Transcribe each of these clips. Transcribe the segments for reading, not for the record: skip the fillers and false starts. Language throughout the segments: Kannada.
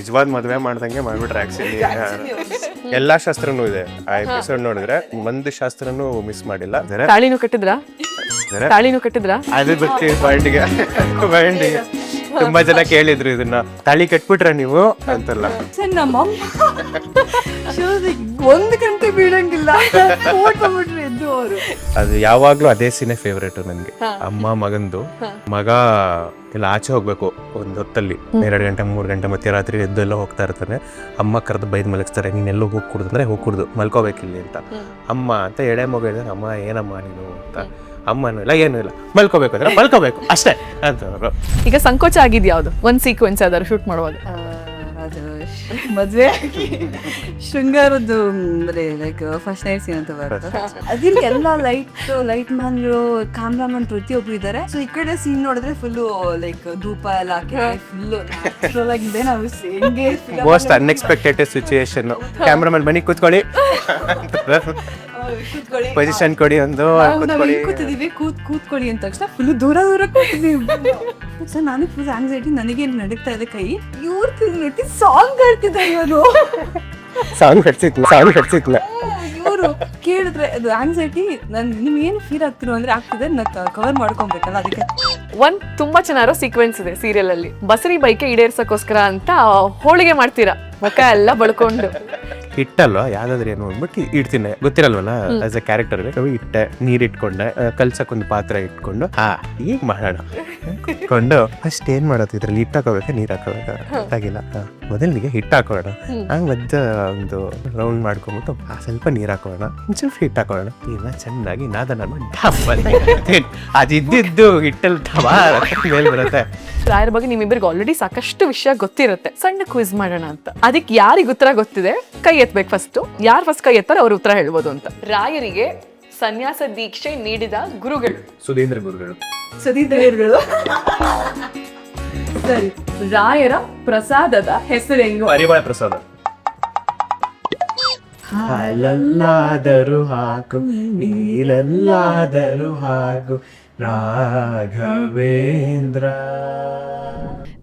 ನಿಜವಾದ ಮದುವೆ ಮಾಡ್ದಂಗೆ ಮಾಡ್ಬಿಟ್ರೆ ಆಕ್ಚುಲಿ ಎಲ್ಲಾ ಶಾಸ್ತ್ರನೂ ಇದೆ ಆ ಎಪಿಸೋಡ್ ನೋಡಿದ್ರೆ ಒಂದು ಶಾಸ್ತ್ರನೂ ಮಿಸ್ ಮಾಡಿಲ್ಲ. ತಾಳಿನೂ ಕಟ್ಟಿದ್ರಾ? ಅದು ಬರ್ತೀವಿ ಬಾಂಡಿಗೆ ತುಂಬಾ ಜನ ಕೇಳಿದ್ರು ಇದನ್ನ, ತಾಳಿ ಕಟ್ಬಿಟ್ರ ನೀವು ಅಂತಲ್ಲ. ನಮ್ಮ ಒಂದು ಗಂಟೆ ಬೀಳಂಗಿಲ್ಲ ಎದ್ದು ಅವರು. ಅದು ಯಾವಾಗ್ಲೂ ಅದೇ ಸೀನೆ ಫೇವ್ರೇಟ್ ನನ್ಗೆ. ಅಮ್ಮ ಮಗಂದು, ಮಗ ಎಲ್ಲ ಆಚೆ ಹೋಗ್ಬೇಕು ಒಂದ್ ಹೊತ್ತಲ್ಲಿ 2 ಗಂಟೆ 3 ಗಂಟೆ ಮಧ್ಯರಾತ್ರಿ ಎದ್ದೆಲ್ಲ ಹೋಗ್ತಾ ಇರ್ತಾನೆ. ಅಮ್ಮ ಕರೆದು ಬೈದ್ ಮಲಗಿಸ್ತಾರೆ, ನೀನೆಲ್ಲೋ ಹೋಗಿ ಕುಡ್ದು ಅಂದ್ರೆ ಹೋಗಿ ಕುಡ್ದು ಮಲ್ಕೋಬೇಕಿಲ್ಲಿ ಅಂತ. ಅಮ್ಮ ಅಂತ ಎಡೆ ಮಗ ಹೇಳಿದ್ರೆ, ಅಮ್ಮ ಏನಮ್ಮ ನೀನು ಅಂತ. ಅಮ್ಮನೂ ಇಲ್ಲ ಏನೂ ಇಲ್ಲ, ಮಲ್ಕೋಬೇಕು ಅಂದ್ರೆ ಮಲ್ಕೋಬೇಕು ಅಷ್ಟೇ ಅಂತ ಅವರು. ಈಗ ಸಂಕೋಚ ಆಗಿದ್ ಯಾವ್ದು ಒಂದ್ ಸೀಕ್ವೆನ್ಸ್ ಯಾವ್ದಾದ್ರು ಶೂಟ್ ಮಾಡುವಾಗ? ಅದು ಮದ್ವೆ ಶೃಂಗಾರದ್ದು ಅಂದ್ರೆ ಲೈಕ್ ಫಸ್ಟ್ ನೈಟ್ ಸೀನ್ ಅಂತ ಬರುತ್ತೆ. ಅದಿಲ್ಲಿ ಎಲ್ಲ ಲೈಟ್ ಮ್ಯಾನ್ರು ಕ್ಯಾಮ್ರಾಮನ್ ಪ್ರತಿಯೊಬ್ರು ಇದ್ದಾರೆ. ಸೊ ಈ ಕಡೆ ಸೀನ್ ನೋಡಿದ್ರೆ ಫುಲ್ಲು ಲೈಕ್ ಧೂಪ ಎಲ್ಲ ಹಾಕಿ ಫುಲ್ ಆಗಿದೆ. ನಾವು ಹೆಂಗೆ ಮೋಸ್ಟ್ ಅನ್ಎಕ್ಸ್ಪೆಕ್ಟೆಡ್ ಸಿಚುಯೇಷನ್. ಕ್ಯಾಮ್ರಾಮನ್ ಬನ್ನಿ ಕೂತ್ಕೊಳ್ಳಿ, ಪೊಸಿಷನ್ ಕೊಡಿ ಒಂದು ಕೂತಿದೀವಿ, ಕೂತ್ಕೊಳ್ಳಿ ಅಂದ ತಕ್ಷಣ ಫುಲ್ ದೂರ ಕೂತಿದೀವಿ. ಸರ್ ನಾನು ಫುಲ್ ಆಂಗ್ಸೈಟಿ, ನನಗೇನು ನಡೀತಾ ಇದೆ ಕೈ. ಇವ್ರು ತಿಂದ್ಬಿಟ್ಟು ಸಾಂಗ್ ಆಡ್ತಿದ್ದಾರೆ. ಇವರು ಸಾಂಗ್ ಹಡ್ಸಿತ್ಲ ಇವರು ಕೇಳಿದ್ರೆ ಅದು ಆಂಗ್ಸೈಟಿ. ನಿಮ್ಗೆ ಏನು ಫೀಲ್ ಆಗ್ತಿರೋ ಅಂದ್ರೆ ಆಗ್ತಿದೆ, ಕವರ್ ಮಾಡ್ಕೊಬೇಕಲ್ಲ ಅದಕ್ಕೆ. ಒಂದ್ ತುಂಬಾ ಚೆನ್ನಾಗಿರೋ ಸೀಕ್ವೆನ್ಸ್ ಇದೆ ಸೀರಿಯಲ್ ಅಲ್ಲಿ. ಬಸರಿ ಬೈಕೆ ಈಡೇರ್ಸಕ್ಕೋಸ್ಕರ ಅಂತ ಹೋಳಿಗೆ ಮಾಡ್ತೀರಾ, ಮುಖ ಎಲ್ಲ ಬಳ್ಕೊಂಡು. ಇಟ್ಟಲ್ವಾ ಯಾವ್ದಾದ್ರು ಏನು ಅಂದ್ಬಿಟ್ಟು ಇಡ್ತೀನಿ, ಗೊತ್ತಿರಲ್ವಲ್ಲ ಆಸ್ ಎ ಕ್ಯಾರೆಕ್ಟರ್. ಇಟ್ಟೆ, ನೀರ್ ಇಟ್ಕೊಂಡೆ, ಕಲ್ಸಕ್ ಒಂದು ಪಾತ್ರೆ ಇಟ್ಕೊಂಡು ಈಗ ಮಾಡೋಣ ಇಟ್ಕೊಂಡು ಫಸ್ಟ್ ಏನ್ ಮಾಡೋದು ಇದ್ರಲ್ಲಿ ಹಿಟ್ಟು ಹಾಕೋಬೇಕಾ ನೀರ್ ಹಾಕೋಬೇಕಾ ಗೊತ್ತಾಗಿಲ್ಲ. ಮೊದಲಿಗೆ ಹಿಟ್ಟು ಹಾಕೋಣ, ಹಂಗ ಮಧ್ಯ ಒಂದು ರೌಂಡ್ ಮಾಡ್ಕೊಂಡ್ಬಿಟ್ಟು ಸ್ವಲ್ಪ ನೀರ್ ಹಾಕೋಣ, ಸ್ವಲ್ಪ ಹಿಟ್ಟು ಹಾಕೋಣ, ಇಲ್ಲ ಚೆನ್ನಾಗಿ ನಾದನ ಅದಿದ್ದು ಹಿಟ್ಟಲ್ಲಿ ಮೇಲ್ ಬರುತ್ತೆ. ರಾಯರ ಬಗ್ಗೆ ನಿಮ್ಮಿಬ್ಬರಿಗೆ ಆಲ್ರೆಡಿ ಸಾಕಷ್ಟು ವಿಷಯ ಗೊತ್ತಿರುತ್ತೆ. ಸಣ್ಣ ಕ್ವಿಜ್ ಮಾಡೋಣ ಅಂತ. ಅದಕ್ಕೆ ಯಾರಿಗೆ ಉತ್ತರ ಗೊತ್ತಿದೆ ಕೈ ಎತ್ತಬೇಕು ಫಸ್ಟ್. ಯಾರು ಫಸ್ಟ್ ಕೈ ಎತ್ತಾರೆ ಅವ್ರ ಉತ್ತರ ಹೇಳ್ಬೋದು ಅಂತ. ರಾಯರಿಗೆ ಸನ್ಯಾಸ ದೀಕ್ಷೆ ನೀಡಿದ ಗುರುಗಳು? ಸುಧೀಂದ್ರ ಗುರುಗಳು. ಸರಿ. ರಾಯರ ಪ್ರಸಾದದ ಹೆಸರು ಹೆಂಗು? ಪರಿಮಳ ಪ್ರಸಾದ. ಹಾಲಲ್ಲಾದರೂ ಹಾಕು, ನೀರಲ್ಲಾದರೂ ಹಾಕು, ರಾಘವೇಂದ್ರ.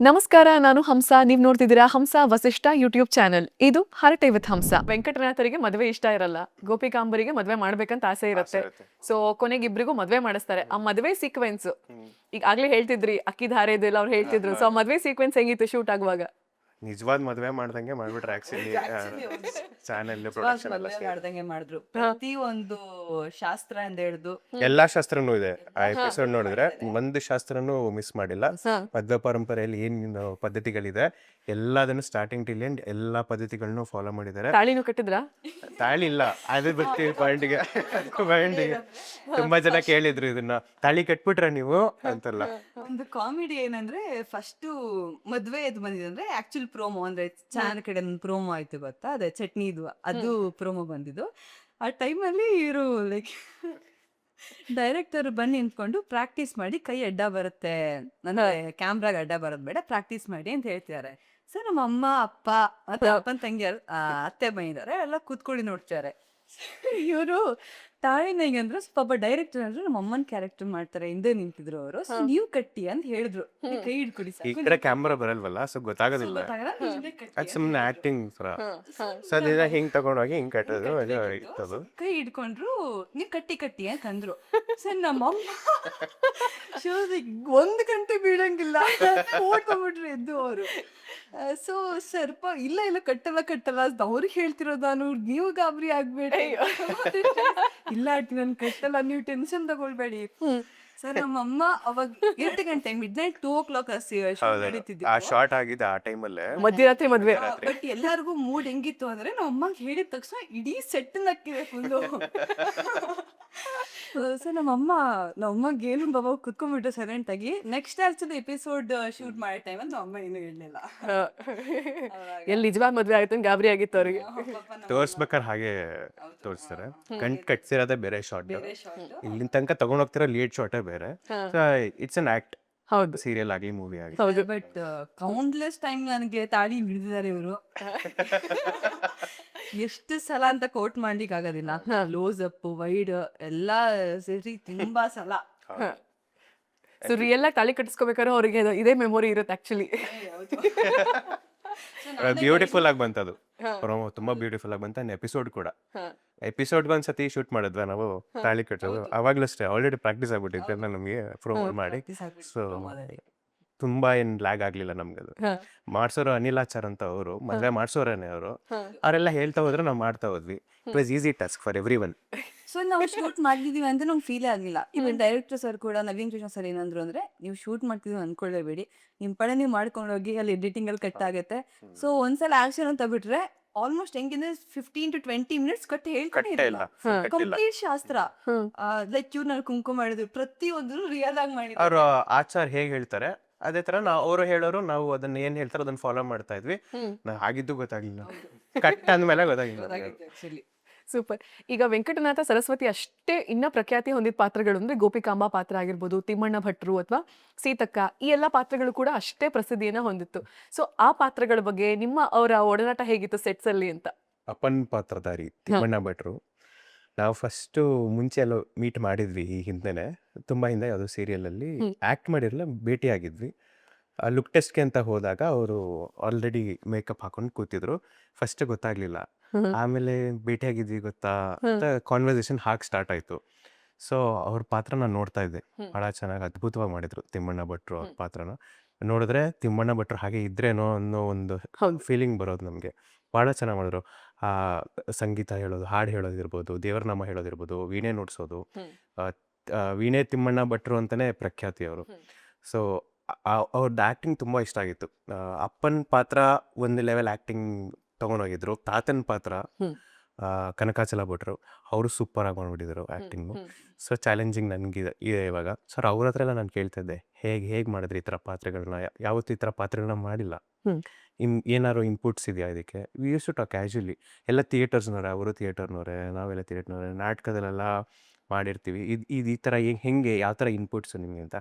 ನಮಸ್ಕಾರ, ನಾನು ಹಂಸ. ನೀವ್ ನೋಡ್ತಿದ್ದೀರಾ ಹಂಸ ವಸಿಷ್ಠ ಯೂಟ್ಯೂಬ್ ಚಾನೆಲ್. ಇದು ಹರಟೆ ವಿತ್ ಹಂಸ. ವೆಂಕಟನಾಥರಿಗೆ ಮದುವೆ ಇಷ್ಟ ಇರಲ್ಲ, ಗೋಪಿಕಾಂಬರಿಗೆ ಮದುವೆ ಮಾಡ್ಬೇಕಂತ ಆಸೆ ಇರುತ್ತೆ. ಸೊ ಕೊನೆಗೆ ಇಬ್ರಿಗೂ ಮದುವೆ ಮಾಡಿಸ್ತಾರೆ. ಆ ಮದುವೆ ಸೀಕ್ವೆನ್ಸ್ ಈಗ ಆಗ್ಲೇ ಹೇಳ್ತಿದ್ರಿ, ಅಕ್ಕಿ ಧಾರೆ ಇದೆಲ್ಲ ಅವ್ರು ಹೇಳ್ತಿದ್ರು. ಸೊ ಆ ಮದುವೆ ಸೀಕ್ವೆನ್ಸ್ ಹೆಂಗಿತ್ತು ಶೂಟ್ ಆಗುವಾಗ? ನಿಜವಾದ ಮದುವೆ ಮಾಡ್ದಂಗೆ ಮಾಡ್ಬಿಟ್ರೆ ಆಕ್ಚುಲಿ ಚಾನೆಲ್ ಪ್ರೊಡಕ್ಷನ್ ಮಾಡ್ದಂಗೆ ಮಾಡಿದ್ರು. ಪ್ರತಿ ಒಂದು ಶಾಸ್ತ್ರ ಅಂತ ಹೇಳಿದ್ರು, ಎಲ್ಲಾ ಶಾಸ್ತ್ರನೂ ಇದೆ ಆ ಎಪಿಸೋಡ್ ನೋಡಿದ್ರೆ. ಒಂದು ಶಾಸ್ತ್ರನೂ ಮಿಸ್ ಮಾಡಿಲ್ಲ. ಮಧ್ವ ಪರಂಪರೆಯಲ್ಲಿ ಏನ್ ಪದ್ಧತಿಗಳಿದೆ ಎಲ್ಲದನ್ನು ಸ್ಟಾರ್ಟಿಂಗ್ ಟಿಲ್ ಎಂಡ್ ಎಲ್ಲಾ ಪದ್ಧತಿಗಳನ್ನು ಫಾಲೋ ಮಾಡಿದ್ದಾರೆ. ತಾಳಿನೂ ಕಟ್ಟಿದ್ರಾ? ತಾಳಿ ಇಲ್ಲ, ಅದು ಬರ್ತೀವಿ ಪಾಯಿಂಟ್ಗೆ. ತುಂಬಾ ಜನ ಕೇಳಿದ್ರು ಇದನ್ನ, ತಾಳಿ ಕಟ್ಬಿಟ್ರ ನೀವು ಅಂತಲ್ಲ. ಒಂದು ಕಾಮಿಡಿ ಏನಂದ್ರೆ ಫಸ್ಟ್ ಮದ್ವೆ ಎದ್ದು ಬಂದಿದೆ ಅಂದ್ರೆ ಆಕ್ಚುಲ್ ಪ್ರೋಮೋ ಅಂದ್ರೆ ಚಾನಲ್ ಕಡೆ ಪ್ರೋಮೋ ಆಯ್ತು ಗೊತ್ತಾ, ಅದೇ ಚಟ್ನಿದು ಅದು ಪ್ರೋಮೋ ಬಂದಿದ್ದು. ಆ ಟೈಮಲ್ಲಿ ಇವರು ಲೈಕ್ ಡೈರೆಕ್ಟರ್ ಬಂದು ನಿಂತ್ಕೊಂಡು ಪ್ರಾಕ್ಟೀಸ್ ಮಾಡಿ, ಕೈ ಅಡ್ಡ ಬರುತ್ತೆ ಅಂದ್ರೆ ಕ್ಯಾಮ್ರಾಗ ಅಡ್ಡ ಬರೋದ್ ಬೇಡ, ಪ್ರಾಕ್ಟೀಸ್ ಮಾಡಿ ಅಂತ ಹೇಳ್ತಿದ್ದಾರೆ. ಸೊ ನಮ್ಮ ಅಮ್ಮ ಅಪ್ಪ ಮತ್ತೆ ಅಪ್ಪನ ತಂಗಿಯರು ಅತ್ತೆ ಬಂದಿದ್ದಾರೆ, ಎಲ್ಲ ಕೂತ್ಕೊಳ್ಳಿ ನೋಡ್ತಾರೆ. ಇವರು ತಾಳಿನ ಹೆಂಗಂದ್ರು ಪಾಪ ಡೈರೆಕ್ಟರ್ ಅಂದ್ರೆ ನಮ್ಮ ಅಮ್ಮನ ಕ್ಯಾರೆಕ್ಟರ್ ಮಾಡ್ತಾರೆ, ಹಿಂದೆ ನಿಂತಿದ್ರು ಅವರು. ಸೊ ನೀವು ಕಟ್ಟಿ ಅಂತ ಹೇಳಿದ್ರು, ಕೈ ಹಿಡ್ಕೊಡಿ ಈ ಕಡೆ ಕ್ಯಾಮ್ರಾ ಬರಲ್ವಲ್ಲ, ಸೊ ಗೊತ್ತಾಗೋದಿಲ್ಲ. ಅದು ಸುಮ್ಮನೆ ಆಕ್ಟಿಂಗ್ ತರ. ಸೊ ಅದ ಹಿಂಗ್ ತಗೊಂಡೋಗಿ ಹಿಂಗ್ ಕಟ್ಟೋದು, ಅದು ಕೈ ಹಿಡ್ಕೊಂಡ್ರು, ನೀವು ಕಟ್ಟಿ ಅಂತ ಅಂದ್ರು. ಸರ್ ನಮ್ಮ ಅಮ್ಮ ಒಂದು ಗಂಟೆ ಬೀಳಂಗಿಲ್ಲ ಓಡ್ಕೊಂಡ್ಬಿಟ್ರು ಎದ್ದು ಅವರು. ಸೊ ಸ್ವಲ್ಪ ಇಲ್ಲ ಕಟ್ಟಲ್ಲ ಅಂತ ಅವ್ರಿಗೆ ಹೇಳ್ತಿರೋದು ನಾನು, ನೀವು ಗಾಬರಿ ಆಗ್ಬೇಡಿ, ಇಲ್ಲ ನಾನು ಕಟ್ಟಲ್ಲ, ನೀವು ಟೆನ್ಷನ್ ತಗೊಳ್ಬೇಡಿ. ಸರ್ ನಮ್ಮಮ್ಮ ಅವಾಗ 8 ಗಂಟೆ ಮಿಡ್ನೈಟ್ 2 o'clock ಆ ಶಾರ್ಟ್ ಆಗಿದೆ ಆ ಟೈಮಲ್ಲೇ, ಮಧ್ಯರಾತ್ರಿ ಮದ್ವೆ. ಬಟ್ ಎಲ್ಲರಿಗೂ ಮೂಡ್ ಹೆಂಗಿತ್ತು ಅಂದ್ರೆ ನಮ್ಮ ಅಮ್ಮಗೆ ಹೇಳಿದ ತಕ್ಷಣ ಇಡೀ ಸೆಟ್ ನಕ್ಕಿದೆ ಫುಲ್ಲು. ಸೊ ನಮ್ಮಮ್ಮಗೆ ಏನು ಬಾಬಾ ಕುತ್ಕೊಂಡ್ಬಿಟ್ಟು ಸೈಲೆಂಟ್ ಆಗಿ. ನೆಕ್ಸ್ಟ್ ಆಕ್ಚುಲಿ ಎಪಿಸೋಡ್ ಶೂಟ್ ಮಾಡೋ ಟೈಮ್ ಅಂತ ಅಮ್ಮ ಏನು ಹೇಳಲಿಲ್ಲ. ಎಲ್ಲಿ ನಿಜವಾದ ಮದ್ವೆ ಆಗುತ್ತೆ ಗಾಬರಿ ಆಗಿತ್ತು ಅವ್ರಿಗೆ. ತೋರ್ಸ್ಬೇಕಾದ್ರೆ ಹಾಗೆ ತೋರಿಸ್ತಾರೆ. ಕಟ್ಸಿರೋದೇ ಬೇರೆ ಶಾರ್ಟ್, ಇಲ್ಲಿನ ತನಕ ತಗೊಂಡ್ ಹೋಗ್ತಿರೋ ಲೀಡ್ ಶಾರ್ಟೇ ಬೇರೆ. It's an act. ಹೌದು, ಸೀರಿಯಲ್ ಆಗಲಿ ಮೂವಿ ಆಗಲಿ. ಬಟ್ ಕೌಂಟ್ಲೆಸ್ ಟೈಮ್ ನನಗೆ ತಾಳಿ ಹಿಡಿದಿದ್ದಾರೆ ಇವರು. ಎಷ್ಟು ಸಲ ಅಂತ ಕೋಟ್ ಮಾಡ್ಲಿಕ್ಕೆ ಆಗೋದಿಲ್ಲ. ಕ್ಲೋಸ್ ಅಪ್ ವೈಡ್ ಎಲ್ಲ ಸೇರಿ ತುಂಬಾ ಸಲ. ಸೊ ರಿಯಲ್ ಆಗಿ ತಾಳಿ ಕಟ್ಟಿಸ್ಕೋಬೇಕಾದ್ರೆ ಅವ್ರಿಗೆ ಇದೇ ಮೆಮೊರಿ ಇರುತ್ತೆ ಆಕ್ಚುಲಿ. ಬ್ಯೂಟಿಫುಲ್ ಆಗಿ ಬಂತದು ಹಾ. ಪ್ರೊಮೋ, ತುಂಬಾ ಬ್ಯೂಟಿಫುಲ್ ಆಗಿ ಬಂತ. ಎಪಿಸೋಡ್ ಕೂಡ ಹಾ. ಎಪಿಸೋಡ್ ಒಂದ್ಸತಿ ಶೂಟ್ ಮಾಡಿದ್ವಾ ನಾವು ತಾಳಿ ಕಟ್ಟೋದು, ಅವಾಗ್ಲೂ ಅಷ್ಟೇ ಆಲ್ರೆಡಿ ಪ್ರಾಕ್ಟೀಸ್ ಆಗ್ಬಿಟ್ಟಿತ್ತು ಎಲ್ಲ ನಮಗೆ ಪ್ರೊಮೋ ಮಾಡಿ. ಸೊ ತುಂಬಾ ಏನ್ ಲ್ಯಾಗ್ ಆಗ್ಲಿಲ್ಲ ನಮ್ಗೆ. ಅದು ಹಾ. ಮಾಡ್ಸೋರು ಅನಿಲಾಚಾರ್ ಅಂತ ಅವರು, ಮದ್ವೆ ಮಾಡ್ಸೋರೇನೆ ಅವರು. ಹಾ. ಅವರೆಲ್ಲ ಹೇಳ್ತಾ ಹೋದ್ರೆ ನಾವು ಮಾಡ್ತಾ ಹೋದ್ವಿ. It was easy task for every one. So ನಾವು ಶೂಟ್ ಮಾಡಿದೀವಿ ಅಂತ ನಮ್ಗೆ ಫೀಲ್ ಆಗಿಲ್ಲ. ಇವನ್ ಡೈರೆಕ್ಟರ್ ಸರ್ ಕೂಡ, ನವೀನ್ ಕೃಷ್ಣ ಸರ್ ಏನಂದ್ರು ಅಂದ್ರೆ, ನೀವು ಶೂಟ್ ಮಾಡ್ತಿದೀವಿ ಅನ್ಕೊಳ್ಳೇಬೇಡಿ, ನಿಮ್ ಪಡೆ ನೀವು ಮಾಡ್ಕೊಂಡು ಹೋಗಿ, ಅಲ್ಲಿ ಎಡಿಟಿಂಗ್ ಅಲ್ಲಿ ಕಟ್ ಆಗುತ್ತೆ. ಸೊ ಒಂದ್ಸಲ ಆಕ್ಷನ್ ಅಂತ ಬಿಟ್ರೆ ಆಲ್ಮೋಸ್ಟ್ ಹೆಂಗಿದ್ರೆ 15 to 20 minutes ಕಟ್ ಹೇಳ್ಕೊಟ್ಟೇ ಇಲ್ಲ. ಕಂಪ್ಲೀಟ್ ಶಾಸ್ತ್ರ. ಲೈಕ್ ಇವ್ರು ಕುಂಕುಮ ಮಾಡಿದ್ವಿ, ಪ್ರತಿಯೊಂದು ರಿಯಲ್ ಆಗಿ ಮಾಡಿದ್ವಿ. ಅವ್ರು ಆಚಾರ್ ಹೇಗ್ ಹೇಳ್ತಾರೆ ಅದೇ ತರ ನಾವು, ಅವರು ಹೇಳೋರು, ನಾವು ಅದನ್ನ ಏನ್ ಹೇಳ್ತಾರೋ ಅದನ್ನ ಫಾಲೋ ಮಾಡ್ತಾ ಇದ್ವಿ. ನಾವು ಆಗಿದ್ದು ಗೊತ್ತಾಗ್ಲಿಲ್ಲ, ಕಟ್ ಅಂದ್ಮೇಲೆ ಗೊತ್ತಾಗಿಲ್ಲ. Actually super. ಈಗ ವೆಂಕಟನಾಥ ಸರಸ್ವತಿ ಅಷ್ಟೇ ಇನ್ನ ಪ್ರಖ್ಯಾತಿ ಹೊಂದಿದ ಪಾತ್ರಗಳು ಅಂದ್ರೆ ಗೋಪಿಕಾಂಬ ಪಾತ್ರ ಆಗಿರ್ಬೋದು, ತಿಮ್ಮಣ್ಣ ಭಟ್ರು ಅಥವಾ ಸೀತಕ್ಕ, ಈ ಎಲ್ಲ ಪಾತ್ರಗಳು ಕೂಡ ಅಷ್ಟೇ ಪ್ರಸಿದ್ಧಿಯನ್ನ ಹೊಂದಿತ್ತು. ಸೊ ಆ ಪಾತ್ರಗಳ ಬಗ್ಗೆ ನಿಮ್ಮ ಅವರ ಒಡನಾಟ ಹೇಗಿತ್ತು ಸೆಟ್ಸ್ ಅಲ್ಲಿ ಅಂತ? ಅಪ್ಪನ್ ಪಾತ್ರಧಾರಿ ತಿಮ್ಮಣ್ಣ ಭಟ್ರು, ನಾವು ಫಸ್ಟು ಮುಂಚೆ ಎಲ್ಲ ಮೀಟ್ ಮಾಡಿದ್ವಿ ಈ ಹಿಂದೆನೆ, ತುಂಬಾ ಹಿಂದೆ ಯಾವುದೋ ಸೀರಿಯಲಲ್ಲಿ ಆ್ಯಕ್ಟ್ ಮಾಡಿರಲಿಲ್ಲ, ಭೇಟಿ ಆಗಿದ್ವಿ. ಲುಕ್ ಟೆಸ್ಟ್ಗೆ ಅಂತ ಹೋದಾಗ ಅವರು ಆಲ್ರೆಡಿ ಮೇಕಪ್ ಹಾಕೊಂಡು ಕೂತಿದ್ರು. ಫಸ್ಟ್ ಗೊತ್ತಾಗ್ಲಿಲ್ಲ, ಆಮೇಲೆ ಭೇಟಿಯಾಗಿದ್ವಿ ಗೊತ್ತಾ ಅಂತ ಕಾನ್ವರ್ಸೇಷನ್ ಹಾಗೆ ಸ್ಟಾರ್ಟ್ ಆಯಿತು. ಸೊ ಅವ್ರ ಪಾತ್ರ ನಾನು ನೋಡ್ತಾ ಇದ್ದೆ, ಭಾಳ ಚೆನ್ನಾಗಿ ಅದ್ಭುತವಾಗಿ ಮಾಡಿದ್ರು ತಿಮ್ಮಣ್ಣ ಭಟ್ರು ಅವ್ರ ಪಾತ್ರನ. ನೋಡಿದ್ರೆ ತಿಮ್ಮಣ್ಣ ಭಟ್ರು ಹಾಗೆ ಇದ್ರೇನೋ ಅನ್ನೋ ಒಂದು ಫೀಲಿಂಗ್ ಬರೋದು ನಮಗೆ. ಭಾಳ ಚೆನ್ನಾಗಿ ಮಾಡಿದ್ರು. ಆ ಸಂಗೀತ ಹೇಳೋದು, ಹಾಡು ಹೇಳೋದಿರ್ಬೋದು, ದೇವರನಾಮ ಹೇಳೋದಿರ್ಬೋದು, ವೀಣೆ ನುಡ್ಸೋದು. ವೀಣೆ ತಿಮ್ಮಣ್ಣ ಭಟ್ರು ಅಂತಲೇ ಪ್ರಖ್ಯಾತಿ ಅವರು. ಸೊ ಅವ್ರದ್ದು ಆ್ಯಕ್ಟಿಂಗ್ ತುಂಬ ಇಷ್ಟ ಆಗಿತ್ತು. ಅಪ್ಪನ ಪಾತ್ರ ಒಂದು ಲೆವೆಲ್ ಆ್ಯಕ್ಟಿಂಗ್ ತೊಗೊಂಡೋಗಿದ್ರು. ತಾತನ ಪಾತ್ರ ಕನಕಾಚಲ ಭಟ್ರು, ಅವರು ಸೂಪರ್ ಆಗಿ ಮಾಡ್ಬಿಟ್ಟಿದ್ರು ಆ್ಯಕ್ಟಿಂಗು. ಸೊ ಚಾಲೆಂಜಿಂಗ್ ನನಗಿದೆ ಇದೆ ಇವಾಗ. ಸರ್ ಅವ್ರ ಹತ್ರ ಎಲ್ಲ ನಾನು ಕೇಳ್ತಾ ಇದ್ದೆ, ಹೇಗೆ ಮಾಡಿದ್ರಿ ಈ ಥರ ಪಾತ್ರಗಳನ್ನ, ಯಾವತ್ತೂ ಈ ಥರ ಪಾತ್ರಗಳನ್ನ ಮಾಡಿಲ್ಲ, ಏನಾದ್ರು ಇನ್ಪುಟ್ಸ್ ಇದೆಯಾ ಇದಕ್ಕೆ. We use to talk casually. ಎಲ್ಲ ಥಿಯೇಟರ್ಸ್ನವರೇ, ಅವರು ಥಿಯೇಟರ್ನವರೇ, ನಾವೆಲ್ಲ ಥಿಯೇಟರ್ನವರೇ, ನಾಟಕದಲ್ಲೆಲ್ಲ ಮಾಡಿರ್ತೀವಿ. ಇದು ಈ ಥರ ಹೆಂಗೆ, ಯಾವ ಥರ ಇನ್ಪುಟ್ಸು ನಿಮಗೆ ಅಂತ.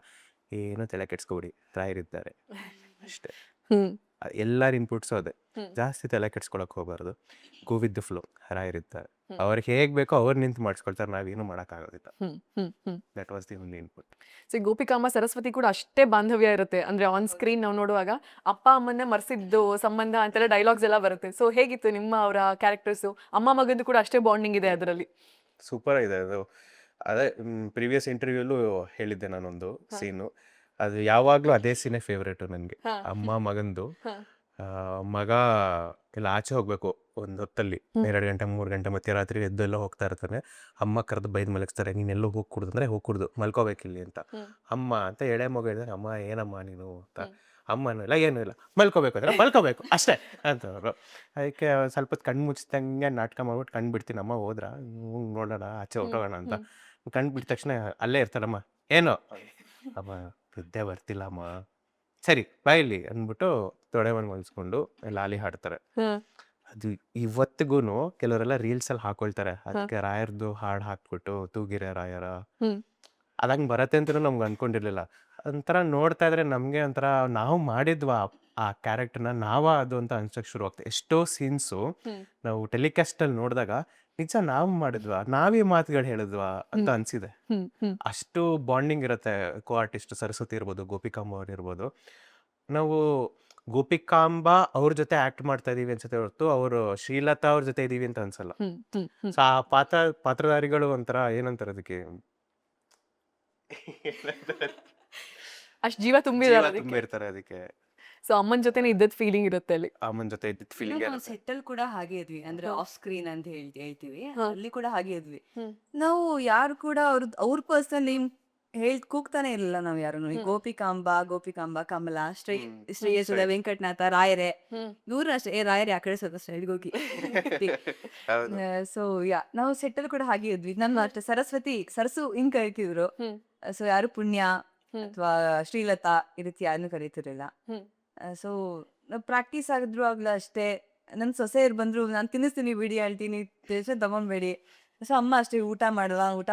ಏನೋ ತಲೆ ಕೆಡ್ಸ್ಕೊಬಿಡಿ, ರಾಯರಿದ್ದಾರೆ ಅಷ್ಟೇ. ಎಲ್ಲರ ಇನ್ಪುಟ್ಸು ಅದೇ, ಜಾಸ್ತಿ ತಲೆ ಕೆಡ್ಸ್ಕೊಳಕ್ ಹೋಗ್ಬಾರ್ದು. ಗೋ ವಿತ್ ದ ಫ್ಲೋ, ರಾಯರಿದ್ದಾರೆ, ಅವ್ರಿಗೆ ಹೇಗೆ ಬೇಕೋ ಅವ್ರು ನಿಂತು ಮಾಡಿಸ್ಕೊಳ್ತಾರೆ, ನಾವೇನು ಮಾಡೋಕ್ಕಾಗೋದಿಲ್ಲ. That was the only input. So Gopikamba Saraswati ಕೂಡ ಅಷ್ಟೇ ಬಾಂಧವ್ಯ ಇರುತ್ತೆ. ಅಂದ್ರೆ ಆನ್ ಸ್ಕ್ರೀನ್ ನಾವು ನೋಡುವಾಗ ಅಪ್ಪ ಅಮ್ಮನ್ನೇ ಮರ್ಸಿದ್ದು ಸಂಬಂಧ ಅಂತೆಲ್ಲ ಡೈಲಾಗ್ಸ್ ಎಲ್ಲ ಬರುತ್ತೆ. ಸೊ ಹೇಗಿತ್ತು ನಿಮ್ಮ ಅವರ ಕ್ಯಾರೆಕ್ಟರ್ಸು? ಅಮ್ಮ ಮಗಂದು ಕೂಡ ಅಷ್ಟೇ ಬಾಂಡಿಂಗ್ ಇದೆ ಅದರಲ್ಲಿ. ಸೂಪರ್ ಇದೆ ಅದು. ಅದೇ ಪ್ರೀವಿಯಸ್ ಇಂಟರ್ವ್ಯೂಲ್ಲೂ ಹೇಳಿದ್ದೆ ನಾನೊಂದು ಸೀನು, ಅದು ಯಾವಾಗಲೂ ಅದೇ ಸೀನೇ ಫೇವ್ರೇಟು ನನಗೆ. ಅಮ್ಮ ಮಗಂದು. ಮಗ ಎಲ್ಲ ಆಚೆ ಹೋಗ್ಬೇಕು ಒಂದು ಹೊತ್ತಲ್ಲಿ, 2 ಗಂಟೆ 3 ಗಂಟೆ ಮಧ್ಯರಾತ್ರಿ ಎದ್ದೆಲ್ಲ ಹೋಗ್ತಾ ಇರ್ತಾನೆ. ಅಮ್ಮ ಕರೆದು ಬೈದು ಮಲಗಿಸ್ತಾರೆ, ನೀನೆಲ್ಲೋ ಹೋಗಿ ಕುಡ್ದಂದ್ರೆ ಹೋಗಿ ಕುಡ್ದು ಮಲ್ಕೋಬೇಕಿಲ್ಲಿ ಅಂತ. ಅಮ್ಮ ಅಂತ ಎಳೆ ಮಗ ಹೇಳಿದ್ರೆ, ಅಮ್ಮ ಏನಮ್ಮ ನೀನು ಅಂತ. ಅಮ್ಮನೂ ಇಲ್ಲ ಏನೂ ಇಲ್ಲ, ಮಲ್ಕೋಬೇಕು ಅಂದ್ರೆ ಮಲ್ಕೋಬೇಕು ಅಷ್ಟೇ ಅಂತವ್ರು. ಅದಕ್ಕೆ ಸ್ವಲ್ಪ ಹೊತ್ತು ಕಣ್ಣು ಮುಚ್ಚಿದಂಗೆ ನಾಟಕ ಮಾಡ್ಬಿಟ್ಟು ಕಣ್ಣು ಬಿಡ್ತೀನಿ. ಅಮ್ಮ ಹೋದ್ರ ನೋಡೋಣ ಆಚೆ ಹೊಟ್ಟೋಗೋಣ ಅಂತ ಕಣ್ಣು ಬಿಟ್ಟ ತಕ್ಷಣ ಅಲ್ಲೇ ಇರ್ತಾರಮ್ಮ, ಏನೋ ಅಮ್ಮ ನಿದ್ದೆ ಬರ್ತಿಲ್ಲ ಅಮ್ಮ, ಸರಿ ಬಾಯಿಲಿ ಅಂದ್ಬಿಟ್ಟು ತೊಡೆ ಮಣ್ಣು ಮಲ್ಸ್ಕೊಂಡು ಲಾಲಿ ಹಾಡ್ತಾರೆ. ಅದು ಇವತ್ತಿಗೂ ಕೆಲವರೆಲ್ಲ ರೀಲ್ಸ್ ಅಲ್ಲಿ ಹಾಕೊಳ್ತಾರೆ, ಅದಕ್ಕೆ ರಾಯರ್ದು ಹಾಡು ಹಾಕ್ಬಿಟ್ಟು ತೂಗಿರೆ ರಾಯರ ಅದಂಗೆ ಬರತ್ತೆ ಅಂತ ನಮ್ಗೆ ಅನ್ಕೊಂಡಿರ್ಲಿಲ್ಲ. ಒಂಥರ ನೋಡ್ತಾ ಇದ್ರೆ ನಮಗೆ ಒಂಥರ ನಾವು ಮಾಡಿದ್ವಾ ಆ ಕ್ಯಾರೆಕ್ಟರ್ನ ಅದು ಅಂತ ಅನ್ಸಕ್ ಶುರು ಆಗ್ತದೆ. ಎಷ್ಟೋ ಸೀನ್ಸು ನಾವು ಟೆಲಿಕಾಸ್ಟ್ ಅಲ್ಲಿ ನೋಡಿದಾಗ ನಿಜ ನಾವು ಮಾಡಿದ್ವಾ, ನಾವೇ ಮಾತುಗಳು ಹೇಳಿದ್ವಾ ಅಂತ ಅನ್ಸಿದೆ. ಅಷ್ಟು ಬಾಂಡಿಂಗ್ ಇರುತ್ತೆ. ಕೋ ಆರ್ಟಿಸ್ಟ್ ಸರಸ್ವತಿ ಇರ್ಬೋದು, ಗೋಪಿಕಾಂಬ ಅವ್ರು ಇರ್ಬೋದು. ನಾವು ಗೋಪಿಕಾಂಬ ಅವ್ರ ಜೊತೆ ಆಕ್ಟ್ ಮಾಡ್ತಾ ಇದೀವಿ ಅನ್ಸುತ್ತೆ ಹೊರತು ಅವರು ಶ್ರೀಲತಾ ಅವ್ರ ಜೊತೆ ಇದೀವಿ ಅಂತ ಅನ್ಸಲ್ಲ. ಸೊ ಆ ಪಾತ್ರಧಾರಿಗಳು ಒಂಥರ ಏನಂತಾರೆ ಅದಕ್ಕೆ, ಅಷ್ಟು ಜೀವ ತುಂಬಿದ್ದಾರೆ ತುಂಬಿರ್ತಾರೆ ಅದಕ್ಕೆ. ಸೊ ಅಮ್ಮನ ಜೊತೆನೇ ಇದ್ದದ್ ಫೀಲಿಂಗ್ ಇರುತ್ತೆ ಅಲ್ಲಿ. ಅಮ್ಮನ ಜೊತೆ ಇದ್ದಿದ್ ಫೀಲಿಂಗ್ ಸೆಟ್ಟಲ್ ಕೂಡ ಹಾಗೆ ಇದ್ವಿ, ಅಂದ್ರೆ ಆಫ್ ಸ್ಕ್ರೀನ್ ಅಂತ ಹೇಳ್ತೀವಿ, ಅಲ್ಲಿ ಕೂಡ ಹಾಗೆ ಇದ್ವಿ ನಾವು. ಯಾರು ಕೂಡ ಅವ್ರ ಪರ್ಸನಲ್ ನೇಮ್ ಕೂಗ್ತಾನೆ ಇರಲಿಲ್ಲ ನಾವು ಯಾರು. ಗೋಪಿಕಾಂಬ, ಗೋಪಿಕಾಂಬ, ಕಮಲ, ಶ್ರೇಯಸುಧ, ವೆಂಕಟನಾಥ, ರಾಯರೇ, ಇವ್ರು ಅಷ್ಟೇ. ರಾಯರೇ ಆ ಕಡೆ ಸ್ವಲ್ಪ ಸೈಡ್ಗೆ ಹೋಗಿ. ಸೊ ನಾವು ಸೆಟ್ಟಲ್ ಕೂಡ ಹಾಗೆ ಇದ್ವಿ. ನನ್ನ ಅಷ್ಟೇ ಸರಸು ಹಿಂಗ್ ಕರಿತಿದ್ರು. ಸೊ ಯಾರು ಪುಣ್ಯ ಅಥವಾ ಶ್ರೀಲತಾ ಈ ರೀತಿ ಯಾರನ್ನು ಕರೀತಿರ್ಲಿಲ್ಲ. ಸೊ ಪ್ರಾಕ್ಟೀಸ್ ಆಗಿದ್ರು ಆಗ್ಲೂ ಅಷ್ಟೇ. ನನ್ ಸೊಸೆಯರು ಬಂದ್ರು, ನಾನು ತಿನ್ನಿಸ್ತೀನಿ ಬಿಡಿ ಹೇಳ್ತೀನಿ, ಟೆನ್ಷನ್ ತಗೊಂಡ್ಬೇಡಿ. ಸೊ ಅಮ್ಮ ಅಷ್ಟೇ, ಊಟ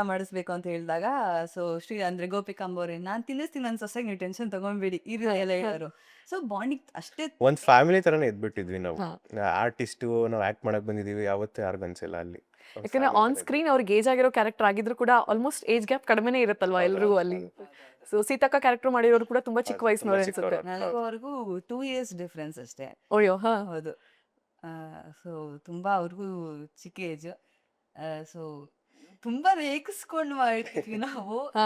ಮಾಡಿಸ್ಬೇಕು ಅಂತ ಹೇಳಿದಾಗ, ಸೊ ಅಂದ್ರೆ ಗೋಪಿಕಾಂಬ ಅವ್ರೆ, ನಾನ್ ತಿನ್ನಿಸ್ತೀನಿ ನನ್ನ ಸೊಸೆಗೆ, ನೀವು ಟೆನ್ಷನ್ ತಗೊಂಡ್ಬೇಡಿ ಈ ರೀತಿ ಎಲ್ಲ ಹೇಳೋರು. ಸೊ ಬಾಂಡಿಂಗ್ ಅಷ್ಟೇ ಒಂದ್ ಫ್ಯಾಮಿಲಿ ತರನೇ ಇದ್ಬಿಟ್ಟಿದ್ವಿ ನಾವು. ಆರ್ಟಿಸ್ಟ್ ನಾವು ಆಕ್ಟ್ ಮಾಡಕ್ ಬಂದಿದೀವಿ, ಯಾವತ್ತೂ ಯಾರಿಗೂ ಅನ್ಸಿಲ್ಲ ಅಲ್ಲಿ. ಯಾಕಂದ್ರೆ ಆನ್ ಸ್ಕ್ರೀನ್ ಅವ್ರಿಗೆ ಏಜ್ ಆಗಿರೋ ಕ್ಯಾರೆಕ್ಟರ್ ಆಗಿದ್ರು ಕೂಡ ಆಲ್ಮೋಸ್ಟ್ ಏಜ್ ಗ್ಯಾಪ್ ಕಡಿಮೆನೇ ಇರುತ್ತಲ್ವಾ ಎಲ್ರಿಗೂ ಅಲ್ಲಿ. ಸೊ ಸೀತಕ್ಕ ಕ್ಯಾರೆಕ್ಟರ್ ಮಾಡಿರೋರು ಕೂಡ ತುಂಬಾ ಚಿಕ್ಕ ವಯಸ್ಸಿನವ್ರು ಅನ್ಸುತ್ತೆ. ನನಗೂ ಅವ್ರಿಗೂ 2 years ಡಿಫ್ರೆನ್ಸ್ ಅಷ್ಟೇ. ಅಯ್ಯೋ ಹಾ. ಹೌದು. ಸೊ ತುಂಬಾ ಅವ್ರಿಗೂ ಚಿಕ್ಕ ಏಜ್. ಸೊ ತುಂಬಾ ರೇಗಿಸ್ಕೊಂಡು ಮಾಡ್ತಿದ್ವಿ ನಾವು. ಹಾ.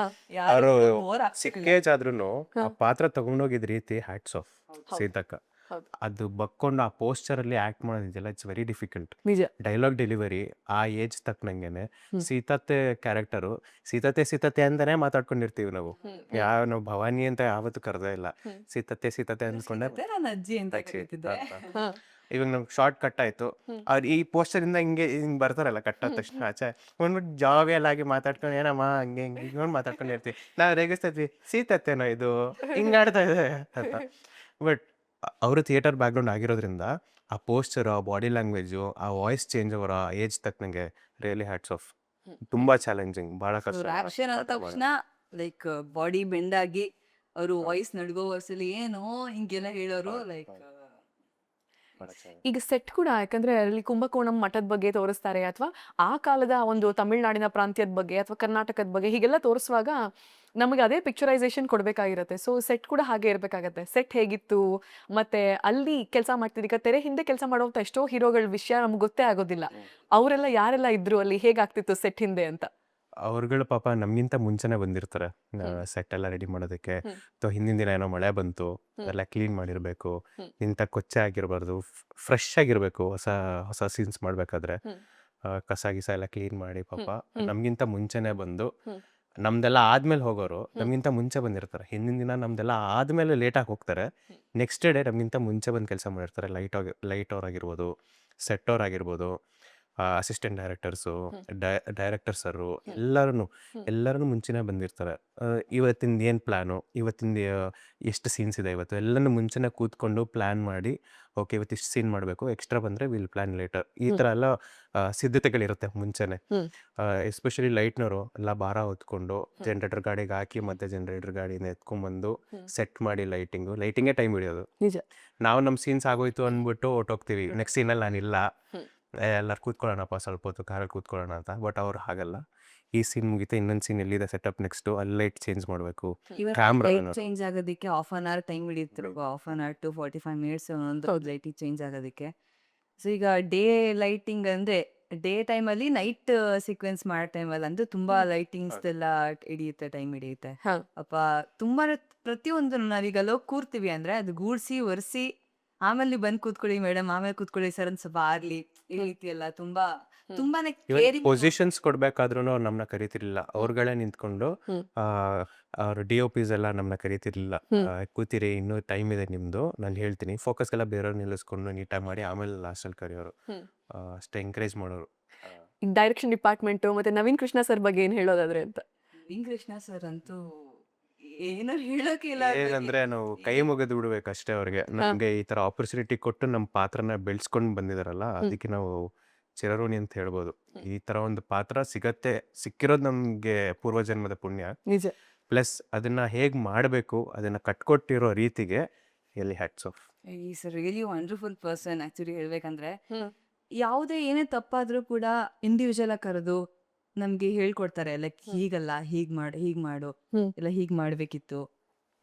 ಅವರು ಯಾರಿಗೂ ಬೋರ್ ಚಿಕ್ಕ ಆಗ್ತಿರ್ಲಿಲ್ಲ. ಏಜ್ ಆದ್ರೂ ಆ ಪಾತ್ರ ತಗೊಂಡೋಗಿದ್ ರೀತಿ ಹ್ಯಾಟ್ಸ್ ಆಫ್ ಸೀತಕ್ಕ. ಹೌದು. ಅದು ಬಕ್ಕೊಂಡು ಆ ಪೋಸ್ಚರ್ ಅಲ್ಲಿ ಆಕ್ಟ್ ಮಾಡೋದಿದೆಯಲ್ಲ, ಇಟ್ಸ್ ವೆರಿ ಡಿಫಿಕಲ್ಟ್. ನಿಜ. ಡೈಲಾಗ್ ಡೆಲಿವರಿ ಆ ಏಜ್ ತಕ್ಕನಂಗೆನೆ ಸೀತತ್ತೆ ಕ್ಯಾರೆಕ್ಟರು ಸೀತತ್ತೆ ಸೀತತ್ತೆ ಅಂತಾನೆ ಮಾತಾಡ್ಕೊಂಡಿರ್ತೀವಿ ನಾವು. ನಾವು ಭವಾನಿ ಅಂತ ಯಾವತ್ತೂ ಕರೆದೇ ಇಲ್ಲ, ಸೀತತ್ತೆ ಸೀತತ್ತೆ ಅಂದ್ಕೊಂಡೆ ಮತ್ತೆ ನಾನು ಅಜ್ಜಿ ಅಂತ ಕರೀತಿದ್ದೆ. ಹಾ. ಇವಾಗ ನಮ್ಗೆ ಶಾರ್ಟ್ ಕಟ್ ಆಯ್ತು, ಅವ್ರು ಈ ಪೋಸ್ಟರ್ ಇಂದ ಹಿಂಗ್ ಬರ್ತಾರಲ್ಲ ಕಟ್ ಆದ ತಕ್ಷಣ ಆಚೆ ಒಂದ್ಬಿಟ್ಟು ಜಾವಿಯಲ್ ಆಗಿ ಮಾತಾಡ್ಕೊಂಡು ಏನಮ್ಮ ಹಂಗೆ ಹಿಂಗೆ ಹಿಂಗೊಂಡು ಮಾತಾಡ್ಕೊಂಡಿರ್ತೀವಿ. ನಾವು ರೇಗಿಸ್ತಾ ಇದ್ವಿ, ಸೀತತ್ತೇನೋ ಇದು ಹಿಂಗ್ ಆಡ್ತಾ ಇದೆ ಅಂತ. ಬಟ್ ಅವರು ಥಿಯೇಟರ್ ಬ್ಯಾಕ್ಗ್ರೌಂಡ್ ಆಗಿರೋದ್ರಿಂದ ಆ ಪೋಸ್ಚರ್, ಆ ಬಾಡಿ ಲ್ಯಾಂಗ್ವೇಜು, ಆ ವಾಯ್ಸ್ ಚೇಂಜ್ ಅವರ ಏಜ್ ತಕ್ಕನಂಗೆ ರಿಯಲಿ ಹ್ಯಾಟ್ಸ್ ಆಫ್. ತುಂಬಾ ಚಾಲೆಂಜಿಂಗ್, ಬಹಳ ಕಷ್ಟ. ಆಕ್ಷನ್ ಆದ ತಕ್ಷಣ ಲೈಕ್ ಬಾಡಿ ಬೆಂಡ್ ಆಗಿ ಅವರು ವಾಯ್ಸ್ ನಡ್ಗೋ ವರ್ಷದಲ್ಲಿ ಏನೋ ಹಿಂಗೆಲ್ಲ ಹೇಳೋರು. ಲೈಕ್ ಈಗ ಸೆಟ್ ಕೂಡ ಯಾಕಂದ್ರೆ ಅಲ್ಲಿ ಕುಂಭಕೋಣಂ ಮಠದ ಬಗ್ಗೆ ತೋರಿಸ್ತಾರೆ, ಅಥವಾ ಆ ಕಾಲದ ಒಂದು ತಮಿಳ್ನಾಡಿನ ಪ್ರಾಂತ್ಯದ ಬಗ್ಗೆ ಅಥವಾ ಕರ್ನಾಟಕದ ಬಗ್ಗೆ ಹೀಗೆಲ್ಲ ತೋರಿಸುವಾಗ ನಮಗೆ ಅದೇ ಪಿಕ್ಚರೈಸೇಷನ್ ಕೊಡ್ಬೇಕಾಗಿರುತ್ತೆ. ಸೊ ಸೆಟ್ ಕೂಡ ಹಾಗೆ ಇರ್ಬೇಕಾಗತ್ತೆ. ಸೆಟ್ ಹೇಗಿತ್ತು, ಮತ್ತೆ ಅಲ್ಲಿ ಕೆಲಸ ಮಾಡ್ತಿದ್ದೀಗ ತೆರೆ ಹಿಂದೆ ಕೆಲಸ ಮಾಡುವಂತ ಎಷ್ಟೋ ಹೀರೋಗಳ ವಿಷಯ ನಮ್ಗೆ ಗೊತ್ತೇ ಆಗೋದಿಲ್ಲ. ಅವರೆಲ್ಲ ಯಾರೆಲ್ಲ ಇದ್ರು ಅಲ್ಲಿ, ಹೇಗಾಗ್ತಿತ್ತು ಸೆಟ್ ಹಿಂದೆ ಅಂತ. ಅವ್ರುಗಳು ಪಾಪ ನಮ್ಗಿಂತ ಮುಂಚೆನೆ ಬಂದಿರ್ತಾರೆ ಸೆಟ್ ಎಲ್ಲ ರೆಡಿ ಮಾಡೋದಕ್ಕೆ. ಅಥವಾ ಹಿಂದಿನ ದಿನ ಏನೋ ಮಳೆ ಬಂತು, ಎಲ್ಲ ಕ್ಲೀನ್ ಮಾಡಿರ್ಬೇಕು, ಇಂಥ ಕೊಚ್ಚೆ ಆಗಿರ್ಬಾರ್ದು, ಫ್ರೆಶ್ ಆಗಿರ್ಬೇಕು. ಹೊಸ ಹೊಸ ಸೀನ್ಸ್ ಮಾಡ್ಬೇಕಾದ್ರೆ ಕಸ ಗಿಸ ಎಲ್ಲ ಕ್ಲೀನ್ ಮಾಡಿ ಪಾಪ ನಮ್ಗಿಂತ ಮುಂಚೆನೆ ಬಂದು, ನಮ್ದೆಲ್ಲ ಆದ್ಮೇಲೆ ಹೋಗೋರು ನಮ್ಗಿಂತ ಮುಂಚೆ ಬಂದಿರ್ತಾರೆ. ಹಿಂದಿನ ದಿನ ನಮ್ದೆಲ್ಲ ಆದ್ಮೇಲೆ ಲೇಟಾಗಿ ಹೋಗ್ತಾರೆ, ನೆಕ್ಸ್ಟ್ ಡೇ ನಮ್ಗಿಂತ ಮುಂಚೆ ಬಂದು ಕೆಲಸ ಮಾಡಿರ್ತಾರೆ. ಲೈಟ್ ಅವ್ರು ಆಗಿರ್ಬೋದು, ಸೆಟ್ ಅವ್ರು ಆಗಿರ್ಬೋದು, ಅಸಿಸ್ಟೆಂಟ್ ಡೈರೆಕ್ಟರ್ಸು, ಡೈರೆಕ್ಟರ್ಸರು, ಎಲ್ಲರೂ ಮುಂಚೆನೇ ಬಂದಿರ್ತಾರೆ. ಇವತ್ತಿಂದ ಏನು ಪ್ಲ್ಯಾನು, ಇವತ್ತಿಂದ ಎಷ್ಟು ಸೀನ್ಸ್ ಇದೆ ಇವತ್ತು, ಎಲ್ಲನೂ ಮುಂಚೆನೇ ಕೂತ್ಕೊಂಡು ಪ್ಲ್ಯಾನ್ ಮಾಡಿ, ಓಕೆ ಇವತ್ತು ಇಷ್ಟು ಸೀನ್ ಮಾಡಬೇಕು, ಎಕ್ಸ್ಟ್ರಾ ಬಂದರೆ ವಿಲ್ ಪ್ಲ್ಯಾನ್ ಲೇಟರ್, ಈ ಥರ ಎಲ್ಲ ಸಿದ್ಧತೆಗಳಿರುತ್ತೆ ಮುಂಚೆನೆ. ಎಸ್ಪೆಷಲಿ ಲೈಟ್ನವರು ಎಲ್ಲ ಭಾರ ಹೊತ್ಕೊಂಡು ಜನ್ರೇಟರ್ ಗಾಡಿಗೆ ಹಾಕಿ ಮತ್ತೆ ಜನ್ರೇಟರ್ ಗಾಡಿನ ಎತ್ಕೊಂಡ್ಬಂದು ಸೆಟ್ ಮಾಡಿ ಲೈಟಿಂಗೇ ಟೈಮ್ ಹಿಡಿಯೋದು. ನಿಜ. ನಾವು ನಮ್ಮ ಸೀನ್ಸ್ ಆಗೋಯ್ತು ಅಂದ್ಬಿಟ್ಟು ಹೊರ್ಟೋಗ್ತೀವಿ, ನೆಕ್ಸ್ಟ್ ಸೀನಲ್ಲಿ ನಾನಿಲ್ಲ, ಎಲ್ಲರೂ ಕೂತ್ಕೊಳ್ಳೋಣಪ್ಪ ಸ್ವಲ್ಪ ಹೊತ್ತು ಕಾರಲ್ಲಿ ಕೂತ್ಕೊಳ್ಳೋಣ ಅಂತ. ಬಟ್ ಅವ್ರು ಹಾಗಲ್ಲ, ಈ ಸೀನ್ ಮುಗಿತಾ ಇನ್ನೊಂದು ಸೀನ್ ಎಲ್ಲಿದೆ ಸೆಟಪ್ ನೆಕ್ಸ್ಟು, ಅಲ್ಲಿ ಲೈಟ್ ಚೇಂಜ್ ಮಾಡಬೇಕು, ಕ್ಯಾಮ್ರಾ ಚೇಂಜ್ ಆಗೋದಕ್ಕೆ ಹಾಫ್ ಅನ್ ಅವರ್ ಟೈಮ್ ಹಿಡಿಯುತ್ತೆ. Half an hour to 45 minutes ಒಂದು ಲೈಟಿಂಗ್ ಚೇಂಜ್ ಆಗೋದಕ್ಕೆ. ಸೊ ಈಗ ಡೇ ಲೈಟಿಂಗ್ ಅಂದ್ರೆ ಡೇ ಟೈಮಲ್ಲಿ ನೈಟ್ ಸೀಕ್ವೆನ್ಸ್ ಮಾಡೋ ಟೈಮಲ್ಲಿ ಅಂದ್ರೆ ತುಂಬಾ ಲೈಟಿಂಗ್ಸ್ ಎಲ್ಲ ಹಿಡಿಯುತ್ತೆ, ಟೈಮ್ ಹಿಡಿಯುತ್ತೆ. ಹಾ. ಅಪ್ಪ ತುಂಬಾ ಪ್ರತಿಯೊಂದು ನಾವೀಗ ಲೋಕ್ ಕೂರ್ತೀವಿ ಅಂದ್ರೆ ಅದು ಗೂಡ್ಸಿ ಒರೆಸಿ ಆಮೇಲೆ ಬಂದು ಕೂತ್ಕೊಳ್ಳಿ ಮೇಡಮ್, ಆಮೇಲೆ ಕೂತ್ಕೊಳ್ಳಿ ಸರ್ ಅಂತ ಸ್ವಲ್ಪ ಆರ್ಲಿ, ಈ ರೀತಿ ಎಲ್ಲ ತುಂಬಾನೇ ಕೇರಿಂಗ್. ಪೊಸಿಷನ್ಸ್ ಕೊಡ್ಬೇಕಾದ್ರೂ ಅವ್ರು ನಮ್ಮನ್ನ ಕರಿತಿರ್ಲಿಲ್ಲ, ಅವ್ರುಗಳೇ ನಿಂತ್ಕೊಂಡು ಅವ್ರ DOPs ಎಲ್ಲ ನಮ್ಮನ್ನ ಕರಿತಿರ್ಲಿಲ್ಲ. ಕೂತಿರಿ, ಇನ್ನೂ ಟೈಮ್ ಇದೆ ನಿಮ್ದು, ನಾನು ಹೇಳ್ತೀನಿ, ಫೋಕಸ್ಗೆಲ್ಲ ಬೇರೆಯವ್ರು ನಿಲ್ಲಿಸ್ಕೊಂಡು ನೀಟಾಗಿ ಮಾಡಿ ಆಮೇಲೆ ಲಾಸ್ಟಲ್ಲಿ ಕರೆಯೋರು. ಅಷ್ಟೇ ಎಂಕರೇಜ್ ಮಾಡೋರು. ಈಗ ಡೈರೆಕ್ಷನ್ ಡಿಪಾರ್ಟ್ಮೆಂಟ್ ಮತ್ತೆ ನವೀನ್ ಕೃಷ್ಣ ಸರ್ ಬಗ್ಗೆ ಏನ್ ಹೇಳೋದಾದ್ರೆ ಅಂತ. ನವೀನ್ ಕೃಷ್ಣ ಸರ್ ಅಂತೂ ಏನೋ ಹೇಳೋಕೆ ಇಲ್ಲ. ಏನಂದ್ರೆ ನಾವು ಕೈ ಮುಗಿದು ಬಿಡ್ಬೇಕು ಅಷ್ಟೇ ಅವ್ರಿಗೆ. ನಮ್ಗೆ ಈ ತರ ಆಪರ್ಚುನಿಟಿ ಕೊಟ್ಟು ನಮ್ಮ ಪಾತ್ರನ ಬೆಳೆಸ್ಕೊಂಡು ಬಂದಿದಾರಲ್ಲ, ಅದಕ್ಕೆ ನಾವು ಚಿರಋಣಿ ಅಂತ ಹೇಳ್ಬೋದು. ಈ ತರ ಒಂದು ಪಾತ್ರ ಸಿಕ್ಕಿರೋದು ನಮ್ಗೆ ಪೂರ್ವಜನ್ಮದ ಪುಣ್ಯ. ನಿಜ. ಪ್ಲಸ್ ಅದನ್ನ ಹೇಗ್ ಮಾಡಬೇಕು, ಅದನ್ನ ಕಟ್ಕೊಟ್ಟಿರೋ ರೀತಿಗೆ ಎಲ್ಲಿ hats off. Is really wonderful person. Actually ಹೇಳ್ಬೇಕಂದ್ರೆ ಯಾವುದೇ ಏನೇ ತಪ್ಪಾದ್ರೂ ಕೂಡ ಇಂಡಿವಿಜುವಲ್ ಆಗಿ ಕರೆದು ನಮ್ಗೆ ಹೇಳ್ಕೊಡ್ತಾರೆ. ಲೈಕ್ ಹೀಗಲ್ಲ, ಹೀಗ್ ಮಾಡು, ಇಲ್ಲ ಹೀಗ್ ಮಾಡ್ಬೇಕಿತ್ತು,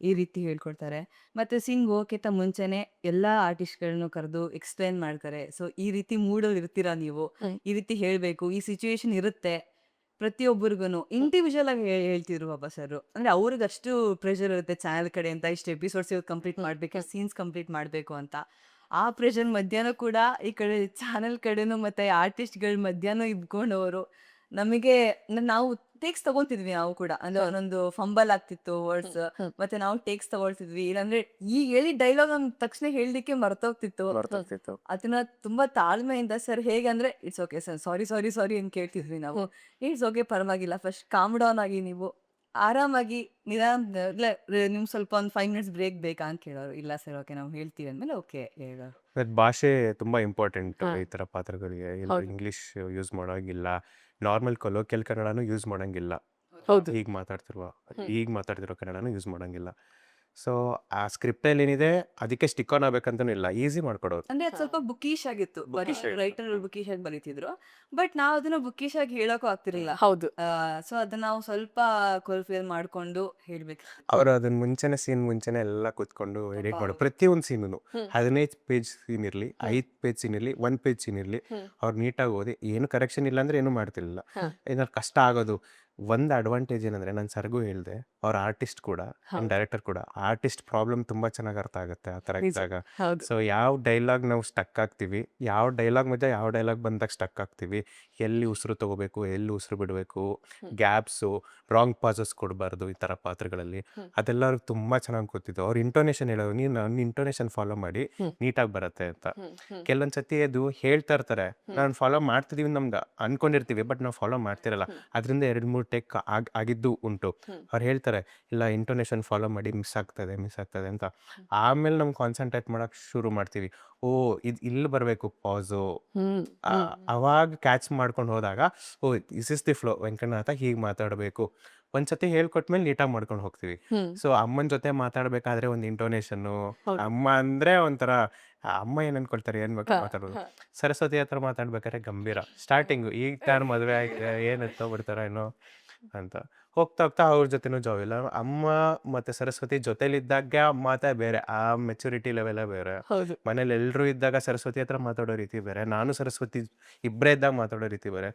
ಈ ರೀತಿ ಹೇಳ್ಕೊಡ್ತಾರೆ. ಮತ್ತೆ ಸಿಂಗ್ ಹೋಗಕ್ಕಿಂತ ಮುಂಚೆನೆ ಎಲ್ಲಾ ಆರ್ಟಿಸ್ಟ್ಗಳನ್ನು ಕರೆದು ಎಕ್ಸ್ಪ್ಲೈನ್ ಮಾಡ್ತಾರೆ. ಸೊ ಈ ರೀತಿ ಮೂಡಲ್ಲಿ ಇರ್ತೀರಾ ನೀವು, ಈ ರೀತಿ ಹೇಳ್ಬೇಕು, ಈ ಸಿಚುವೇಶನ್ ಇರುತ್ತೆ. ಪ್ರತಿಯೊಬ್ಬರಿಗೂ ಇಂಡಿವಿಜುವಲ್ ಆಗಿ ಹೇಳ್ತಿದ್ರು ಬಾಬಾ ಸರ್. ಅಂದ್ರೆ ಅವ್ರಿಗೆ ಅಷ್ಟು ಪ್ರೆಷರ್ ಇರುತ್ತೆ ಚಾನಲ್ ಕಡೆ ಅಂತ, ಇಷ್ಟು ಎಪಿಸೋಡ್ಸ್ ಕಂಪ್ಲೀಟ್ ಮಾಡ್ಬೇಕು, ಸೀನ್ಸ್ ಕಂಪ್ಲೀಟ್ ಮಾಡ್ಬೇಕು ಅಂತ. ಆ ಪ್ರೆಷರ್ ಮಧ್ಯಾಹ್ನ ಕೂಡ ಈ ಕಡೆ ಚಾನಲ್ ಕಡೆನೂ ಮತ್ತೆ ಆರ್ಟಿಸ್ಟ್ಗಳ ಮಧ್ಯಾಹ್ನ ಇದ್ಕೊಂಡವರು ನಮಗೆ ನಾವು ಟೇಕ್ಸ್ ತಗೊಳ್ತಿದ್ವಿ. ನಾವು ಕೂಡ ಅಂದ್ರೆ ಒಂದೊಂದು ಫಂಬಲ್ ಆಗ್ತಿತ್ತು ವರ್ಡ್ಸ್, ಮತ್ತೆ ನಾವು ಟೇಕ್ಸ್ ತಗೊಳ್ತಿದ್ವಿ. ಇಲ್ಲಾಂದ್ರೆ ಈಗ ಹೇಳಿ ಡೈಲಾಗ್ ನಮ್ ತಕ್ಷಣ ಹೇಳಲಿಕ್ಕೆ ಮರ್ತೋಗ್ತಿತ್ತು. ಅದನ್ನ ತುಂಬಾ ತಾಳ್ಮೆಯಿಂದ ಸರ್ ಹೇಗೆ ಅಂದ್ರೆ ಇಟ್ಸ್ ಓಕೆ ಸರ್, ಸಾರಿ ಅಂತ ಕೇಳ್ತಿದ್ವಿ ನಾವು. ಇಟ್ಸ್ ಓಕೆ, ಪರವಾಗಿಲ್ಲ, ಫಸ್ಟ್ ಕಾಮ್ ಡೌನ್ ಆಗಿ ನೀವು ಆರಾಮಾಗಿ ನಿಧಾನ, ನಿಮ್ ಸ್ವಲ್ಪ ಒಂದು 5 minutes ಬ್ರೇಕ್ ಬೇಕಾ ಅಂತ ಕೇಳೋರು. ಇಲ್ಲ ಸರ್ ಓಕೆ ನಾವು ಹೇಳ್ತೀವಿ ಅಂದ್ಮೇಲೆ ಓಕೆ ಹೇಳೋರು. ಭಾಷೆ ತುಂಬಾ ಇಂಪಾರ್ಟೆಂಟ್ ಈ ತರ ಪಾತ್ರಗಳಿಗೆ. ಇಂಗ್ಲಿಷ್ ಯೂಸ್ ಮಾಡೋಂಗಿಲ್ಲ, ನಾರ್ಮಲ್ ಕೊಲೋಕಿಯಲ್ ಕನ್ನಡನೂ ಯೂಸ್ ಮಾಡೋಂಗಿಲ್ಲ. ಈಗ ಮಾತಾಡ್ತಿರೋ ಕನ್ನಡನೂ ಯೂಸ್ ಮಾಡೋಂಗಿಲ್ಲ. ಸೊ ಆ ಸ್ಕ್ರಿಪ್ಟಲ್ಲಿ ಏನಿದೆ ಅದಕ್ಕೆ ಸ್ಟಿಕ್ ಆನ್ ಆಗ್ಬೇಕಂತನೂ ಇಲ್ಲ, ಈಸಿ ಮಾಡ್ಕೊಡೋರು. ಅಂದ್ರೆ ಅದು ಸ್ವಲ್ಪ ಬುಕೀಶ್ ಆಗಿತ್ತು, Bookish ಆಗಿತ್ತು. ರೈಟರ್ ಬುಕೀಶ್ ಆಗಿ ಬರೀತಿದ್ರು, ಬಟ್ ನಾವು ಅದನ್ನ ಬುಕೀಶ್ ಆಗಿ ಹೇಳೋಕ್ಕೂ ಆಗ್ತಿರ್ಲಿಲ್ಲ. ಹೌದು. ಸೊ ಅದನ್ನ ನಾವು ಸ್ವಲ್ಪ ಕೊಲ್ಫಿಯರ್ ಮಾಡ್ಕೊಂಡು ಹೇಳ್ಬೇಕು. ಅವರು ಅದನ್ನ ಮುಂಚೆನೆ ಸೀನ್ ಮುಂಚೆನೆ ಎಲ್ಲ ಕೂತ್ಕೊಂಡು ಎಡಿಟ್ ಮಾಡೋರು, ಪ್ರತಿಯೊಂದು ಸೀನು 15 ಪೇಜ್ ಸೀನ್ ಇರಲಿ, 5 ಪೇಜ್ ಸೀನ್ ಇರಲಿ, 1 ಪೇಜ್ ಸೀನ್ ಇರಲಿ, ಅವ್ರು ನೀಟಾಗಿ ಓದಿ ಏನು ಕರೆಕ್ಷನ್ ಇಲ್ಲ ಅಂದ್ರೆ ಏನು ಮಾಡ್ತಿರ್ಲಿಲ್ಲ. ಏನಾದ್ರು ಕಷ್ಟ ಆಗೋದು. ಒಂದು ಅಡ್ವಾಂಟೇಜ್ ಏನಂದ್ರೆ ನಾನು ಸರ್ಗೂ ಹೇಳಿದೆ, ಅವ್ರ ಆರ್ಟಿಸ್ಟ್ ಕೂಡ ಡೈರೆಕ್ಟರ್ ಕೂಡ, ಆರ್ಟಿಸ್ಟ್ ಪ್ರಾಬ್ಲಮ್ ತುಂಬಾ ಚೆನ್ನಾಗಿ ಅರ್ಥ ಆಗುತ್ತೆ ಆ ಥರ ಇದ್ದಾಗ. ಹೌದು. ಸೊ ಯಾವ ಡೈಲಾಗ್ ನಾವು ಸ್ಟಕ್ ಆಗ್ತೀವಿ, ಯಾವ ಡೈಲಾಗ್ ಮಧ್ಯೆ ಯಾವ ಡೈಲಾಗ್ ಬಂದಾಗ ಸ್ಟಕ್ ಆಗ್ತೀವಿ, ಎಲ್ಲಿ ಉಸಿರು ತಗೋಬೇಕು, ಎಲ್ಲಿ ಉಸಿರು ಬಿಡಬೇಕು, ಗ್ಯಾಪ್ಸು, ರಾಂಗ್ ಪಾಸಸ್ ಕೊಡಬಾರ್ದು ಈ ಥರ ಪಾತ್ರಗಳಲ್ಲಿ, ಅದೆಲ್ಲ ಅವ್ರಿಗೆ ತುಂಬ ಚೆನ್ನಾಗಿ ಗೊತ್ತಿತ್ತು. ಅವ್ರ ಇಂಟೋನೇಷನ್ ಹೇಳೋರು, ನೀನು ನನ್ನ ಇಂಟೋನೇಷನ್ ಫಾಲೋ ಮಾಡಿ ನೀಟಾಗಿ ಬರುತ್ತೆ ಅಂತ. ಕೆಲವೊಂದು ಸತಿ ಅದು ಹೇಳ್ತಾ ಇರ್ತಾರೆ, ನಾನು ಫಾಲೋ ಮಾಡ್ತಿದೀವಿ ನಮ್ಗೆ ಅನ್ಕೊಂಡಿರ್ತೀವಿ, ಬಟ್ ನಾವು ಫಾಲೋ ಮಾಡ್ತಿರಲ್ಲ, ಅದರಿಂದ 2-3 ಟೇಕ್ ಆಗಿದ್ದು ಉಂಟು. ಅವ್ರು ಹೇಳ್ತಾರೆ ಇಲ್ಲ ಇಂಟೋನೇಷನ್ ಫಾಲೋ ಮಾಡಿ ಮಿಸ್ ಆಗ್ತದೆ ಅಂತ. ಆಮೇಲೆ ನಮ್ಗೆ ಕಾನ್ಸಂಟ್ರೇಟ್ ಮಾಡಕ್ ಶುರು ಮಾಡ್ತೀವಿ. ಓ ಇದು ಇಲ್ಲಿ ಬರಬೇಕು ಪಾಸು, ಅವಾಗ ಕ್ಯಾಚ್ ಮಾಡ್ಕೊಂಡು ಹೋದಾಗ oh this is the flow, Venkatanatha ಹೀಗೆ ಮಾತಾಡಬೇಕು. ಒಂದ್ಸತಿ ಹೇಳ್ಕೊಟ್ಮೇಲೆ ನೀಟಾಗಿ ಮಾಡ್ಕೊಂಡು ಹೋಗ್ತೀವಿ. ಸೊ ಅಮ್ಮನ ಜೊತೆ ಮಾತಾಡ್ಬೇಕಾದ್ರೆ ಒಂದು ಇಂಟೋನೇಷನ್ನು, ಅಮ್ಮ ಅಂದ್ರೆ ಒಂಥರ ಅಮ್ಮ ಏನ್ ಅನ್ಕೊಳ್ತಾರೆ, ಏನ್ ಬೇಕು ಮಾತಾಡೋದು. ಸರಸ್ವತಿ ಹತ್ರ ಮಾತಾಡ್ಬೇಕಾದ್ರೆ ಗಂಭೀರ, ಸ್ಟಾರ್ಟಿಂಗು ಈಗ ತಾನು ಮದುವೆ ಆಗಿದೆ, ಏನ್ ಎತ್ತೋ ಬಿಡ್ತಾರ ಏನೋ ಅಂತ. ಹೋಗ್ತಾ ಹೋಗ್ತಾ ಅವ್ರ ಜೊತೆನೂ ಜಾಬ್ ಇಲ್ಲ. ಅಮ್ಮ ಮತ್ತೆ ಸರಸ್ವತಿ ಜೊತೆಲಿದ್ದಾಗ ಮಾತಾ ಬೇರೆ, ಆ ಮೆಚುರಿಟಿ ಲೆವೆಲ್ ಬೇರೆ. ಹೌದು. ಮನೇಲಿ ಎಲ್ರು ಇದ್ದಾಗ ಸರಸ್ವತಿ ಹತ್ರ ಮಾತಾಡೋ ರೀತಿ ಬೇರೆ, ನಾನು ಸರಸ್ವತಿ ಇಬ್ಬರೇ ಇದ್ದಾಗ ಮಾತಾಡೋ ರೀತಿ ಬೇರೆ.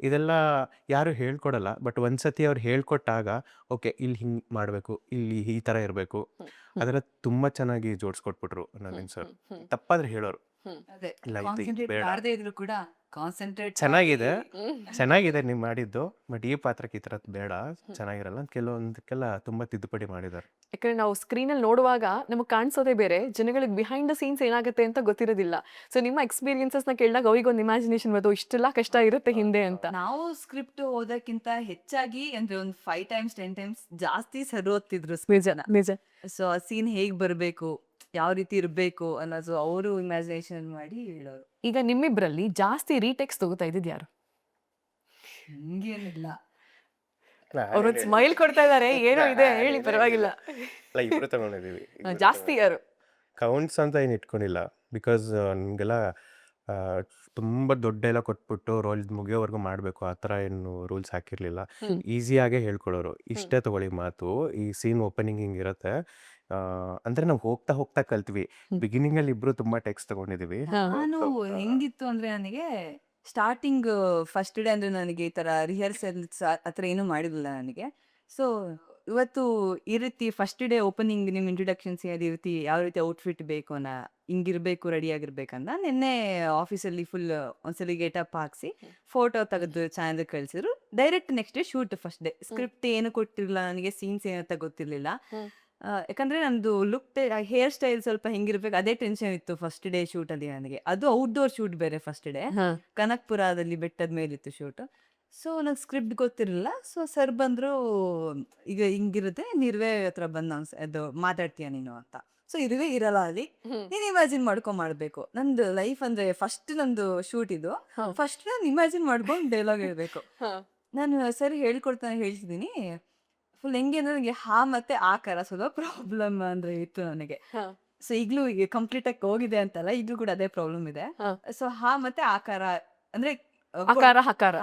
ಇದೆಲ್ಲ ಯಾರು ಹೇಳ್ಕೊಡಲ್ಲ, ಬಟ್ ಒಂದ್ಸತಿ ಅವ್ರು ಹೇಳ್ಕೊಟ್ಟಾಗ ಓಕೆ ಇಲ್ಲಿ ಹಿಂಗ್ ಮಾಡ್ಬೇಕು, ಇಲ್ಲಿ ಈ ತರ ಇರ್ಬೇಕು, ಅದೆಲ್ಲ ತುಂಬಾ ಚೆನ್ನಾಗಿ ಜೋಡಿಸ್ಕೊಟ್ಬಿಟ್ರು ನವೀನ್ ಸರ್. ತಪ್ಪಾದ್ರೆ ಹೇಳೋರು. ಅದೇ ಇಲ್ಲ ಇದು ಕಾನ್ಸಂಟ್ರೇಟ್ ಬೇಡ. ಮಾಡದೇ ಇದ್ರು ಕೂಡ ಕಾನ್ಸಂಟ್ರೇಟ್ ಚೆನ್ನಾಗಿದೆ ನೀವು ಮಾಡಿದ್ದು, ಬಟ್ ಈ ಪಾತ್ರಕ್ಕೆ ಈ ಥರದ್ದು ಬೇಡ, ಚೆನ್ನಾಗಿರಲ್ಲ ಅಂತ ಕೆಲವೊಂದಕ್ಕೆಲ್ಲ ತುಂಬಾ ತಿದ್ದುಪಡಿ ಮಾಡಿದ್ದಾರೆ. ಯಾಕಂದ್ರೆ ನಾವು ಸ್ಕ್ರೀನಲ್ಲಿ ನೋಡುವಾಗ ನಮಗೆ ಕಾಣಿಸೋದೇ ಬೇರೆ, ಜನಗಳಿಗೆ ಬಿಹೈಂಡ್ ದ ಸೀನ್ಸ್ ಏನಾಗುತ್ತೆ ಅಂತ ಗೊತ್ತಿರೋದಿಲ್ಲ. ಸೊ ನಿಮ್ಮ ಎಕ್ಸ್ಪೀರಿಯನ್ಸಸ್ನ ಕೇಳಿದಾಗ ಅವ್ರಿಗೊಂದು ಇಮ್ಯಾಜಿನೇಷನ್ ಬರ್ತದೆ, ಇಷ್ಟೆಲ್ಲ ಕಷ್ಟ ಇರುತ್ತೆ ಹಿಂದೆ ಅಂತ. ನಾವು ಸ್ಕ್ರಿಪ್ಟ್ ಓದಕ್ಕಿಂತ ಹೆಚ್ಚಾಗಿ ಅಂದ್ರೆ ಒಂದು 5 times 10 times ಜಾಸ್ತಿ ಸರ್ ಓದ್ತಿದ್ರು ನಿಜ ನಿಜ. ಸೊ ಆ ಸೀನ್ ಹೇಗ್ ಬರ್ಬೇಕು, ಯಾವ ರೀತಿ ಇರ್ಬೇಕು ಅನ್ನೋದು ಅವರು ಇಮ್ಯಾಜಿನೇಷನ್ ಮಾಡಿ ಹೇಳೋರು. ಈಗ ನಿಮ್ಮಿಬ್ರಲ್ಲಿ ಜಾಸ್ತಿ ರೀಟೆಕ್ಸ್ ತಗೋತಾ ಇದ್ದಿದ್ದು ಯಾರು? ಹಂಗೇನಿಲ್ಲ, ಅವ್ರೊಂದು ಸ್ಮೈಲ್ ಕೊಡ್ತಾ ಇದಾರೆ, ಏನೋ ಇದೆ ಹೇಳಿ ಪರವಾಗಿಲ್ಲ. ಇಬ್ರು ತಗೊಂಡಿದೀವಿ. ಜಾಸ್ತಿ ಯಾರು? ಕೌಂಟ್ಸ್ ಅಂತ ಏನು ಇಟ್ಕೊಂಡಿಲ್ಲ, ಬಿಕಾಸ್ ನಿಮಗೆಲ್ಲ ತುಂಬ ದೊಡ್ಡ ಎಲ್ಲ ಕೊಟ್ಬಿಟ್ಟು ರೋಲ್ ಮುಗಿಯೋವರೆಗೂ ಮಾಡಬೇಕು ಆ ಥರ ಏನು ರೂಲ್ಸ್ ಹಾಕಿರಲಿಲ್ಲ. ಈಸಿಯಾಗೇ ಹೇಳ್ಕೊಡೋರು, ಇಷ್ಟೇ ತಗೊಳ್ಳಿ ಮಾತು, ಈ ಸೀನ್ ಓಪನಿಂಗ್ ಹಿಂಗಿರುತ್ತೆ. ಅಂದರೆ ನಾವು ಹೋಗ್ತಾ ಹೋಗ್ತಾ ಕಲ್ತ್ವಿ. ಬಿಗಿನಿಂಗಲ್ಲಿ ಇಬ್ಬರು ತುಂಬ ಟೆಕ್ಸ್ಟ್ ತಗೊಂಡಿದ್ದೀವಿ. ನಾನು ಹೆಂಗಿತ್ತು ಅಂದ್ರೆ ನನಗೆ ಸ್ಟಾರ್ಟಿಂಗ್ ಫಸ್ಟ್ ಡೇ ಅಂದ್ರೆ ನನಗೆ ಈ ತರ ರಿಹರ್ಸಲ್ಸ್ ಆತರ ಏನು ಮಾಡಿರಲಿಲ್ಲ ನನಗೆ. ಸೊ ಇವತ್ತು ಈ ರೀತಿ ಫಸ್ಟ್ ಡೇ ಓಪನಿಂಗ್ ನಿಮ್ ಇಂಟ್ರೊಡಕ್ಷನ್ಸ್ ಈ ರೀತಿ ಯಾವ ರೀತಿ ಔಟ್ಫಿಟ್ ಬೇಕು ಹಿಂಗಿರ್ಬೇಕು, ರೆಡಿ ಆಗಿರ್ಬೇಕಂದ ನಿನ್ನೆ ಆಫೀಸಲ್ಲಿ ಫುಲ್ ಒಂದ್ಸಲಿ ಗೇಟಪ್ ಹಾಕ್ಸಿ ಫೋಟೋ ತೆಗೆದು ಚಾನಲ್ ಕಳ್ಸಿದ್ರು. Direct next day shoot. First day script ಏನು ಕೊಟ್ಟಿರಲಿಲ್ಲ ನನಗೆ, ಸೀನ್ಸ್ ಏನಂತ ಗೊತ್ತಿರ್ಲಿಲ್ಲ. ಯಾಕಂದ್ರೆ ನಂದು ಲುಕ್ ಹೇರ್ ಸ್ಟೈಲ್ ಸ್ವಲ್ಪ ಹೆಂಗಿರ್ಬೇಕು ಅದೇ ಟೆನ್ಷನ್ ಇತ್ತು ಫಸ್ಟ್ ಡೇ ಶೂಟ್ ಅಲ್ಲಿ ನನಗೆ. ಅದು ಔಟ್ಡೋರ್ ಶೂಟ್ ಬೇರೆ ಫಸ್ಟ್ ಡೇ, ಕನಕ್ಪುರದಲ್ಲಿ ಬೆಟ್ಟದ ಮೇಲಿತ್ತು ಶೂಟ್. ಸೊ ನಂಗೆ ಸ್ಕ್ರಿಪ್ಟ್ ಗೊತ್ತಿರಲಿಲ್ಲ. ಸೊ ಸರ್ ಬಂದ್ರು, ಈಗ ಹಿಂಗಿರುತ್ತೆ, ನಿರ್ವೇ ಹತ್ರ ಬಂದು ಅದು ಮಾತಾಡ್ತೀಯ ನೀನು ಅಂತ. ಸೊ ಇರುವೆ ಇರಲ್ಲ ಅಲ್ಲಿ, ನೀನ್ ಇಮ್ಯಾಜಿನ್ ಮಾಡ್ಕೊಂಡ್ ಮಾಡ್ಬೇಕು. ನಂದು ಲೈಫ್ ಅಂದ್ರೆ ಫಸ್ಟ್ ನಂದು ಶೂಟ್ ಇದು, ಫಸ್ಟ್ ನಾನು ಇಮ್ಯಾಜಿನ್ ಮಾಡ್ಕೊಂಡು ಡೈಲಾಗ್ ಹೇಳ್ಬೇಕು. ನಾನು ಸರ್ ಹೇಳ್ತಿದ್ದೀನಿ ಫುಲ್ ಹೆಂಗೆ ಅಂದ್ರೆ ನನಗೆ ಹಾ ಮತ್ತೆ ಆಕಾರ ಸ್ವಲ್ಪ ಪ್ರಾಬ್ಲಮ್ ಅಂದ್ರೆ ಇತ್ತು ನನಗೆ. ಸೊ ಈಗ್ಲೂ ಕಂಪ್ಲೀಟ್ ಆಗಿ ಹೋಗಿದೆ ಅಂತಲ್ಲ, ಈಗ್ಲೂ ಕೂಡ ಅದೇ ಪ್ರಾಬ್ಲಮ್ ಇದೆ. ಸೊ ಹಾ ಮತ್ತೆ ಆಕಾರ ಅಂದ್ರೆ ಆಕಾರ ಹಕಾರ.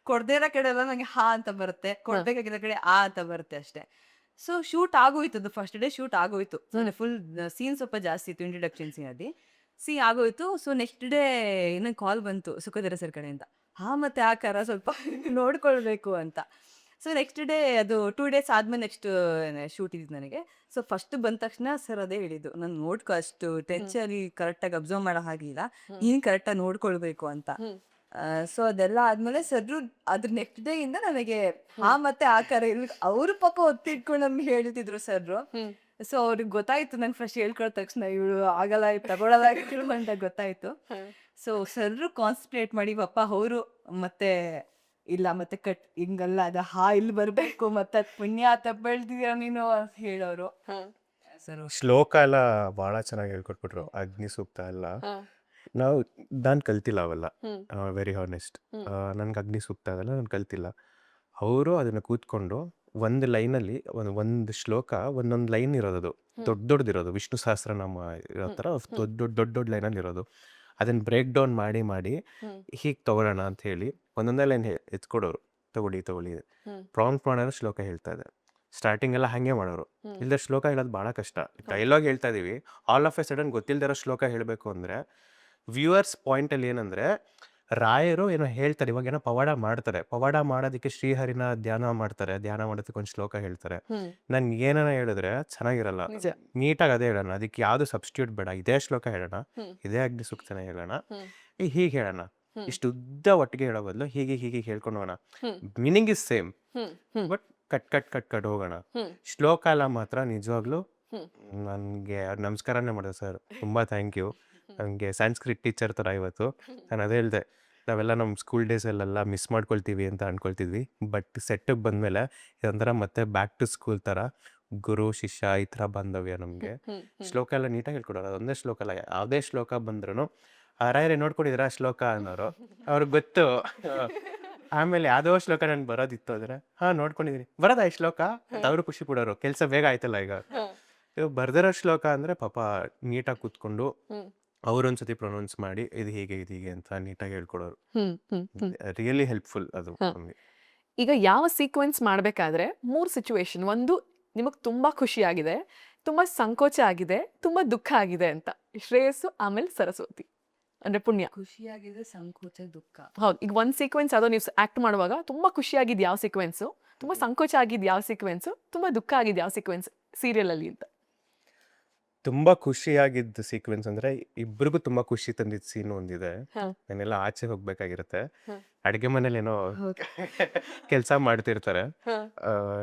ಕೊಡ್ದೇ ಇರೋ ಕಡೆ ಎಲ್ಲ ನಂಗೆ ಹಾ ಅಂತ ಬರುತ್ತೆ, ಕೊಡ್ಬೇಕಾಗಿರೋ ಕಡೆ ಆ ಅಂತ ಬರುತ್ತೆ ಅಷ್ಟೇ. ಸೊ ಶೂಟ್ ಆಗೋಯ್ತು, ಅದು ಫಸ್ಟ್ ಡೇ ಶೂಟ್ ಆಗೋಯ್ತು. ಫುಲ್ ಸೀನ್ ಸ್ವಲ್ಪ ಜಾಸ್ತಿ ಇತ್ತು, ಇಂಟ್ರೊಡಕ್ಷನ್ ಸೀನ್ ಅಲ್ಲಿ ಆಗೋಯ್ತು. ಸೊ ನೆಕ್ಸ್ಟ್ ಡೇ ಇನ್ನೊಂದು ಕಾಲ್ ಬಂತು ಸುಖದೇರ ಸರ್ ಕಡೆಯಿಂದ, ಹಾ ಮತ್ತೆ ಆಕಾರ ಸ್ವಲ್ಪ ನೋಡ್ಕೊಳ್ಬೇಕು ಅಂತ. ಸೊ ನೆಕ್ಸ್ಟ್ ಡೇ ಅದು 2 days ಆದ್ಮೇಲೆ ನೆಕ್ಸ್ಟ್ ಶೂಟ್ ಇದ್ದು ನನಗೆ. ಸೊ ಫಸ್ಟ್ ಬಂದ ತಕ್ಷಣ ಸರ್ ಅದೇ ಹೇಳಿದ್ದು, ನಾನು ನೋಡ್ಕೊ ಅಷ್ಟು ಟಚ್ ಅಲ್ಲಿ ಕರೆಕ್ಟಾಗಿ ಅಬ್ಸರ್ವ್ ಮಾಡೋ ಹಾಗಿಲ್ಲ, ನೀನ್ ಕರೆಕ್ಟಾಗಿ ನೋಡ್ಕೊಳ್ಬೇಕು ಅಂತ. ಸೊ ಅದೆಲ್ಲ ಆದ್ಮೇಲೆ ಸರ್ರು ಅದ್ರ ನೆಕ್ಸ್ಟ್ ಡೇ ಇಂದ ನನಗೆ ಹಾ ಮತ್ತೆ ಆಕಾರ ಅವ್ರು ಪಾಪ ಒತ್ತಿಟ್ಕೊಂಡು ನಮ್ಗೆ ಹೇಳ್ತಿದ್ರು ಸರ್ರು. ಸೊ ಅವ್ರಿಗೆ ಗೊತ್ತಾಯ್ತು ನಂಗೆ ಫಸ್ಟ್ ಹೇಳ್ಕೊಳ್ ತಕ್ಷಣ ಇವಳು ಆಗಲ್ಲ ತಗೊಳಲ್ಲ ಅಂತ ಗೊತ್ತಾಯ್ತು. ಸೊ ಸರ್ರು ಕಾನ್ಸಂಟ್ರೇಟ್ ಮಾಡಿ ಪಾಪ ಅವರು ಮತ್ತೆ ಇಲ್ಲ ಮತ್ತೆ ಕಟ್ ಹಿಂಗಲ್ಲ, ಅದ ಹಾ ಇಲ್ಲಿ ಬರ್ಬೇಕು, ಮತ್ತೆ ಅದ್ ಪುಣ್ಯ ಬೆಳ್ದಿದ್ಯಾ ನೀನು ಅಂತ ಹೇಳೋರು. ಸರ್ ಶ್ಲೋಕ ಎಲ್ಲ ಬಹಳ ಚೆನ್ನಾಗಿ ಹೇಳ್ಕೊಟ್ಬಿಟ್ರು, ಅಗ್ನಿ ಸೂಕ್ತ ಎಲ್ಲ. ನಾನು ಕಲ್ತಿಲ್ಲ ಅವೆಲ್ಲ, ವೆರಿ ಹಾನೆಸ್ಟ್. ನನ್ಗೆ ಅಗ್ನಿ ಸೂಕ್ತ ಅದೆಲ್ಲ ನಾನು ಕಲ್ತಿಲ್ಲ. ಅವರು ಅದನ್ನ ಕೂತ್ಕೊಂಡು ಒಂದು ಲೈನಲ್ಲಿ ಒಂದು ಶ್ಲೋಕ ಒಂದೊಂದು ಲೈನ್ ಇರೋದು ದೊಡ್ಡದಿರೋದು ವಿಷ್ಣು ಸಹಸ್ರನಾಮ ಇರೋ ಥರ ದೊಡ್ಡ ಲೈನಲ್ಲಿ ಇರೋದು. ಅದನ್ನು ಬ್ರೇಕ್ ಡೌನ್ ಮಾಡಿ ಹೀಗೆ ತೊಗೊಳ್ಳೋಣ ಅಂತ ಹೇಳಿ ಒಂದೊಂದೇ ಲೈನ್ ಎತ್ಕೊಡೋರು, ತಗೊಳ್ಳಿ ಪ್ರಾಂಪ್ಟ್ ಮಾಡೋರು ಶ್ಲೋಕ ಹೇಳ್ತಾ ಇದೆ. ಸ್ಟಾರ್ಟಿಂಗ್ ಎಲ್ಲ ಹಾಗೆ ಮಾಡೋರು. ಇಲ್ಲದೆ ಶ್ಲೋಕ ಹೇಳೋದು ಭಾಳ ಕಷ್ಟ. ಡೈಲಾಗ್ ಹೇಳ್ತಾ ಇದೀವಿ, ಆಲ್ ಆಫ್ ಎ ಸಡನ್ ಗೊತ್ತಿಲ್ಲದಿರೋ ಶ್ಲೋಕ ಹೇಳಬೇಕು ಅಂದರೆ ವ್ಯೂವರ್ಸ್ ಪಾಯಿಂಟಲ್ಲಿ ಏನಂದರೆ ರಾಯರು ಏನೋ ಹೇಳ್ತಾರೆ, ಇವಾಗ ಏನೋ ಪವಾಡ ಮಾಡ್ತಾರೆ, ಪವಾಡ ಮಾಡೋದಕ್ಕೆ ಶ್ರೀಹರಿನ ಧ್ಯಾನ ಮಾಡ್ತಾರೆ, ಧ್ಯಾನ ಮಾಡೋದಕ್ಕೆ ಒಂದು ಶ್ಲೋಕ ಹೇಳ್ತಾರೆ. ನನ್ಗೆ ಏನಾರ ಹೇಳಿದ್ರೆ ಚೆನ್ನಾಗಿರಲ್ಲ, ನೀಟಾಗಿ ಅದೇ ಹೇಳೋಣ, ಅದಕ್ಕೆ ಯಾವುದು ಸಬ್ಸ್ಟಿಟ್ಯೂಟ್ ಬೇಡ, ಇದೇ ಶ್ಲೋಕ ಹೇಳೋಣ, ಇದೇ ಅಗ್ನಿ ಸೂಕ್ತನೇ ಹೇಳೋಣ, ಹೀಗೆ ಹೇಳೋಣ, ಇಷ್ಟು ಉದ್ದ ಒಟ್ಟಿಗೆ ಹೇಳೋ ಬದಲು ಹೀಗೆ ಹೇಳ್ಕೊಂಡು ಹೋಗೋಣ. Meaning is same, but cut ಹೋಗೋಣ. ಶ್ಲೋಕ ಎಲ್ಲ ಮಾತ್ರ ನಿಜವಾಗ್ಲೂ ನನಗೆ ನಮಸ್ಕಾರನೇ ಮಾಡಿದೆ ಸರ್, ತುಂಬ ಥ್ಯಾಂಕ್ ಯು. ನನಗೆ ಸಂಸ್ಕೃತ್ ಟೀಚರ್ ಥರ ಇವತ್ತು ನಾನು ಅದೇ ಹೇಳಿದೆ, ನಾವೆಲ್ಲ ನಮ್ಮ ಸ್ಕೂಲ್ ಡೇಸಲ್ಲೆಲ್ಲ ಮಿಸ್ ಮಾಡ್ಕೊಳ್ತೀವಿ ಅಂತ ಅಂದ್ಕೊಳ್ತಿದ್ವಿ, ಬಟ್ ಸೆಟ್ಟಿಗೆ ಬಂದಮೇಲೆ ಇದೊಂಥರ ಮತ್ತೆ ಬ್ಯಾಕ್ ಟು ಸ್ಕೂಲ್ ಥರ ಗುರು ಶಿಷ್ಯ ಈ ಥರ ಬಾಂಧವ್ಯ ನಮಗೆ. ಶ್ಲೋಕ ಎಲ್ಲ ನೀಟಾಗಿ ಹೇಳ್ಕೊಡೋರು, ಅದೊಂದೇ ಶ್ಲೋಕ ಅಲ್ಲ, ಯಾವುದೇ ಶ್ಲೋಕ ಬಂದ್ರೂ ರಾಯರೇ ನೋಡ್ಕೊಂಡಿದ್ದೀರಾ ಶ್ಲೋಕ ಅನ್ನೋರು, ಅವ್ರಿಗೆ ಗೊತ್ತು. ಆಮೇಲೆ ಯಾವುದೋ ಶ್ಲೋಕ ನನ್ಗೆ ಬರೋದಿತ್ತು ಅಂದರೆ ನೋಡ್ಕೊಂಡಿದ್ದೀನಿ, ಬರೋದಾ ಈ ಶ್ಲೋಕ ಅಂತ ಅವರು ಖುಷಿ ಪಡೋರು, ಕೆಲಸ ಬೇಗ ಆಯ್ತಲ್ಲ. ಈಗ ಇವಾಗ ಬರ್ದಿರೋ ಶ್ಲೋಕ ಅಂದರೆ ಪಾಪ ನೀಟಾಗಿ ಕೂತ್ಕೊಂಡು ಅವರೊಂದ್ಸತಿ ಪ್ರೊನೌನ್ಸ್ ಮಾಡಿ ಇದು ಹೀಗೆ ಅಂತ ನೀಟಾಗಿ ಹೇಳ್ಕೊಡೋರು. ರಿಯಲಿ ಹೆಲ್ಪ್ಫುಲ್ ಅದು ನಮಗೆ. ಈಗ ಯಾವ ಸೀಕ್ವೆನ್ಸ್ ಮಾಡಬೇಕಾದ್ರೆ 3 ಸಿಚುವೇಶನ್, ಒಂದು ನಿಮಗೆ ತುಂಬ ಖುಷಿ ಆಗಿದೆ, ತುಂಬ ಸಂಕೋಚ ಆಗಿದೆ, ತುಂಬ ದುಃಖ ಆಗಿದೆ ಅಂತ. ಶ್ರೇಯಸ್ಸು ಆಮೇಲೆ ಸರಸ್ವತಿ ಅಂದ್ರೆ ಪುಣ್ಯ. ಖುಷಿಯಾಗಿದೆ, ಸಂಕೋಚ, ದುಃಖ. ಹೌದು, ಈಗ ಒಂದು ಸೀಕ್ವೆನ್ಸ್ ಅದೋ ನೀವು ಆಕ್ಟ್ ಮಾಡುವಾಗ ತುಂಬ ಖುಷಿ ಆಗಿದ್ದು ಯಾವ ಸೀಕ್ವೆನ್ಸು, ತುಂಬ ಸಂಕೋಚ ಆಗಿದ್ದು ಯಾವ ಸೀಕ್ವೆನ್ಸು, ತುಂಬ ದುಃಖ ಆಗಿದ್ದು ಯಾವ ಸೀಕ್ವೆನ್ಸ್ ಸೀರಿಯಲಲ್ಲಿ ಅಂತ. ತುಂಬ ಖುಷಿಯಾಗಿದ್ದ ಸೀಕ್ವೆನ್ಸ್ ಅಂದರೆ ಇಬ್ಬರಿಗೂ ತುಂಬ ಖುಷಿ ತಂದಿದ್ದ ಸೀನ್ ಒಂದಿದೆ. ನಾನೆಲ್ಲ ಆಚೆ ಹೋಗ್ಬೇಕಾಗಿರುತ್ತೆ, ಅಡುಗೆ ಮನೇಲಿ ಏನೋ ಕೆಲಸ ಮಾಡ್ತಿರ್ತಾರೆ,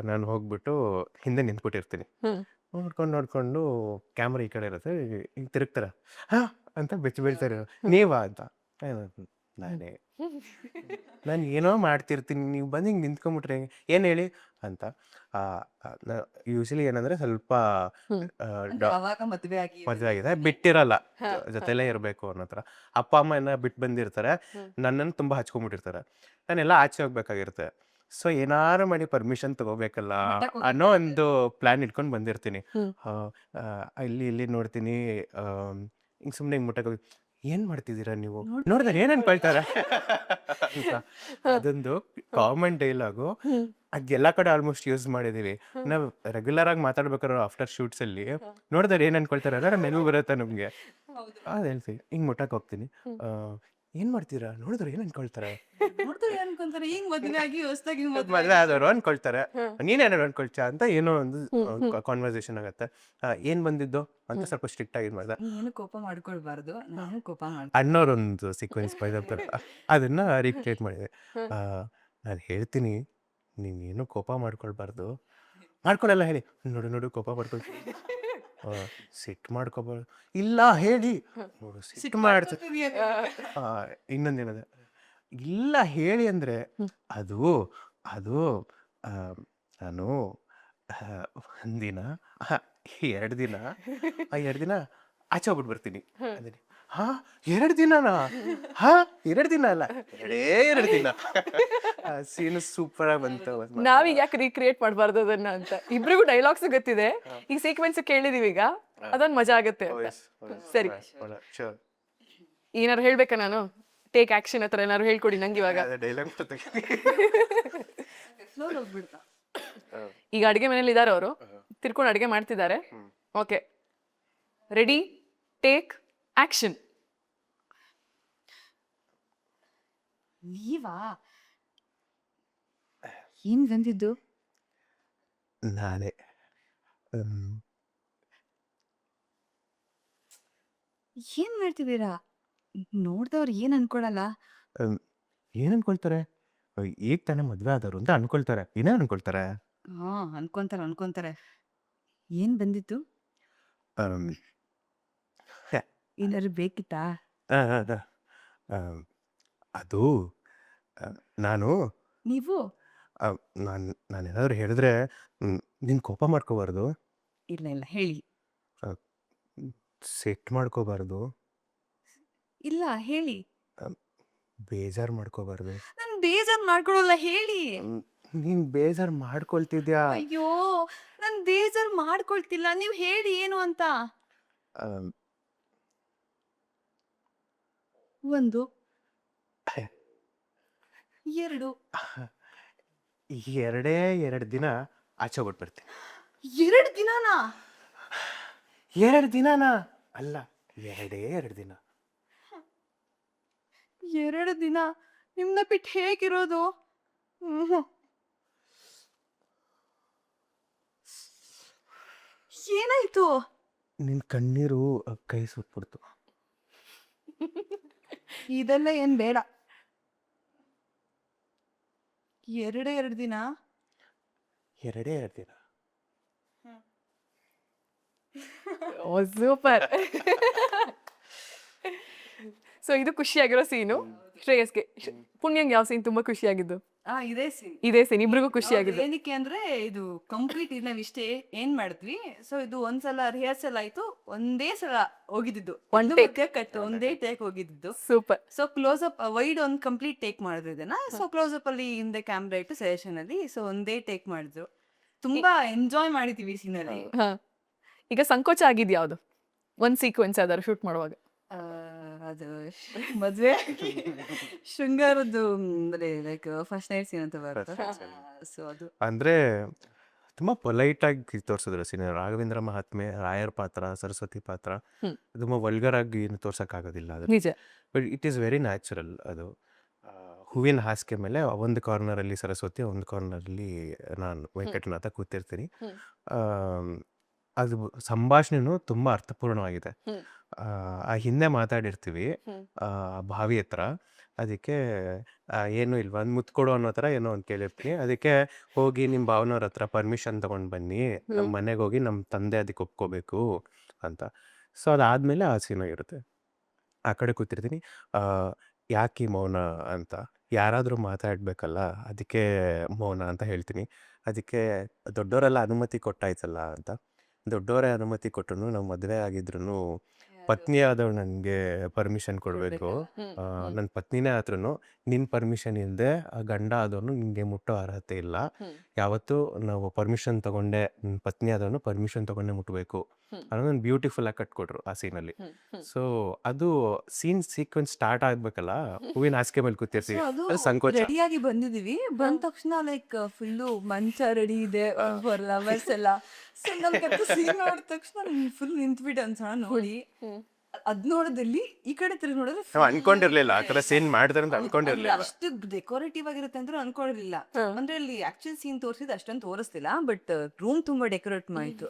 ನಾನು ಹೋಗ್ಬಿಟ್ಟು ಹಿಂದೆ ನಿಂತ್ಬಿಟ್ಟಿರ್ತೀನಿ. ನೋಡ್ಕೊಂಡು ಕ್ಯಾಮ್ರಾ ಈ ಕಡೆ ಇರುತ್ತೆ, ಈಗ ತಿರುಗ್ತಾರೆ, ಅಂತ ಬೀಳ್ತಾರೆ, ನೀವಾ ಅಂತ. ನಾನು ಏನೋ ಮಾಡ್ತಿರ್ತೀನಿ, ನೀವು ಬಂದು ಹಿಂಗೆ ನಿಂತ್ಕೊಂಡ್ಬಿಟ್ರೆ ಏನು ಹೇಳಿ ಅಂತ. ಯೂಶಲಿ ಏನಂದ್ರೆ ಸ್ವಲ್ಪ ಅವಾಗ ಮದುವೆ ಆಗಿದೆ, ಬಿಟ್ಟಿರಲ್ಲ, ಜೊತೆಲೇ ಇರಬೇಕು ಅನ್ನೋ ಥರ. ಅಪ್ಪ ಅಮ್ಮ ಏನ ಬಿಟ್ಟು ಬಂದಿರ್ತಾರೆ, ನನ್ನನ್ನು ತುಂಬ ಹಚ್ಕೊಂಡ್ಬಿಟ್ಟಿರ್ತಾರೆ, ನಾನೆಲ್ಲ ಆಚೆ ಹೋಗ್ಬೇಕಾಗಿರುತ್ತೆ. ಸೊ ಏನಾರು ಮಾಡಿ ಪರ್ಮಿಷನ್ ತಗೋಬೇಕಲ್ಲ ಅನ್ನೋ ಒಂದು ಪ್ಲಾನ್ ಇಟ್ಕೊಂಡು ಬಂದಿರ್ತೀನಿ. ಇಲ್ಲಿ ನೋಡ್ತೀನಿ, ಹಿಂಗೆ ಸುಮ್ಮನೆ ಹಿಂಗೆ ಮುಟ್ಟಕ್ಕೆ ಹೋಗಿ, ಏನ್ ಮಾಡ್ತಿದ್ದೀರಾ ನೀವು, ನೋಡಿದ್ರೆ ಏನ್ ಅನ್ಕೊಳ್ತಾರೆ ಅಂತ. ಅದೊಂದು ಕಾಮನ್ ಡೈಲಾಗು, ಅದೆಲ್ಲ ಕಡೆ ಆಲ್ಮೋಸ್ಟ್ ಯೂಸ್ ಮಾಡಿದೀವಿ. ನಾವು ರೆಗ್ಯುಲರ್ ಆಗಿ ಮಾತಾಡ್ಬೇಕಾದ್ರೆ ಆಫ್ಟರ್ ಶೂಟ್ಸ್ ಅಲ್ಲಿ ನೋಡಿದ್ರೆ ಏನ್ ಅನ್ಕೊಳ್ತಾರೆ ಅಂದ್ರೆ ನೆನಪು ಬರುತ್ತೆ ನಮ್ಗೆ. ಅದ್ ಹೇಳ್ತೀವಿ, ಹಿಂಗ್ ಮುಟ್ಟಕ್ ಹೋಗ್ತೀನಿ, ಏನ್ ಮಾಡ್ತೀರಾ, ನೋಡಿದ್ರೆ ಏನ್ ಅನ್ಕೊಳ್ತಾರೆ, ಅನ್ಕೊಂತಾರೆ, ಈಗ ಮದುವೆ ಆಗಿ ಹೊಸದಾಗಿ ಮದ್ವೆ ಆದವರು ಅನ್ಕೊಳ್ತಾರೆ, ನೀನೇನಾರು ಅನ್ಕೊಳ್ತೀಯ ಅಂತ ಏನೋ ಒಂದು ಕಾನ್ವರ್ಸೇಷನ್ ಆಗತ್ತೆ. ಏನ್ ಬಂದಿದ್ದು ಅಂತ ಸ್ವಲ್ಪ ಸ್ಟ್ರಿಕ್ಟ್ ಆಗಿ ಮಾಡ್ದ, ನೀನು ಕೋಪ ಮಾಡ್ಕೊಳ್ಬಾರ್ದು, ನಾನು ಕೋಪ ಮಾಡ್ತೀನಿ ಅನ್ನೋರೊಂದು ಸೀಕ್ವೆನ್ಸ್ ಬೈದಪ್ತಾರೆ, ಅದನ್ನ ರೀಕ್ರಿಯೇಟ್ ಮಾಡಿದೆ. ನಾನು ಹೇಳ್ತೀನಿ, ನೀನೇನು ಕೋಪ ಮಾಡ್ಕೊಳ್ಬಾರ್ದು, ಮಾಡ್ಕೊಳಲ್ಲ ಹೇಳಿ, ನೋಡು ಕೋಪ ಮಾಡ್ಕೊಳ್ತೀನಿ, ಸಿಟ್ಟು ಮಾಡ್ಕೊಬಾರ್ದು, ಇಲ್ಲ ಹೇಳಿ, ನೋಡು ಸಿಟ್ಟು ಮಾಡ್ತೀನಿ. ಇನ್ನೊಂದೇನದ, ಇಲ್ಲ ಹೇಳಿ ಅಂದ್ರೆ ಅದು ನಾನು ಒಂದಿನ 2 ದಿನ 2 ದಿನ ಆಚೆ ಹೋಗ್ಬಿಟ್ಟು ಬರ್ತೀನಿ ಅಂದಿನಿ. 2 ದಿನನಾ? 2 ದಿನ ಅಲ್ಲ, 2 ದಿನ. ಸೀನು ಸೂಪರ್ ಆಗಿ ಬಂತು. ನಾವೀಗ ಯಾಕೆ ರೀಕ್ರಿಯೇಟ್ ಮಾಡಬಾರ್ದು ಅದನ್ನ ಅಂತ. ಇಬ್ರಿಗೂ ಡೈಲಾಗ್ಸ್ ಗೊತ್ತಿದೆ, ಈ ಸೀಕ್ವೆನ್ಸ್ ಕೇಳಿದೀವಿ, ಈಗ ಅದೊಂದು ಮಜಾ ಆಗುತ್ತೆ ಅಂತ. ಸರಿ, ಏನಾರು ಹೇಳ್ಬೇಕಾ ನಾನು, ಟೇಕ್ ಆಕ್ಷನ್ ಹತ್ರ ಏನಾರು ಹೇಳ್ಕೊಡಿ ನಂಗೆ ಇವಾಗ. ಡೈಲಾಗ್ ಈಗ ಅಡುಗೆ ಮನೇಲಿ ಇದ್ದಾರೆ ಅವರು, ತಿರ್ಕೊಂಡು ಅಡುಗೆ ಮಾಡ್ತಿದ್ದಾರೆ. Okay, ready, take action. ನೀವಾ ಏನ್ ಬಂದಿದ್ದು? ನಾನೇ. ಏನ್ ಮಾಡ್ತಿದ್ದೀರಾ? ನೋಡ್ದವ್ರು ಏನ್ ಅನ್ಕೊಳಲ್ಲ? ಏನ್ ಅನ್ಕೊಳ್ತಾರೆ, ಈಗ ತಾನೇ ಮದ್ವೆ ಆದವರು ಅಂತ ಅನ್ಕೊಳ್ತಾರೆ, ಏನೇ ಅನ್ಕೊಳ್ತಾರೆ. ಅನ್ಕೊಂತಾರೆ. ಏನ್ ಬಂದಿತ್ತು? ಏನಾದ್ರು ಬೇಕಿತ್ತಾ? ಅದು ನಾನು ನೀವು ನಾನೇನಾದ್ರು ಹೇಳಿದ್ರೆ ನೀನು ಕೋಪ ಮಾಡ್ಕೋಬಾರ್ದು, ಇಲ್ಲ ಹೇಳಿ. ಸೆಟ್ ಮಾಡ್ಕೋಬಾರ್ದು, ಇಲ್ಲ ಹೇಳಿ. ಬೇಜಾರು ಮಾಡ್ಕೋಬಾರ್ದು. ನಾನು ಬೇಜಾರ್ ಮಾಡ್ಕೊಳಲ್ಲ, ಹೇಳಿ. ನೀನ್ ಬೇಜಾರ್ ಮಾಡ್ಕೊಳ್ತಿದ್ಯಾ? ಅಯ್ಯೋ ನಾನ್ ಬೇಜಾರ್ ಮಾಡ್ಕೊಳ್ತಿಲ್ಲ, ನೀವ್ ಹೇಳಿ ಏನು ಅಂತ. ಆಮ್, 1 2 ಎರಡೇ 2 ದಿನ ಆಚೆ ಬಿಟ್ಬಿಡ್ತೀನಿ. 2 ದಿನನಾ? 2 ದಿನನಾ? ಅಲ್ಲ, 2 ದಿನ. 2 ದಿನ ನಿಮ್ನ ಬಿಟ್ಟು ಹೇಗಿರೋದು? ಹ್ಮ್. ಏನಾಯ್ತು? ನಿನ್ ಕಣ್ಣೀರು ಕೈ ಸುಟ್ಬಿಡ್ತು. ಇದೆಲ್ಲ ಏನ್ ಬೇಡ. 2 ದಿನ. 2 ದಿನ. ಸೂಪರ್. ಸೊ ಇದು ಖುಷಿಯಾಗಿರೋ ಸೀನು. ಶ್ರೇಯಸ್ಗೆ ಪುಣ್ಯಂಗೆ ಯಾವ ಸೀನ್ ತುಂಬಾ ಖುಷಿಯಾಗಿದ್ದು? ಇದೇ ಸೀನ್. ಇದೇ ಸೀನ್ ಇಬ್ರಿಗೂ ಖುಷಿಯಾಗಿದ್ದು. ಏನಕ್ಕೆ ಅಂದ್ರೆ ಇದು ಕಂಪ್ಲೀಟ್ ನಾವ್ ಇಷ್ಟೇ ಏನ್ ಮಾಡಿದ್ವಿ. ಸೊ ಇದು ಒಂದ್ಸಲ ರಿಹರ್ಸಲ್ ಆಯ್ತು, ಒಂದೇ ಸಲ ಹೋಗಿದ್ದು, One take. ಒಂದೇ ಟೇಕ್ ಹೋಗಿದ್ದು. Super. So close up wide ಒಂದು ಕಂಪ್ಲೀಟ್ ಟೇಕ್ ಮಾಡಿದ್ರು ಇದನ್ನ. ಸೊ ಕ್ಲೋಸ್ ಅಪ್ ಅಲ್ಲಿ ಹಿಂದೆ ಕ್ಯಾಮ್ರಾ ಇಟ್ಟು ಸಜೆಷನ್ ಅಲ್ಲಿ ಸೊ ಒಂದೇ ಟೇಕ್ ಮಾಡಿದ್ರು. ತುಂಬಾ ಎಂಜಾಯ್ ಮಾಡಿದೀವಿ ಸೀನ್ ಅಲ್ಲಿ. ಹಾ, ಈಗ ಸಂಕೋಚ ಆಗಿದ್ ಯಾವ್ದು ಒಂದ್ ಸೀಕ್ವೆನ್ಸ್ ಯಾವ್ದಾದ್ರು ಶೂಟ್ ಮಾಡುವಾಗ? ಅದು ಮದ್ವೆ ಶೃಂಗಾರದ್ದು ಲೈಕ್ ಫಸ್ಟ್ ನೈಟ್ ಸೀನ್ ಅಂತ ಬರುತ್ತೆ. ಸೊ ಅದು ಅಂದ್ರೆ ತುಂಬಾ ಪೊಲೈಟ್ ಆಗಿ ತೋರ್ಸಿದ್ರು ಸಿನಿಮಾ. ರಾಘವೇಂದ್ರ ಮಹಾತ್ಮೆ, ರಾಯರ್ ಪಾತ್ರ, ಸರಸ್ವತಿ ಪಾತ್ರ ಹ್ಮ್. ತುಂಬಾ ವಲ್ಗರ್ ಆಗಿ ಏನು ತೋರ್ಸಕ್ ಆಗೋದಿಲ್ಲ ಅದು. ನಿಜ. But it is very natural. ಅದು ಹೂವಿನ ಹಾಸಿಗೆ ಮೇಲೆ ಒಂದು ಕಾರ್ನರ್ ಅಲ್ಲಿ ಸರಸ್ವತಿ, ಒಂದು ಕಾರ್ನರ್ ಅಲ್ಲಿ ನಾನು ವೆಂಕಟನಾಥ ಕೂತಿರ್ತೀನಿ. ಹ್ಮ್. ಆಮ್, ಅದು ಸಂಭಾಷಣೆನೂ ತುಂಬಾ ಅರ್ಥಪೂರ್ಣವಾಗಿದೆ. ಹ್ಮ್. ಆ ಹಿಂದೆ ಮಾತಾಡಿರ್ತೀವಿ ಹ್ಮ್. ಭಾವಿ ಹತ್ರ. ಅದಕ್ಕೆ ಏನು ಇಲ್ವಾ ಒಂದು ಮುತ್ತು ಕೊಡು ಅನ್ನೋ ಥರ ಏನೋ ಒಂದು ಕೇಳಿರ್ತೀನಿ. ಅದಕ್ಕೆ ಹೋಗಿ ನಿಮ್ಮ ಭಾವನವ್ರ ಹತ್ರ ಪರ್ಮಿಷನ್ ತಗೊಂಡು ಬನ್ನಿ, ನಮ್ಮ ಮನೆಗೆ ಹೋಗಿ ನಮ್ಮ ತಂದೆ ಅದಕ್ಕೆ ಒಪ್ಕೋಬೇಕು ಅಂತ. ಸೊ ಅದಾದ್ಮೇಲೆ ಆ ಸೀನ್ ಇರುತ್ತೆ. ಆ ಕಡೆ ಕೂತಿರ್ತೀನಿ. ಯಾಕೆ ಈ ಮೌನ ಅಂತ, ಯಾರಾದರೂ ಮಾತಾಡ್ಬೇಕಲ್ಲ ಅದಕ್ಕೆ ಮೌನ ಅಂತ ಹೇಳ್ತೀನಿ. ಅದಕ್ಕೆ ದೊಡ್ಡವರೆಲ್ಲ ಅನುಮತಿ ಕೊಟ್ಟಾಯ್ತಲ್ಲ ಅಂತ. ದೊಡ್ಡವರೇ ಅನುಮತಿ ಕೊಟ್ಟರು ನಾವು ಮದುವೆ ಆಗಿದ್ರು ಪತ್ನಿ ಆದವ್ರು ನನಗೆ ಪರ್ಮಿಷನ್ ಕೊಡಬೇಕು. ನನ್ನ ಪತ್ನಿನೇ ಆದ್ರೂ ನಿನ್ನ ಪರ್ಮಿಷನ್ ಇಲ್ಲದೆ ಆ ಗಂಡ ಆದವನು ನಿನಗೆ ಮುಟ್ಟೋ ಅರ್ಹತೆ ಇಲ್ಲ. ಯಾವತ್ತೂ ನಾವು ಪರ್ಮಿಷನ್ ತಗೊಂಡೆ, ನನ್ನ ಪತ್ನಿ ಆದವನು ಪರ್ಮಿಷನ್ ತಗೊಂಡೆ ಮುಟ್ಟಬೇಕು ಅನ್ನೋದೊಂದು ಬ್ಯೂಟಿಫುಲ್ ಆಗಿ ಕಟ್ಕೊಟ್ರು ಆ ಸೀನಲ್ಲಿ. ಸೊ ಅದು ಸೀಕ್ವೆನ್ಸ್ ಸ್ಟಾರ್ಟ್ ಆಗ್ಬೇಕಲ್ಲ, ಹೂವಿನ ಹಾಸಿಗೆ ಮೇಲೆ ಕೂತಿರ್ತೀವಿ, ಅದು ಅದು ಸಂಕೋಚ. ರೆಡಿಯಾಗಿ ಬಂದಿದೀವಿ. ಬಂದ ತಕ್ಷಣ ಲೈಕ್ ಫುಲ್ಲು ಮಂಚ ರೆಡಿ ಇದೆ ಫಾರ್ ಲವರ್ಸ್ ಎಲ್ಲ. ಸೊ ನಮ್ಗೆ ಸೀನ್ ನೋಡಿದ ತಕ್ಷಣ ಫುಲ್ ನಿಂತ್ಬಿಟ್ಟು ಅನ್ಸೋಣ ನೋಡಿ. ಅದ್ ನೋಡೋದಲ್ಲಿ ಈ ಕಡೆ ತಿರುಗಿ ನೋಡಿದ್ರೆ ನಾವು ಅನ್ಕೊಂಡಿರ್ಲಿಲ್ಲ ಆ ಥರ ಸೀನ್ ಮಾಡ್ತಾರೆ ಅಂತ ಅನ್ಕೊಂಡಿರ್ಲಿಲ್ಲ. ಅಷ್ಟು ಡೆಕೋರೇಟಿವ್ ಆಗಿರುತ್ತೆ ಅಂತ ಅನ್ಕೊಂಡಿರ್ಲಿಲ್ಲ. ಅಂದ್ರೆ ಅಲ್ಲಿ ಆಕ್ಚುಲ್ ಸೀನ್ ತೋರಿಸಿದ್ ಅಷ್ಟೊಂದು ತೋರಿಸ್ತಿಲ್ಲ, ಬಟ್ ರೂಮ್ ತುಂಬಾ ಡೆಕೋರೇಟ್ ಮಾಡಿತ್ತು.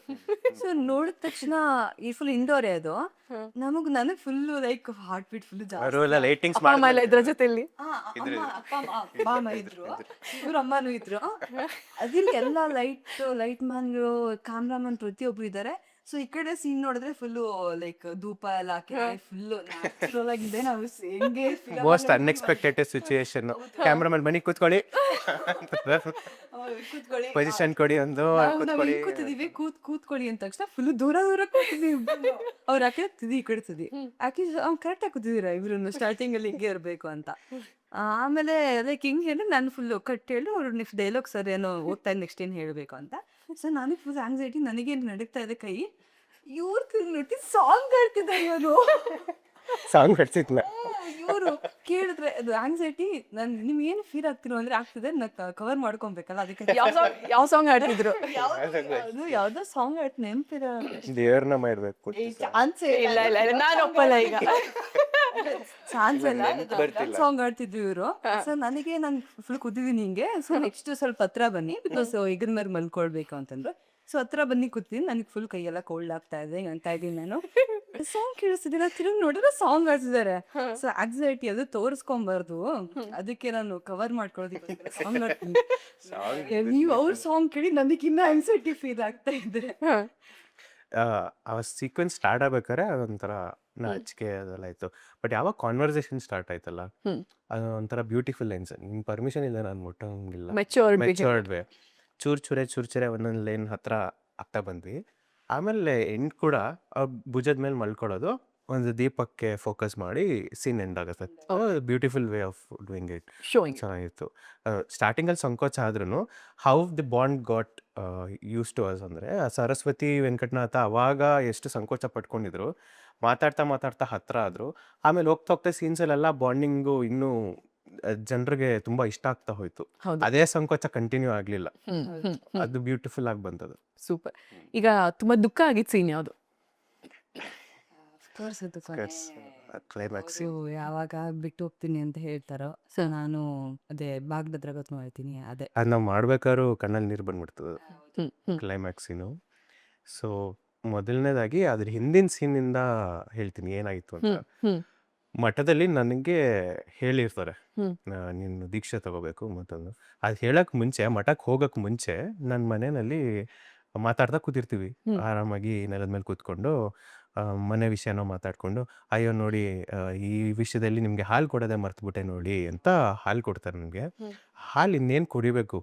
ಸೊ ನೋಡಿದ ತಕ್ಷಣ ಈ ಫುಲ್ ಇಂಡೋರೇ ಅದು. ನನಗ್ full like heart beat full ಜಾಸ್ತಿ. ಲೈಟಿಂಗ್ಸ್ ಅಪ್ಪ ಅಮ್ಮ ಎಲ್ಲ ಇದ್ರ ಜೊತೆಲಿ ಅಪ್ಪ ಅಮ್ಮ ಇದ್ರು, ಇವ್ರ ಅಮ್ಮನೂ ಇದ್ರು. ಅದಿಲ್ಲಿ ಎಲ್ಲ ಲೈಟ್ ಮ್ಯಾನ್, ಕ್ಯಾಮ್ರಾಮನ್ ಪ್ರತಿಯೊಬ್ರು ಇದ್ದಾರೆ. ಸೊ ಈ ಕಡೆ ಸೀನ್ ನೋಡಿದ್ರೆ ಫುಲ್ಲು ಲೈಕ್ ಧೂಪ ಎಲ್ಲ ಹಾಕಿ ಫುಲ್ಲು ನ್ಯಾಚುರಲ್ ಆಗಿದೆ. ನಾವು ಹೆಂಗೆ ಮೋಸ್ಟ್ ಅನ್ಎಕ್ಸ್ಪೆಕ್ಟೆಡ್ ಸಿಚುಯೇಷನ್. ಕ್ಯಾಮ್ರಾಮನ್ ಬನ್ನಿ ಕೂತ್ಕೊಳ್ಳಿ, ಕೂತ್ಕೊಳ್ಳಿ, ಪೊಸಿಷನ್ ಕೊಡಿ ಒಂದು, ನಾವು ಇಲ್ಲಿ ಕೂತಿದೀವಿ, ಕೂತ್ಕೊಳ್ಳಿ ಅಂದ ತಕ್ಷಣ ಫುಲ್ ದೂರ ಕೂತಿದೀವಿ. ಅವ್ರು ಹಾಕಿ ತಿದಿ ಈ ಕಡೆ ತಿದಿ ಹಾಕಿ ಕರೆಕ್ಟ್ ಆಗಿ ಕೂತಿದೀರ ಇವ್ರು ಸ್ಟಾರ್ಟಿಂಗ್ ಅಲ್ಲಿ ಹಿಂಗೆ ಇರ್ಬೇಕು ಅಂತ. ಆಮೇಲೆ ಲೈಕ್ ಹಿಂಗೆ ಹೇಳಿ ನಾನು ಫುಲ್ ಕಟ್ ಹೇಳಿ ಅವ್ರು ನೆಕ್ಸ್ಟ್ ಡೈಲಾಗ್ ಸರ್ ಏನೋ ಓದ್ತಾ ನೆಕ್ಸ್ಟ್ ಏನು ಹೇಳಬೇಕು ಅಂತ. ಸೊ ನನಗೆ ಫುಲ್ ಆಂಗ್ಸೈಟಿ, ನನಗೇನು ನಡೀತಾ ಇದೆ ಕೈ. ಇವ್ರು ತಿರುಗಿ ಸಾಂಗ್ ಆಡ್ತಿದ್ದಾರೆ. ಇವರು ಸಾಂಗ್ ಹಡ್ಸಿದ್ನ ಇವರು ಕೇಳಿದ್ರೆ ಅದು ಆಂಗ್ಸೈಟಿ. ನಿಮ್ಗೆ ಏನು ಫೀಲ್ ಆಗ್ತಿರೋ ಅಂದ್ರೆ ಆಗ್ತಿದೆ, ಕವರ್ ಮಾಡ್ಕೊಬೇಕಲ್ಲ ಅದಕ್ಕೆ. ಯಾವ ಸಾಂಗ್ ಆಡ್ತಿದ್ರು? ಅದು ಯಾವ್ದೋ ಸಾಂಗ್ ಆಡ್ತು ನೆನಪಿರೋ ದೇವ್ರನ್ನ ಮಾಡ್ಬೇಕು. ಚಾನ್ಸೇ ಇಲ್ಲ ಇಲ್ಲ ಇಲ್ಲ, ನಾನು ಒಪ್ಪಲ್ಲ ಈಗ. ಚಾನ್ಸ್ ಎಲ್ಲ ಸಾಂಗ್ ಆಡ್ತಿದ್ರು ಇವರು. ಸೊ ನನಗೆ ನಾನು ಫುಲ್ ಕುದಿದೀನಿ ಹಿಂಗೆ. ಸೊ ನೆಕ್ಸ್ಟ್ ಸ್ವಲ್ಪ ಹತ್ರ ಬನ್ನಿ, ಬಿಕಾಸ್ ಇದ್ರ ಮೇಲೆ ಮಲ್ಕೊಳ್ಬೇಕು ಅಂತಂದ್ರು. ಸೊ ಹತ್ರ ಬನ್ನಿ ಕೂತೀನಿ. ನನಗೆ ಫುಲ್ ಕೈಯೆಲ್ಲ ಕೋಲ್ಡ್ ಆಗ್ತಾ ಇದೆ ಅಂತ ಇದ್ದೀನಿ ನಾನು. ಸಾಂಗ್ ಕೇಳಿಸ್ತಿದ್ದೀರ, ತಿರುಗಿ ನೋಡಿದ್ರೆ ಸಾಂಗ್ ಆಡ್ತಿದ್ದಾರೆ. ಸೊ ಆಂಗ್ಸೈಟಿ ಅದು ತೋರಿಸ್ಕೊಂಬಾರ್ದು, ಅದಕ್ಕೆ ನಾನು ಕವರ್ ಮಾಡ್ಕೊಳ್ಳೋದಕ್ಕೆ ಸಾಂಗ್ ಆಡ್ತೀನಿ. ನೀವು ಅವ್ರ ಸಾಂಗ್ ಕೇಳಿ ನನಗಿನ್ನ ಆಂಗ್ಸೈಟಿ ಫೀಲ್ ಆಗ್ತಾ ಇದ್ರೆ. ಆ ಸೀಕ್ವೆನ್ಸ್ ಸ್ಟಾರ್ಟ್ ಆಗ್ಬೇಕಾದ್ರೆ ಅದೊಂಥರ ನಾಚಿಕೆ ಅದೆಲ್ಲ ಆಯ್ತು. ಬಟ್ ಯಾವಾಗ ಕಾನ್ವರ್ಸೇಷನ್ ಸ್ಟಾರ್ಟ್ ಆಯ್ತಲ್ಲ, ಅದು ಒಂಥರ ಬ್ಯೂಟಿಫುಲ್ ಲೈನ್ಸ್. ನಿಮ್ ಪರ್ಮಿಷನ್ ಇಲ್ಲ ನಾನು ಮುಟ್ಟಂಗಿಲ್ಲ, ಮೆಚೂರ್ಡ್ ವೇ. ಚೂರ್ಚುರೆ ಒಂದೊಂದು ಲೈನ್ ಹತ್ರ ಆಗ್ತಾ ಬಂದ್ವಿ. ಆಮೇಲೆ ಎಂಡ್ ಕೂಡ ಭುಜದ ಮೇಲೆ ಮಲ್ಕೊಳ್ಳೋದು, ಒಂದು ದೀಪಕ್ಕೆ ಫೋಕಸ್ ಮಾಡಿ ಸೀನ್ ಎಂಡ್ ಆಗುತ್ತೆ. Beautiful way of doing it. Showing. ಚೆನ್ನಾಗಿತ್ತು. ಸ್ಟಾರ್ಟಿಂಗಲ್ಲಿ ಸಂಕೋಚ ಆದ್ರೂ how the bond got used to us ಅಂದರೆ ಸರಸ್ವತಿ ವೆಂಕಟನಾಥ ಅವಾಗ ಎಷ್ಟು ಸಂಕೋಚ ಪಟ್ಕೊಂಡಿದ್ರು, ಮಾತಾಡ್ತಾ ಮಾತಾಡ್ತಾ ಹತ್ರ ಆದರು. ಆಮೇಲೆ ಹೋಗ್ತಾ ಹೋಗ್ತಾ ಸೀನ್ಸಲ್ಲೆಲ್ಲ ಬಾಂಡಿಂಗು ಇನ್ನೂ ಜನರಿಗೆ ತುಂಬ ಇಷ್ಟ ಆಗ್ತಾ ಹೋಯ್ತು. ಹೌದು. ಅದೇ ಸಂಕೋಚ ಕಂಟಿನ್ಯೂ ಆಗಲಿಲ್ಲ. ಹ್ಮ್. ಅದು ಬ್ಯೂಟಿಫುಲ್ ಆಗಿ ಬಂದದು. ಸೂಪರ್. ಈಗ ತುಂಬಾ ದುಃಖ ಆಗಿದ್ ಸೀನ್ ಯಾವುದು? ಕೋರ್ಸ್ ಅದು ಕ್ಲೈಮ್ಯಾಕ್ಸ್ ಅವ್ರು ಯಾವಾಗ ಬಿಟ್ಟು ಹೋಗ್ತೀನಿ ಅಂತ ಹೇಳ್ತಾರೋ, ಸೊ ನಾನು ಅದೇ ಬಾಗ್ದ ಹತ್ರ ಗೊತ್ತು ಮಾಡ್ತೀನಿ ಅದೇ. ಅದು ನಾವು ಮಾಡ್ಬೇಕಾದ್ರೂ ಕಣ್ಣಲ್ಲಿ ನೀರು ಬಂದ್ಬಿಡ್ತದೆ ಹ್ಮ್. ಕ್ಲೈಮ್ಯಾಕ್ಸ್ ಸೀನು. ಸೊ ಮೊದಲನೇದಾಗಿ ಅದ್ರ ಹಿಂದಿನ ಸೀನಿಂದ ಹೇಳ್ತೀನಿ ಏನಾಗಿತ್ತು ಅಂತ. ಹ್ಮ್. ಮಠದಲ್ಲಿ ನನಗೆ ಹೇಳಿರ್ತಾರೆ, ಹ್ಮ್. ನೀನು ದೀಕ್ಷೆ ತಗೋಬೇಕು ಮತ್ತೊಂದು. ಅದು ಹೇಳಕ್ ಮುಂಚೆ, ಮಠಕ್ಕೆ ಹೋಗಕ್ಕೆ ಮುಂಚೆ ನನ್ನ ಮನೆಯಲ್ಲಿ ಮಾತಾಡ್ತಾ ಕೂತಿರ್ತೀವಿ ಆರಾಮಾಗಿ ನೆಲದ ಮೇಲೆ ಕೂತ್ಕೊಂಡು, ಮನೆ ವಿಷಯನೋ ಮಾತಾಡ್ಕೊಂಡು, ಅಯ್ಯೋ ನೋಡಿ ಈ ವಿಷಯದಲ್ಲಿ ನಿಮಗೆ ಹಾಲು ಕೊಡೋದೇ ಮರ್ತ್ಬಿಟ್ಟೆ ನೋಡಿ ಅಂತ ಹಾಲು ಕೊಡ್ತಾರೆ ನನಗೆ. ಹಾಲು ಇನ್ನೇನು ಕುಡಿಬೇಕು,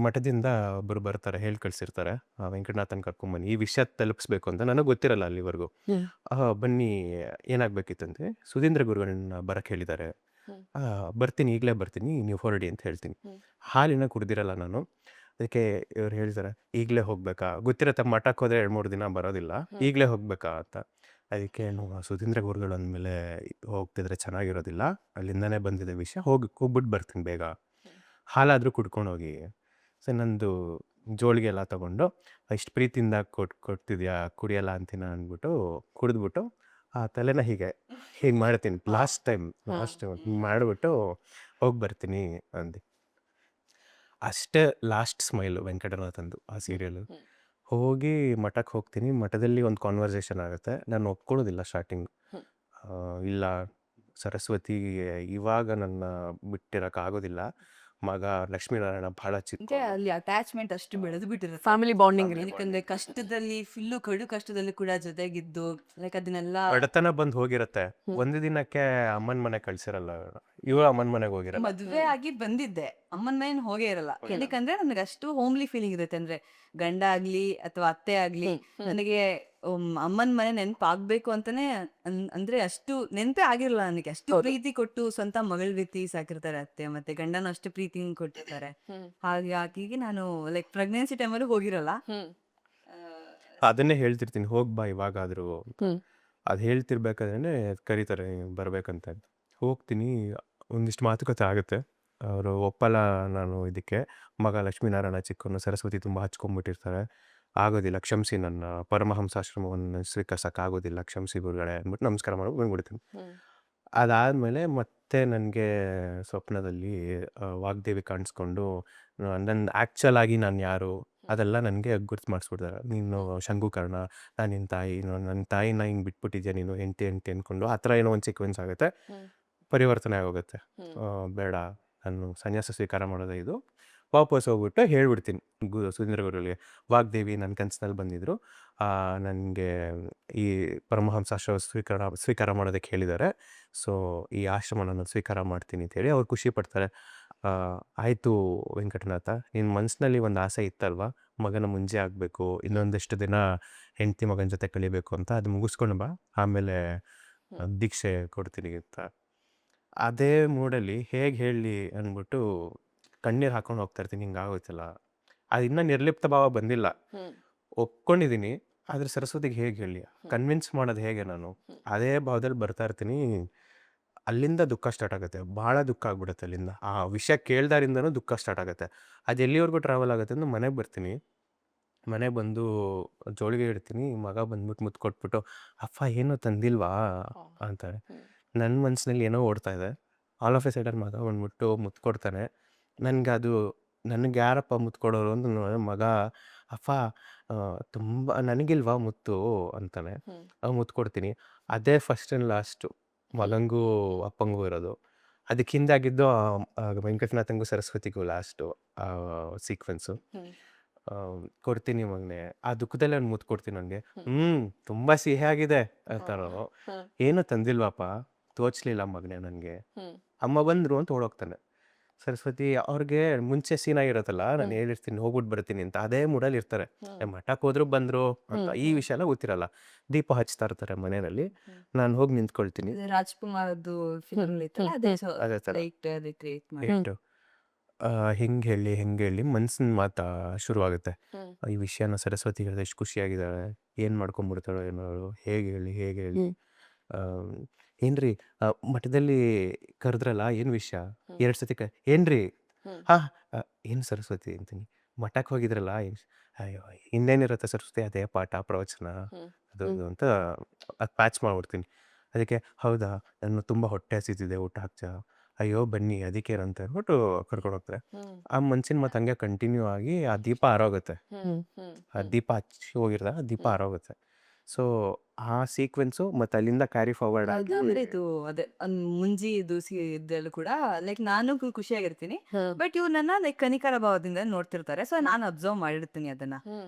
ಮಠದಿಂದ ಒಬ್ಬರು ಬರ್ತಾರೆ, ಹೇಳಿ ಕಳ್ಸಿರ್ತಾರೆ, ವೆಂಕಟನಾಥನ್ ಕರ್ಕೊಂಬನ್ನಿ ಈ ವಿಷಯ ತಲುಪಿಸ್ಬೇಕು ಅಂತ. ನನಗೆ ಗೊತ್ತಿರಲ್ಲ ಅಲ್ಲಿವರೆಗೂ. ಬನ್ನಿ ಏನಾಗಬೇಕಿತ್ತಂತೆ, ಸುಧೀಂದ್ರ ಗುರುಗಳನ್ನ ಬರಕ್ಕೆ ಹೇಳಿದ್ದಾರೆ, ಬರ್ತೀನಿ ಈಗಲೇ ಬರ್ತೀನಿ, ನೀವು ಹೊರಡಿ ಅಂತ ಹೇಳ್ತೀನಿ. ಹಾಲಿನ ಕುಡ್ದಿರಲ್ಲ ನಾನು. ಅದಕ್ಕೆ ಇವ್ರು ಹೇಳ್ತಾರೆ, ಈಗಲೇ ಹೋಗ್ಬೇಕಾ, ಗೊತ್ತಿರತ್ತೆ ಮಠಕ್ಕೆ ಹೋದ್ರೆ 2-3 ದಿನ ಬರೋದಿಲ್ಲ, ಈಗಲೇ ಹೋಗ್ಬೇಕಾ ಅಂತ. ಅದಕ್ಕೆ ಸುಧೀಂದ್ರ ಗುರುಗಳು ಅಂದಮೇಲೆ ಹೋಗ್ತಿದ್ರೆ ಚೆನ್ನಾಗಿರೋದಿಲ್ಲ, ಅಲ್ಲಿಂದನೇ ಬಂದಿದೆ ವಿಷಯ, ಹೋಗ್ಬಿಟ್ಟು ಬರ್ತೀನಿ ಬೇಗ, ಹಾಲಾದರೂ ಕುಡ್ಕೊಂಡು ಹೋಗಿ. ಸೊ ನಂದು ಜೋಳಿಗೆ ಎಲ್ಲ ತೊಗೊಂಡು, ಇಷ್ಟು ಪ್ರೀತಿಯಿಂದ ಕೊಡ್ತಿದ್ಯಾ ಕುಡಿಯಲ್ಲ ಅಂತೀನ ಅಂದ್ಬಿಟ್ಟು ಕುಡಿದ್ಬಿಟ್ಟು ಆ ತಲೆನ ಹೀಗೆ ಮಾಡ್ತೀನಿ ಲಾಸ್ಟ್ ಟೈಮ್ ಹಿಂಗೆ ಮಾಡಿಬಿಟ್ಟು ಹೋಗಿ ಬರ್ತೀನಿ ಅಂದು. ಅಷ್ಟೇ ಲಾಸ್ಟ್ ಸ್ಮೈಲು ವೆಂಕಟನಾಥಂದು ಆ ಸೀರಿಯಲು. ಹೋಗಿ ಮಠಕ್ಕೆ ಹೋಗ್ತೀನಿ. ಮಠದಲ್ಲಿ ಒಂದು ಕಾನ್ವರ್ಸೇಷನ್ ಆಗುತ್ತೆ. ನಾನು ಒಪ್ಕೊಳ್ಳೋದಿಲ್ಲ ಸ್ಟಾರ್ಟಿಂಗ್. ಇಲ್ಲ ಸರಸ್ವತಿ ಇವಾಗ ನನ್ನ ಬಿಟ್ಟಿರೋಕ್ಕಾಗೋದಿಲ್ಲ, ಮಗ ಲಕ್ಷ್ಮೀನಾರಾಯಣ ಬಹಳ ಚಿಕ್ಕ. ಅಲ್ಲಿ ಅಟ್ಯಾಚ್ಮೆಂಟ್ ಅಷ್ಟು ಬೆಳೆದು ಬಿಟ್ಟಿರುತ್ತೆ ಫ್ಯಾಮಿಲಿ ಬಾಂಡಿಂಗ್. ಯಾಕಂದ್ರೆ ಕಷ್ಟದಲ್ಲಿ ಫುಲ್ಲು ಕಡು ಕಷ್ಟದಲ್ಲಿ ಕೂಡ ಜೊತೆಗಿದ್ದು ಲೈಕ್ ಅದನ್ನೆಲ್ಲ ಬಡತನ ಬಂದು ಹೋಗಿರತ್ತೆ. ಒಂದು ದಿನಕ್ಕೆ ಅಮ್ಮನ ಮನೆ ಕಳ್ಸಿರಲ್ಲ, ಇವ ಅಮ್ಮನ ಮನೆಗೆ ಹೋಗಿರಲ್ಲ. ಮದ್ವೆ ಆಗಿ ಬಂದಿದ್ದೆ, ಅಮ್ಮನ ಮನೇನ್ ಹೋಗೇ ಇರಲ್ಲ. ಯಾಕಂದ್ರೆ ನನಗೆ ಅಷ್ಟು ಹೋಮ್ಲಿ ಫೀಲಿಂಗ್ ಇರುತ್ತೆ. ಅಂದ್ರೆ ಗಂಡ ಆಗ್ಲಿ ಅಥವಾ ಅತ್ತೆ ಆಗ್ಲಿ ನನಗೆ ಅಮ್ಮನ ಮನೆ ನೆನಪಾಗ್ಬೇಕು ಅಂತಾನೆ ಅಂದ್ರೆ ಅಷ್ಟು ನೆನಪೇ ಆಗಿರಲ್ಲ ನನಗೆ. ಅಷ್ಟು ಪ್ರೀತಿ ಕೊಟ್ಟು ಸ್ವಂತ ಮಗಳ ರೀತಿ ಸಾಕಿರ್ತಾರೆ ಅತ್ತೆ, ಮತ್ತೆ ಗಂಡನ ಅಷ್ಟು ಪ್ರೀತಿ ಕೊಟ್ಟಿರ್ತಾರೆ. ಹಾಗಾಗಿ ನಾನು ಲೈಕ್ ಪ್ರೆಗ್ನೆನ್ಸಿ ಟೈಮಲ್ಲೂ ಹೋಗಿರಲ್ಲ. ಅದನ್ನೇ ಹೇಳ್ತಿರ್ತೀನಿ, ಹೋಗ್ಬಾ ಇವಾಗಾದ್ರೂ. ಅದು ಹೇಳ್ತಿರ್ಬೇಕಾದ್ರೆ ಕರೀತಾರೆ ಬರ್ಬೇಕಂತ. ಹೋಗ್ತೀನಿ, ಒಂದಿಷ್ಟು ಮಾತುಕತೆ ಆಗುತ್ತೆ. ಅವರು ಒಪ್ಪಲ್ಲ ನಾನು ಇದಕ್ಕೆ, ಮಗ ಲಕ್ಷ್ಮೀನಾರಾಯಣ ಚಿಕ್ಕವನು, ಸರಸ್ವತಿ ತುಂಬ ಹಚ್ಕೊಂಡ್ಬಿಟ್ಟಿರ್ತಾರೆ, ಆಗೋದಿಲ್ಲ ಕ್ಷಮಿಸಿ, ನನ್ನ ಪರಮಹಂಸಾಶ್ರಮವನ್ನು ಸ್ವೀಕರಿಸೋಕ್ಕಾಗೋದಿಲ್ಲ, ಕ್ಷಮಿಸಿ ಗುರುಗಳೇ ಅಂದ್ಬಿಟ್ಟು ನಮಸ್ಕಾರ ಮಾಡಿ ಬಂದ್ಬಿಡ್ತೀನಿ. ಅದಾದಮೇಲೆ ಮತ್ತೆ ನನಗೆ ಸ್ವಪ್ನದಲ್ಲಿ ವಾಗ್ದೇವಿ ಕಾಣಿಸ್ಕೊಂಡು ನನ್ನ ಆ್ಯಕ್ಚುಲ್ ಆಗಿ ನಾನು ಯಾರು ಅದೆಲ್ಲ ನನಗೆ ಗುರ್ತು ಮಾಡಿಸ್ಬಿಡ್ತಾರೆ. ನೀನು ಶಂಕುಕರ್ಣ, ನಾನು ನಿನ್ನ ತಾಯಿ, ನನ್ನ ತಾಯಿನ ಹಿಂಗೆ ಬಿಟ್ಬಿಟ್ಟಿದ್ಯಾ ನೀನು, ಹೆಂಡತಿ ಅಂದ್ಕೊಂಡು ಆ ಥರ ಏನೋ ಒಂದು ಸೀಕ್ವೆನ್ಸ್ ಆಗುತ್ತೆ. ಪರಿವರ್ತನೆ ಆಗೋಗುತ್ತೆ. ಬೇಡ, ನಾನು ಸನ್ಯಾಸ ಸ್ವೀಕಾರ ಮಾಡೋದೇ ಇದು. ವಾಪಸ್ ಹೋಗ್ಬಿಟ್ಟು ಹೇಳ್ಬಿಡ್ತೀನಿ ಸುಧೀಂದ್ರ ಗುರುಗಳಿಗೆ, ವಾಗ್ದೇವಿ ನನ್ನ ಕನಸಿನಲ್ಲಿ ಬಂದಿದ್ದರು, ನನಗೆ ಈ ಪರಮಹಂಸಾಶ್ರಮ ಸ್ವೀಕಾರ ಮಾಡೋದಕ್ಕೆ ಹೇಳಿದ್ದಾರೆ, ಸೊ ಈ ಆಶ್ರಮ ನಾನು ಸ್ವೀಕಾರ ಮಾಡ್ತೀನಿ ಅಂತೇಳಿ ಅವ್ರು ಖುಷಿ ಪಡ್ತಾರೆ. ಆಯಿತು ವೆಂಕಟನಾಥ, ನಿನ್ನ ಮನಸ್ಸಿನಲ್ಲಿ ಒಂದು ಆಸೆ ಇತ್ತಲ್ವ, ಮಗನ ಮುಂಜೆ ಆಗಬೇಕು, ಇನ್ನೊಂದಷ್ಟು ದಿನ ಹೆಂಡತಿ ಮಗನ ಜೊತೆ ಕಳಿಬೇಕು ಅಂತ, ಅದು ಮುಗಿಸ್ಕೊಂಡು ಬಾ, ಆಮೇಲೆ ದೀಕ್ಷೆ ಕೊಡ್ತೀನಿ ಅಂತ. ಅದೇ ಮೂಡಲ್ಲಿ ಹೇಗೆ ಹೇಳಿ ಅಂದ್ಬಿಟ್ಟು ಕಣ್ಣೀರು ಹಾಕೊಂಡು ಹೋಗ್ತಾ ಇರ್ತೀನಿ. ಹಿಂಗಾಗೋಯ್ತಲ್ಲ, ಅದು ಇನ್ನೂ ನಿರ್ಲಿಪ್ತ ಭಾವ ಬಂದಿಲ್ಲ, ಒಪ್ಕೊಂಡಿದ್ದೀನಿ, ಆದರೆ ಸರಸ್ವತಿಗೆ ಹೇಗೆ ಹೇಳಿ, ಕನ್ವಿನ್ಸ್ ಮಾಡೋದು ಹೇಗೆ ನಾನು, ಅದೇ ಭಾವದಲ್ಲಿ ಬರ್ತಾ ಇರ್ತೀನಿ. ಅಲ್ಲಿಂದ ದುಃಖ ಸ್ಟಾರ್ಟ್ ಆಗುತ್ತೆ, ಭಾಳ ದುಃಖ ಆಗ್ಬಿಡುತ್ತೆ. ಅಲ್ಲಿಂದ ಆ ವಿಷಯ ಕೇಳ್ದಾರಿಂದನೂ ದುಃಖ ಸ್ಟಾರ್ಟ್ ಆಗುತ್ತೆ. ಅದು ಎಲ್ಲಿವರೆಗೂ ಟ್ರಾವೆಲ್ ಆಗುತ್ತೆ ಅಂದ್ರೆ ಮನೆಗೆ ಬರ್ತೀನಿ. ಮನೆಗೆ ಬಂದು ಜೋಳಿಗೆ ಇಡ್ತೀನಿ, ಮಗ ಬಂದ್ಬಿಟ್ಟು ಮುತ್ತು ಕೊಟ್ಬಿಟ್ಟು, ಅಪ್ಪ ಏನೋ ತಂದಿಲ್ವಾ ಅಂತಾರೆ. ನನ್ನ ಮನಸ್ಸಿನಲ್ಲಿ ಏನೋ ಓಡ್ತಾ ಇದೆ. ಆಲ್ ಆಫ್ ಎ ಸಡನ್ ಮಗ ಬಂದ್ಬಿಟ್ಟು ಮುತ್ತು ಕೊಡ್ತಾನೆ. ನನಗೆ ಯಾರಪ್ಪ ಮುತ್ತು ಕೊಡೋರು ಅಂತ ಮಗ, ಅಪ್ಪ ತುಂಬ ನನಗಿಲ್ವಾ ಮುತ್ತು ಅಂತಾನೆ. ಮುತ್ತು ಕೊಡ್ತೀನಿ. ಅದೇ ಫಸ್ಟ್ ಆ್ಯಂಡ್ ಲಾಸ್ಟು ಮಗಂಗೂ ಅಪ್ಪಂಗೂ ಇರೋದು. ಅದಕ್ಕೆ ಹಿಂದಾಗಿದ್ದು ವೆಂಕಟನಾಥಂಗೂ ಸರಸ್ವತಿಗೂ ಲಾಸ್ಟು ಸೀಕ್ವೆನ್ಸು. ಕೊಡ್ತೀನಿ ಮಗನೇ, ಆ ದುಃಖದಲ್ಲೇ ಅವ್ನು ಮುತ್ತು ಕೊಡ್ತೀನಿ. ನನಗೆ ತುಂಬ ಸಿಹಿಯಾಗಿದೆ ಅಂತಾರೋ, ಏನು ತಂದಿಲ್ವಾಪ, ತೋಚ್ಲಿಲ್ಲ ಮಗನೇ ನನಗೆ, ಅಮ್ಮ ಬಂದರು ಅಂತ ಓಡೋಗ್ತಾನೆ. ಸರಸ್ವತಿ ಅವ್ರಿಗೆ ಮುಂಚೆ ಸೀನ್ ಆಗಿರತ್ತಲ್ಲ, ನಾನು ಹೇಳಿರ್ತೀನಿ ಹೋಗ್ಬಿಟ್ಟು ಬರ್ತೀನಿ ಅಂತ, ಅದೇ ಮೂಡಲ್ಲಿ ಇರ್ತಾರೆ. ಮಠಕ್ಕೆ ಹೋದ್ರು ಬಂದ್ರು ಅಂತ ಈ ವಿಷಯ ಎಲ್ಲ ಗೊತ್ತಿರಲ್ಲ. ದೀಪ ಹಚ್ತಾ ಇರ್ತಾರೆ ಮನೆಯಲ್ಲಿ, ನಾನು ಹೋಗಿ ನಿಂತ್ಕೊಳ್ತೀನಿ. ರಾಜ್ಕುಮಾರ್ದು ಫಿಲ್ಮ್ ಇತ್ತಲ್ಲ ಅದೇ ಅದೇ ಥರ ಲೈಟ್ ಅದೇ ಕ್ರಿಯೇಟ್ ಮಾಡಿ ಇಟ್ಟು ಹೆಂಗೆ ಹೇಳಿ ಮನ್ಸಿನ ಮಾತಾ ಶುರುವಾಗುತ್ತೆ. ಈ ವಿಷಯನ ಸರಸ್ವತಿ ಹೇಳಿದ್ರೆ ಎಷ್ಟು ಖುಷಿಯಾಗಿದ್ದಾಳೆ, ಏನು ಮಾಡ್ಕೊಂಡ್ಬಿಡ್ತಾಳೋ ಏನೋ ಅವಳು, ಹೇಗೆ ಹೇಳಿ ಏನ್ರಿ ಮಠದಲ್ಲಿ ಕರೆದ್ರಲ್ಲ ಏನು ವಿಷಯ, 2 ಸತಿ ಏನ್ರಿ, ಹಾ ಏನು ಸರಸ್ವತಿ ಅಂತೀನಿ, ಮಠಕ್ಕೆ ಹೋಗಿದ್ರಲ್ಲ ಅಯ್ಯೋ ಇನ್ನೇನಿರುತ್ತೆ ಸರಸ್ವತಿ, ಅದೇ ಪಾಠ ಪ್ರವಚನ ಅದು ಇದು ಅಂತ ಅದು ಪ್ಯಾಚ್ ಮಾಡ್ಬಿಡ್ತೀನಿ. ಅದಕ್ಕೆ ಹೌದಾ ನಾನು ತುಂಬ ಹೊಟ್ಟೆ ಹಸಿತಿದೆ ಊಟ ಹಾಕ್ಸ, ಅಯ್ಯೋ ಬನ್ನಿ ಅದಕ್ಕೇನಂತ ಹೇಳ್ಬಿಟ್ಟು ಕರ್ಕೊಂಡು ಹೋಗ್ತಾರೆ. ಆ ಮನ್ಸಿನ ಮತ್ತೆ ಹಂಗೆ ಕಂಟಿನ್ಯೂ ಆಗಿ ಆ ದೀಪ ಆರೋಗುತ್ತೆ. ಆ ದೀಪ ಹಚ್ಚಿ ಹೋಗಿರ್ದ ಆ ದೀಪ ಆರೋಗುತ್ತೆ. ಸೊ ಆ ಸೀಕ್ವೆನ್ಸು ಮತ್ತೆ ಅಲ್ಲಿಂದ ಕ್ಯಾರಿ ಫಾರ್ವರ್ಡ್ ಆಗಿ ಆಮೇಲೆ ಇದು ಅದೇ ಮುಂಜಿ ಇದು ಇದ್ದಲ್ಲೂ ಕೂಡ ಲೈಕ್ ನಾನು ಖುಷಿಯಾಗಿರ್ತೀನಿ. ಬಟ್ ಇವ್ರು ನನ್ನ ಲೈಕ್ ಕನಿಕರ ಭಾವದಿಂದ ನೋಡ್ತಿರ್ತಾರೆ. ಸೊ ನಾನು ಅಬ್ಸರ್ವ್ ಮಾಡಿರ್ತೀನಿ ಅದನ್ನ.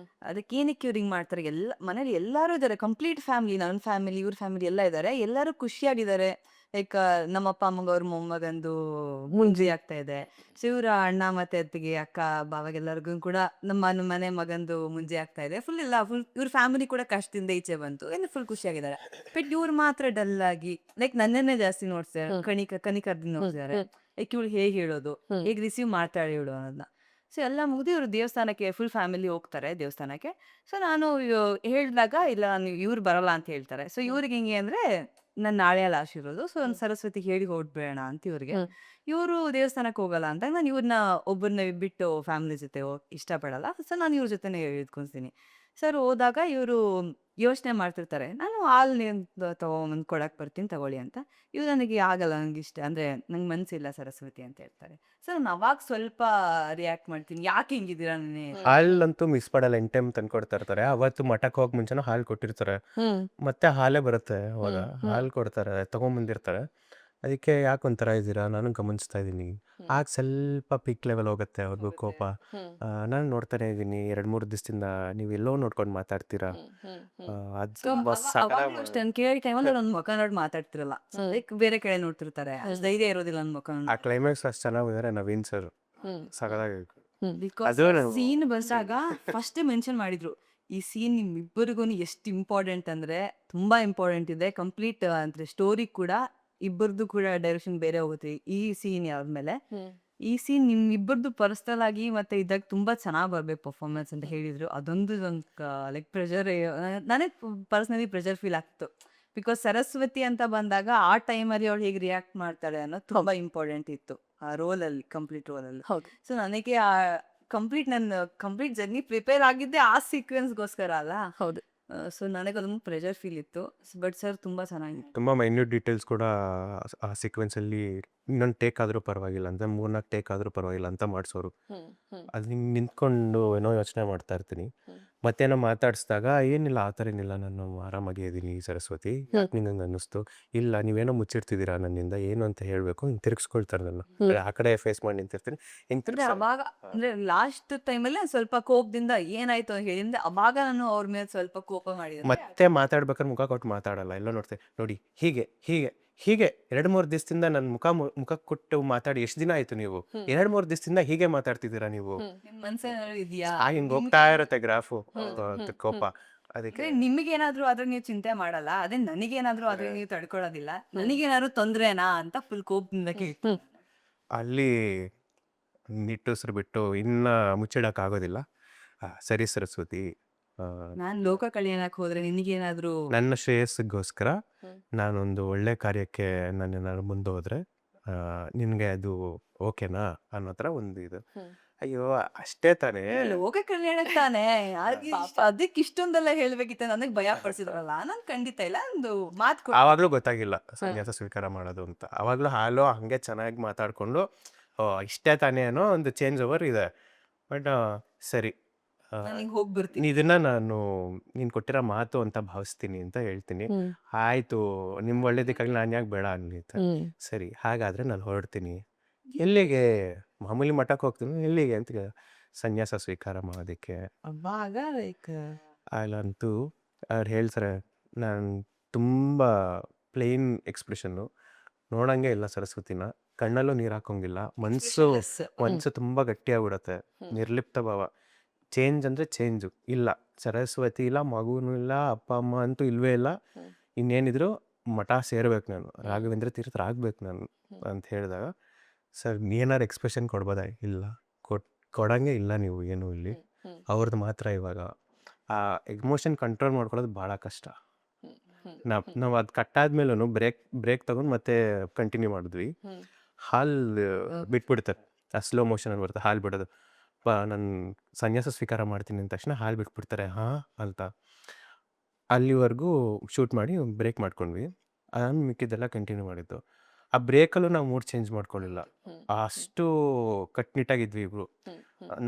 ಅದಕ್ಕೆ ಏನಕ್ಕೆ ಇವ್ರು ಹಿಂಗ್ ಮಾಡ್ತಾರೆ, ಎಲ್ಲ ಮನೇಲಿ ಎಲ್ಲಾರು ಇದಾರೆ, ಕಂಪ್ಲೀಟ್ ಫ್ಯಾಮಿಲಿ, ನನ್ನ ಫ್ಯಾಮಿಲಿ ಇವ್ರ ಫ್ಯಾಮಿಲಿ ಎಲ್ಲ ಇದಾರೆ, ಎಲ್ಲರೂ ಖುಷಿಯಾಗಿದ್ದಾರೆ. ಲೈಕ್ ನಮ್ಮ ಅಪ್ಪ ಅಮ್ಮಗ ಅವ್ರ ಮೊಮ್ಮಗಂದು ಮುಂಜಿ ಆಗ್ತಾ ಇದೆ. ಸೊ ಇವ್ರ ಅಣ್ಣ ಮತ್ತೆ ಅತ್ತಿಗೆ ಅಕ್ಕ ಬಾವಾಗೆಲ್ಲರಿಗೂ ಕೂಡ ನಮ್ಮ ಮನೆ ಮಗಂದು ಮುಂಜಿ ಆಗ್ತಾ ಇದೆ. ಫುಲ್ ಇವ್ರ ಫ್ಯಾಮಿಲಿ ಕೂಡ ಕಷ್ಟದಿಂದ ಈಚೆ ಬಂತು, ಏನು ಫುಲ್ ಖುಷಿಯಾಗಿದ್ದಾರೆ. ಬಟ್ ಇವ್ರು ಮಾತ್ರ ಡಲ್ ಆಗಿ ಲೈಕ್ ನನ್ನನ್ನೇ ಜಾಸ್ತಿ ನೋಡ್ತಾರೆ, ಕನಿಕರ್ದಿಂದ ನೋಡ್ತಿದ್ದಾರೆ. ಲೈಕ್ ಇವಳು ಹೇಗೆ ಹೇಳೋದು, ಹೇಗೆ ರಿಸೀವ್ ಮಾಡ್ತಾಳೆ ಇವಳು ಅನ್ನೋದನ್ನ. ಸೊ ಎಲ್ಲ ಮುಗಿದು ಇವ್ರು ದೇವಸ್ಥಾನಕ್ಕೆ ಫುಲ್ ಫ್ಯಾಮಿಲಿ ಹೋಗ್ತಾರೆ ದೇವಸ್ಥಾನಕ್ಕೆ. ಸೊ ನಾನು ಹೇಳಿದಾಗ ಇಲ್ಲ ನಾನು ಇವ್ರು ಬರಲ್ಲ ಅಂತ ಹೇಳ್ತಾರೆ. ಸೊ ಇವ್ರಿಗೆ ಹೆಂಗೆ ಅಂದ್ರೆ ನನ್ನ ನಾಳೆ ಲಾಸ್ಟ್ ಇರೋದು. ಸೊ ನಾನು ಸರಸ್ವತಿ ಹೇಳಿ ಹೊರಡ್ಬೇಡ ಅಂತ ಇವ್ರಿಗೆ. ಇವರು ದೇವಸ್ಥಾನಕ್ಕೆ ಹೋಗಲ್ಲ ಅಂತ ನಾನು ಇವ್ರನ್ನ ಒಬ್ಬರನ್ನ ಬಿಟ್ಟು ಫ್ಯಾಮಿಲಿ ಜೊತೆ ಇಷ್ಟಪಡಲ್ಲ. ಸೊ ನಾನು ಇವ್ರ ಜೊತೆನೆ ಇದ್ಕೊಂತೀನಿ. ಸರ್ ಹೋದಾಗ ಇವರು ಯೋಚನೆ ಮಾಡ್ತಿರ್ತಾರೆ, ನಾನು ಹಾಲು ತಗೊಂಬಂದು ಕೊಡಕ್ಕೆ ಬರ್ತೀನಿ ತಗೊಳ್ಳಿ ಅಂತ. ಇವ್ರು ನನಗೆ ಆಗಲ್ಲ, ನಂಗೆ ಇಷ್ಟ ಅಂದರೆ ನಂಗೆ ಮನಸ್ಸಿಲ್ಲ ಸರಸ್ವತಿ ಅಂತ ಹೇಳ್ತಾರೆ. ಸರ್ ನಾನು ಅವಾಗ ಸ್ವಲ್ಪ ರಿಯಾಕ್ಟ್ ಮಾಡ್ತೀನಿ, ಯಾಕೆ ಹಿಂಗಿದ್ದೀರಾ ನೀನೆ ಹಾಲಂತೂ ಮಿಸ್ ಮಾಡಲ್ಲ, ಎನ್ ಟೈಮ್ ತಂದ್ಕೊಡ್ತಾ ಇರ್ತಾರೆ. ಅವತ್ತು ಮಠಕ್ಕೆ ಹೋಗಕ್ ಮುಂಚೆನೂ ಹಾಲು ಕೊಟ್ಟಿರ್ತಾರೆ, ಮತ್ತೆ ಹಾಲೇ ಬರುತ್ತೆ ಅವಾಗ, ಹಾಲು ಕೊಡ್ತಾರೆ ತಗೊಂಬಂದಿರ್ತಾರೆ. ಅದಕ್ಕೆ ಯಾಕೆ ಒಂಥರ ಇದ್ದೀರಾ ನಾನು ಗಮನಿಸ್ತಾ ಇದ್ದೀನಿ. ಆಗ ಸ್ವಲ್ಪ ಪೀಕ್ ಲೆವೆಲ್ ಹೋಗುತ್ತೆ ಅವ್ರಿಗೂ ಕೋಪ. ನಾನು ನೋಡ್ತಾನೆ ಇದ್ದೀನಿ 2-3 ದಿವಸದಿಂದ ನೀವು ಎಲ್ಲೋ ನೋಡ್ಕೊಂಡು ಮಾತಾಡ್ತೀರಾ. ಅದು ತುಂಬಾ ಅವಾಗ್ಲೂ ಅಷ್ಟೇ ನಾನು ಕೇಳಿ ಟೈಮಲ್ಲಿ ನನ್ನ ಮುಖ ನೋಡಿ ಮಾತಾಡ್ತಿರಲ್ಲ, ಲೈಕ್ ಬೇರೆ ಕಡೆ ನೋಡ್ತಿರ್ತಾರೆ. ಅಷ್ಟು ಧೈರ್ಯ ಇರೋದಿಲ್ಲ ನನ್ನ ಮುಖ ಆ ಕ್ಲೈಮ್ಯಾಕ್ಸ್ ಅಷ್ಟು ಚೆನ್ನಾಗಿದ್ದಾರೆ ನವೀನ್ ಸರ್, ಸಗದಾಗಿ. ಬಿಕಾಸ್ ಸೀನ್ ಬಂದಾಗ ಫಸ್ಟ್ ಮೆನ್ಷನ್ ಮಾಡಿದ್ರು, ಈ ಸೀನ್ ನಿಮ್ಮಿಬ್ಬರಿಗೂ ಎಷ್ಟು ಇಂಪಾರ್ಟೆಂಟ್ ಅಂದ್ರೆ ತುಂಬಾ ಇಂಪಾರ್ಟೆಂಟ್ ಇದೆ. ಕಂಪ್ಲೀಟ್ ಅಂದ್ರೆ ಸ್ಟೋರಿ ಕೂಡ ಇಬ್ಬರದು ಕೂಡ ಡೈರೆಕ್ಷನ್ ಬೇರೆ ಹೋಗುತ್ತೆ ಈ ಸೀನ್ ಯಾವ್ದ್ಮೇಲೆ. ಈ ಸೀನ್ ನಿಮ್ಮಿಬ್ಬರದು ಪರ್ಸನಲ್ ಆಗಿ ಮತ್ತೆ ಇದ್ದಾಗ ತುಂಬಾ ಚೆನ್ನಾಗಿ ಬರ್ಬೇಕು ಪರ್ಫಾರ್ಮೆನ್ಸ್ ಅಂತ ಹೇಳಿದ್ರು. ಅದೊಂದು ಲೈಕ್ ಪ್ರೆಷರ್, ನನಗೆ ಪರ್ಸನಲಿ ಪ್ರೆಷರ್ ಫೀಲ್ ಆಗ್ತಿತ್ತು. ಬಿಕಾಸ್ ಸರಸ್ವತಿ ಅಂತ ಬಂದಾಗ ಆ ಟೈಮಲ್ಲಿ ಅವಳು ಹೇಗೆ ರಿಯಾಕ್ಟ್ ಮಾಡ್ತಾಳೆ ಅನ್ನೋದು ತುಂಬಾ ಇಂಪಾರ್ಟೆಂಟ್ ಇತ್ತು ಆ ರೋಲಲ್ಲಿ, ಕಂಪ್ಲೀಟ್ ರೋಲಲ್ಲಿ. ಸೊ ನನಗೆ ಆ ಕಂಪ್ಲೀಟ್ ಜರ್ನಿ ಪ್ರಿಪೇರ್ ಆಗಿದ್ದೆ ಆ ಸೀಕ್ವೆನ್ಸ್ಗೋಸ್ಕರ ಅಲ್ಲ. ಹೌದು. ಸೊ ನನಗೆ ಅದೊಂದು ಪ್ರೆಷರ್ ಫೀಲ್ ಇತ್ತು. ಬಟ್ ಸರ್ ತುಂಬಾ ಚೆನ್ನಾಗಿತ್ತು. ತುಂಬ ಮೈನ್ಯೂಟ್ ಡೀಟೇಲ್ಸ್ ಕೂಡ ಆ ಸೀಕ್ವೆನ್ಸಲ್ಲಿ ಇನ್ನೊಂದು ಟೇಕ್ ಆದರೂ ಪರವಾಗಿಲ್ಲ ಅಂತ, 3-4 ಟೇಕ್ ಆದರೂ ಪರವಾಗಿಲ್ಲ ಅಂತ ಮಾಡಿಸೋರು. ಅದು ಹಿಂಗೆ ನಿಂತ್ಕೊಂಡು ಏನೋ ಯೋಚನೆ ಮಾಡ್ತಾ ಇರ್ತೀನಿ. ಮತ್ತೇನೋ ಮಾತಾಡಿಸಿದಾಗ ಏನಿಲ್ಲ ಆ ಥರ ಏನಿಲ್ಲ, ನಾನು ಆರಾಮಾಗಿ ಇದ್ದೀನಿ ಸರಸ್ವತಿ, ಯಾಕೆ ನಿಂಗೆ ಹಂಗೆ ಅನ್ನಿಸ್ತು, ಇಲ್ಲ ನೀವೇನೋ ಮುಚ್ಚಿಡ್ತಿದ್ದೀರಾ ನನ್ನಿಂದ ಏನು ಅಂತ ಹೇಳಬೇಕು, ಹಿಂಗೆ ತಿರ್ಗಿಸ್ಕೊಳ್ತಾರೆ ನನ್ನ. ಆ ಕಡೆ ಫೇಸ್ ಮಾಡಿ ನಿಂತಿರ್ತೀನಿ, ಹಿಂಗೆ ಅಂದ್ರೆ ತಿರ್ಗಿಸ್ ಅವಾಗ ಅಂದ್ರೆ ಲಾಸ್ಟ್ ಟೈಮಲ್ಲಿ ಸ್ವಲ್ಪ ಕೋಪದಿಂದ ಏನಾಯ್ತು ಅಂತ ಹೇಳಿದ್ರೆ ಅವಾಗ ನಾನು ಅವ್ರ ಮೇಲೆ ಸ್ವಲ್ಪ ಕೋಪ ಮಾಡಿದೆ. ಮತ್ತೆ ಮಾತಾಡ್ಬೇಕಾದ್ರೆ ಮುಖ ಕೊಟ್ಟು ಮಾತಾಡಲ್ಲ, ಎಲ್ಲ ನೋಡ್ತೇವೆ ನೋಡಿ, ಹೀಗೆ ಹೀಗೆ ಹೀಗೆ 2-3 ದಿವಸದಿಂದ ನನ್ನ ಮುಖ ಕೊಟ್ಟು ಮಾತಾಡಿ ಎಷ್ಟು ದಿನ ಆಯ್ತು ನೀವು, 2-3 ದಿವಸದಿಂದ ಹೀಗೆ ಮಾತಾಡ್ತಿದ್ದೀರಾ ನೀವು. ನಿಮ್ ಮನ್ಸೇನಾದ್ರು ಇದೆಯಾ, ಹಿಂಗೆ ಹೋಗ್ತಾ ಇರುತ್ತೆ ಗ್ರಾಫು ಕೋಪ. ಅದಕ್ಕೆ ನಿಮಗೇನಾದ್ರೂ ಆದ್ರೆ ನೀವು ಚಿಂತೆ ಮಾಡಲ್ಲ, ಅದೇ ನನಗೇನಾದ್ರೂ ಆದ್ರೆ ನೀವು ತಡ್ಕೊಳ್ಳೋದಿಲ್ಲ, ನನಗೇನಾದ್ರು ತೊಂದ್ರೆನಾ ಅಂತ ಫುಲ್ ಕೋಪದಿಂದ ಕೇಳ್ತೀನಿ. ಅಲ್ಲಿ ನಿಟ್ಟುಸಿರು ಬಿಟ್ಟು ಇನ್ನ ಮುಚ್ಚಿಡಕ್ಕಾಗೋದಿಲ್ಲ. ಸರಿ ಸರಸ್ವತಿ, ನಾನ್ ಲೋಕ ಕಲ್ಯಾಣಕ್ಕೆ ಹೋದ್ರೆ ನಿನಗೇನಾದ್ರೂ ನನ್ನ ಶ್ರೇಯಸ್ಸಿಗೋಸ್ಕರ ನಾನೊಂದು ಒಳ್ಳೆ ಕಾರ್ಯಕ್ಕೆ ನಾನು ಮುಂದೆ ಹೋದ್ರೆ ನಿನಗೆ ಅದು ಓಕೆನಾ ಅನ್ನೋ ಥರ ಒಂದು ಇದು. ಅಯ್ಯೋ ಅಷ್ಟೇ ತಾನೇ. ಲೋಕ ಕಲ್ಯಾಣ ತಾನೇ, ಅದಕ್ಕೆ ಇಷ್ಟೊಂದೆಲ್ಲ ಹೇಳ್ಬೇಕಿತ್ತ, ನನಗ್ ಭಯ ಪಡಿಸಿದ್ರಲ್ಲ. ನಾನ್ ಖಂಡಿತ ಇಲ್ಲ, ಒಂದು ಮಾತು ಆವಾಗ್ಲೂ ಗೊತ್ತಾಗಿಲ್ಲ ಸನ್ಯಾಸ ಸ್ವೀಕಾರ ಮಾಡೋದು ಅಂತ. ಆವಾಗ್ಲೂ ಹಾಲು ಹಂಗೆ ಚೆನ್ನಾಗಿ ಮಾತಾಡ್ಕೊಂಡು ಇಷ್ಟೇ ತಾನೇ ಅನ್ನೋ ಒಂದು ಚೇಂಜ್ ಓವರ್ ಇದೆ. ಬಟ್ ಸರಿ, ಹೋಗ್ಬಿಡ್ತೀನಿ, ಇದನ್ನ ನಾನು ನೀನು ಕೊಟ್ಟಿರೋ ಮಾತು ಅಂತ ಭಾವಿಸ್ತೀನಿ ಅಂತ ಹೇಳ್ತೀನಿ. ಆಯ್ತು, ನಿಮ್ ಒಳ್ಳೇದಕ್ಕಾಗಿ ನಾನು ಯಾಕೆ ಬೇಡ ಅನ್ನಿತ್ತು. ಸರಿ ಹಾಗಾದ್ರೆ ನಾನು ಹೊರಡ್ತೀನಿ. ಎಲ್ಲಿಗೆ? ಮಾಮೂಲಿ ಮಠಕ್ಕೆ ಹೋಗ್ತೀನಿ. ಎಲ್ಲಿಗೆ ಅಂತ ಸನ್ಯಾಸ ಸ್ವೀಕಾರ ಮಾಡೋದಕ್ಕೆ. ಅವಾಗ ಲೈಕ್ ಅಲ್ಲಂತೂ ಅವ್ರು ಹೇಳ್ತಾರೆ, ನಾನು ತುಂಬ ಪ್ಲೇನ್ ಎಕ್ಸ್ಪ್ರೆಷನ್ನು, ನೋಡಂಗೆ ಇಲ್ಲ ಸರಸ್ವತಿನ. ಕಣ್ಣಲ್ಲೂ ನೀರು ಹಾಕೋಂಗಿಲ್ಲ, ಮನ್ಸು ಮನ್ಸು ತುಂಬಾ ಗಟ್ಟಿಯಾಗ್ಬಿಡತ್ತೆ, ನಿರ್ಲಿಪ್ತ ಭಾವ. ಚೇಂಜ್ ಅಂದ್ರೆ ಚೇಂಜು ಇಲ್ಲ, ಸರಸ್ವತಿ ಇಲ್ಲ, ಮಗುನೂ ಇಲ್ಲ, ಅಪ್ಪ ಅಮ್ಮ ಅಂತೂ ಇಲ್ವೇ ಇಲ್ಲ, ಇನ್ನೇನಿದ್ರು ಮಠ ಸೇರ್ಬೇಕು ನಾನು, ರಾಘವೇಂದ್ರ ತೀರ್ಥರಾಗ್ಬೇಕು ನಾನು ಅಂತ ಹೇಳಿದಾಗ, ಸರ್ ಏನಾರು ಎಕ್ಸ್ಪ್ರೆಷನ್ ಕೊಡ್ಬೋದಾ? ಇಲ್ಲ, ಕೊಡಂಗೆ ಇಲ್ಲ ನೀವು ಏನು ಇಲ್ಲಿ, ಅವ್ರದ್ದು ಮಾತ್ರ. ಇವಾಗ ಆ ಎಮೋಷನ್ ಕಂಟ್ರೋಲ್ ಮಾಡ್ಕೊಳ್ಳೋದು ಭಾಳ ಕಷ್ಟ. ನಾವು ಅದು ಕಟ್ಟಾದ್ಮೇಲೂ ಬ್ರೇಕ್ ತಗೊಂಡು ಮತ್ತೆ ಕಂಟಿನ್ಯೂ ಮಾಡಿದ್ವಿ. ಹಾಲು ಬಿಟ್ಬಿಡ್ತಾರೆ, ಆ ಸ್ಲೋ ಮೋಷನ್ ಬರುತ್ತೆ ಹಾಲು ಬಿಡೋದು. ನಾನು ಸನ್ಯಾಸ ಸ್ವೀಕಾರ ಮಾಡ್ತೀನಿ ಅಂದ ತಕ್ಷಣ ಹಾಲು ಬಿಟ್ಬಿಡ್ತಾರೆ ಅಂತ. ಅಲ್ಲಿವರೆಗೂ ಶೂಟ್ ಮಾಡಿ ಬ್ರೇಕ್ ಮಾಡ್ಕೊಂಡ್ವಿ. ಮಿಕ್ಕಿದ್ದೆಲ್ಲ ಕಂಟಿನ್ಯೂ ಮಾಡಿದ್ದು. ಆ ಬ್ರೇಕಲ್ಲೂ ನಾವು ಮೂಡ್ ಚೇಂಜ್ ಮಾಡ್ಕೊಳ್ಳಿಲ್ಲ, ಅಷ್ಟು ಕಟ್ನಿಟ್ಟಾಗಿದ್ವಿ ಇಬ್ರು.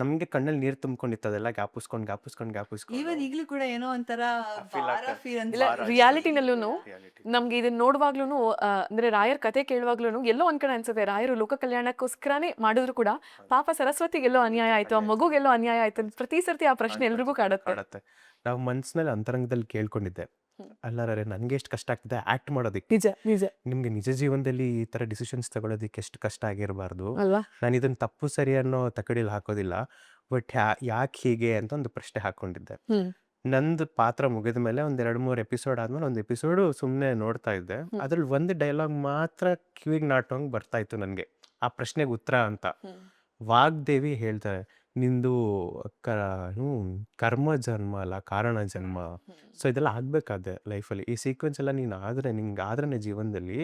ನಮಗೆ ಕಣ್ಣಲ್ಲಿ ನೀರು ತುಂಬ್ಕೊಂಡಿತ್ತು, ಅದೆಲ್ಲ ಗ್ಯಾಪಿಸ್ಕೊಂಡು ಈವನ್ ಈಗಲೂ ಕೂಡ ಏನೋ ಒಂಥರ ಭಾರ feel ಇಲ್ಲ, ಅನ್ಸುತ್ತೆ. ರಿಯಾಲಿಟಿನಲ್ಲೂ ನಮ್ಗೆ ಇದನ್ನ ನೋಡುವಾಗ್ಲೂ ಅಂದ್ರೆ ರಾಯರ್ ಕತೆ ಕೇಳುವಾಗ್ಲೂ ಎಲ್ಲೋ ಒಂದ್ ಕಡೆ ಅನ್ಸುತ್ತೆ, ರಾಯರು ಲೋಕ ಕಲ್ಯಾಣಕ್ಕೋಸ್ಕರನೇ ಮಾಡಿದ್ರು ಕೂಡ ಪಾಪ ಸರಸ್ವತಿಗೆಲ್ಲೋ ಅನ್ಯಾಯ ಆಯ್ತು, ಆ ಮಗುಗೆಲ್ಲೋ ಅನ್ಯಾಯ ಆಯ್ತು ಅಂತ ಪ್ರತಿ ಸರ್ತಿ ಆ ಪ್ರಶ್ನೆ ಎಲ್ರಿಗೂ ಕಾಡುತ್ತೆ. ನಾವು ಮನ್ಸಿನಲ್ಲಿ ಅಂತರಂಗದಲ್ಲಿ ಕೇಳ್ಕೊಂಡಿದ್ದೆ, ಅಲ್ಲಾರೆ ನನಗೆ ಎಷ್ಟು ಕಷ್ಟ ಆಗ್ತಿದೆ ಆಕ್ಟ್ ಮಾಡೋದಕ್ಕೆ. ನಿಜ ನಿಜ ನಿಮ್ಗೆ ನಿಜ ಜೀವನದಲ್ಲಿ ಈ ತರ ಡಿಸಿಷನ್ಸ್ ತಗೊಳ್ಳೋದಕ್ಕೆ ಎಷ್ಟು ಕಷ್ಟ ಆಗಿರಬಾರ್ದು. ಅಲ್ವಾ? ನಾನು ಇದನ್ನ ತಪ್ಪು ಸರಿ ಅನ್ನೋ ತಕಡಿಲಿ ಹಾಕೋದಿಲ್ಲ, ಬಟ್ ಯಾಕೆ ಹೀಗೆ ಅಂತ ಒಂದು ಪ್ರಶ್ನೆ ಹಾಕೊಂಡಿದ್ದೆ. ನಂದು ಪಾತ್ರ ಮುಗಿದ ಮೇಲೆ ಒಂದ್ 2-3 ಎಪಿಸೋಡ್ ಆದ್ಮೇಲೆ ಒಂದು ಎಪಿಸೋಡು ಸುಮ್ಮನೆ ನೋಡ್ತಾ ಇದ್ದೆ. ಅದ್ರಲ್ಲಿ ಒಂದು ಡೈಲಾಗ್ ಮಾತ್ರ ಕಿವಿಗೆ ನಾಟೋಂಗ್ ಬರ್ತಾ ಇತ್ತು ನನಗೆ, ಆ ಪ್ರಶ್ನೆಗೆ ಉತ್ತರ ಅಂತ. ವಾಗ್ದೇವಿ ಹೇಳ್ತಾರೆ, ನಿಂದು ಕರ್ಮ ಜನ್ಮ ಅಲ್ಲ ಕಾರಣ ಜನ್ಮ. ಸೊ ಇದೆಲ್ಲ ಆಗ್ಬೇಕಾದೆ ಲೈಫಲ್ಲಿ, ಈ ಸೀಕ್ವೆನ್ಸ್ ಎಲ್ಲ ನೀನು ನಿಂಗಾದ್ರೆ ಜೀವನದಲ್ಲಿ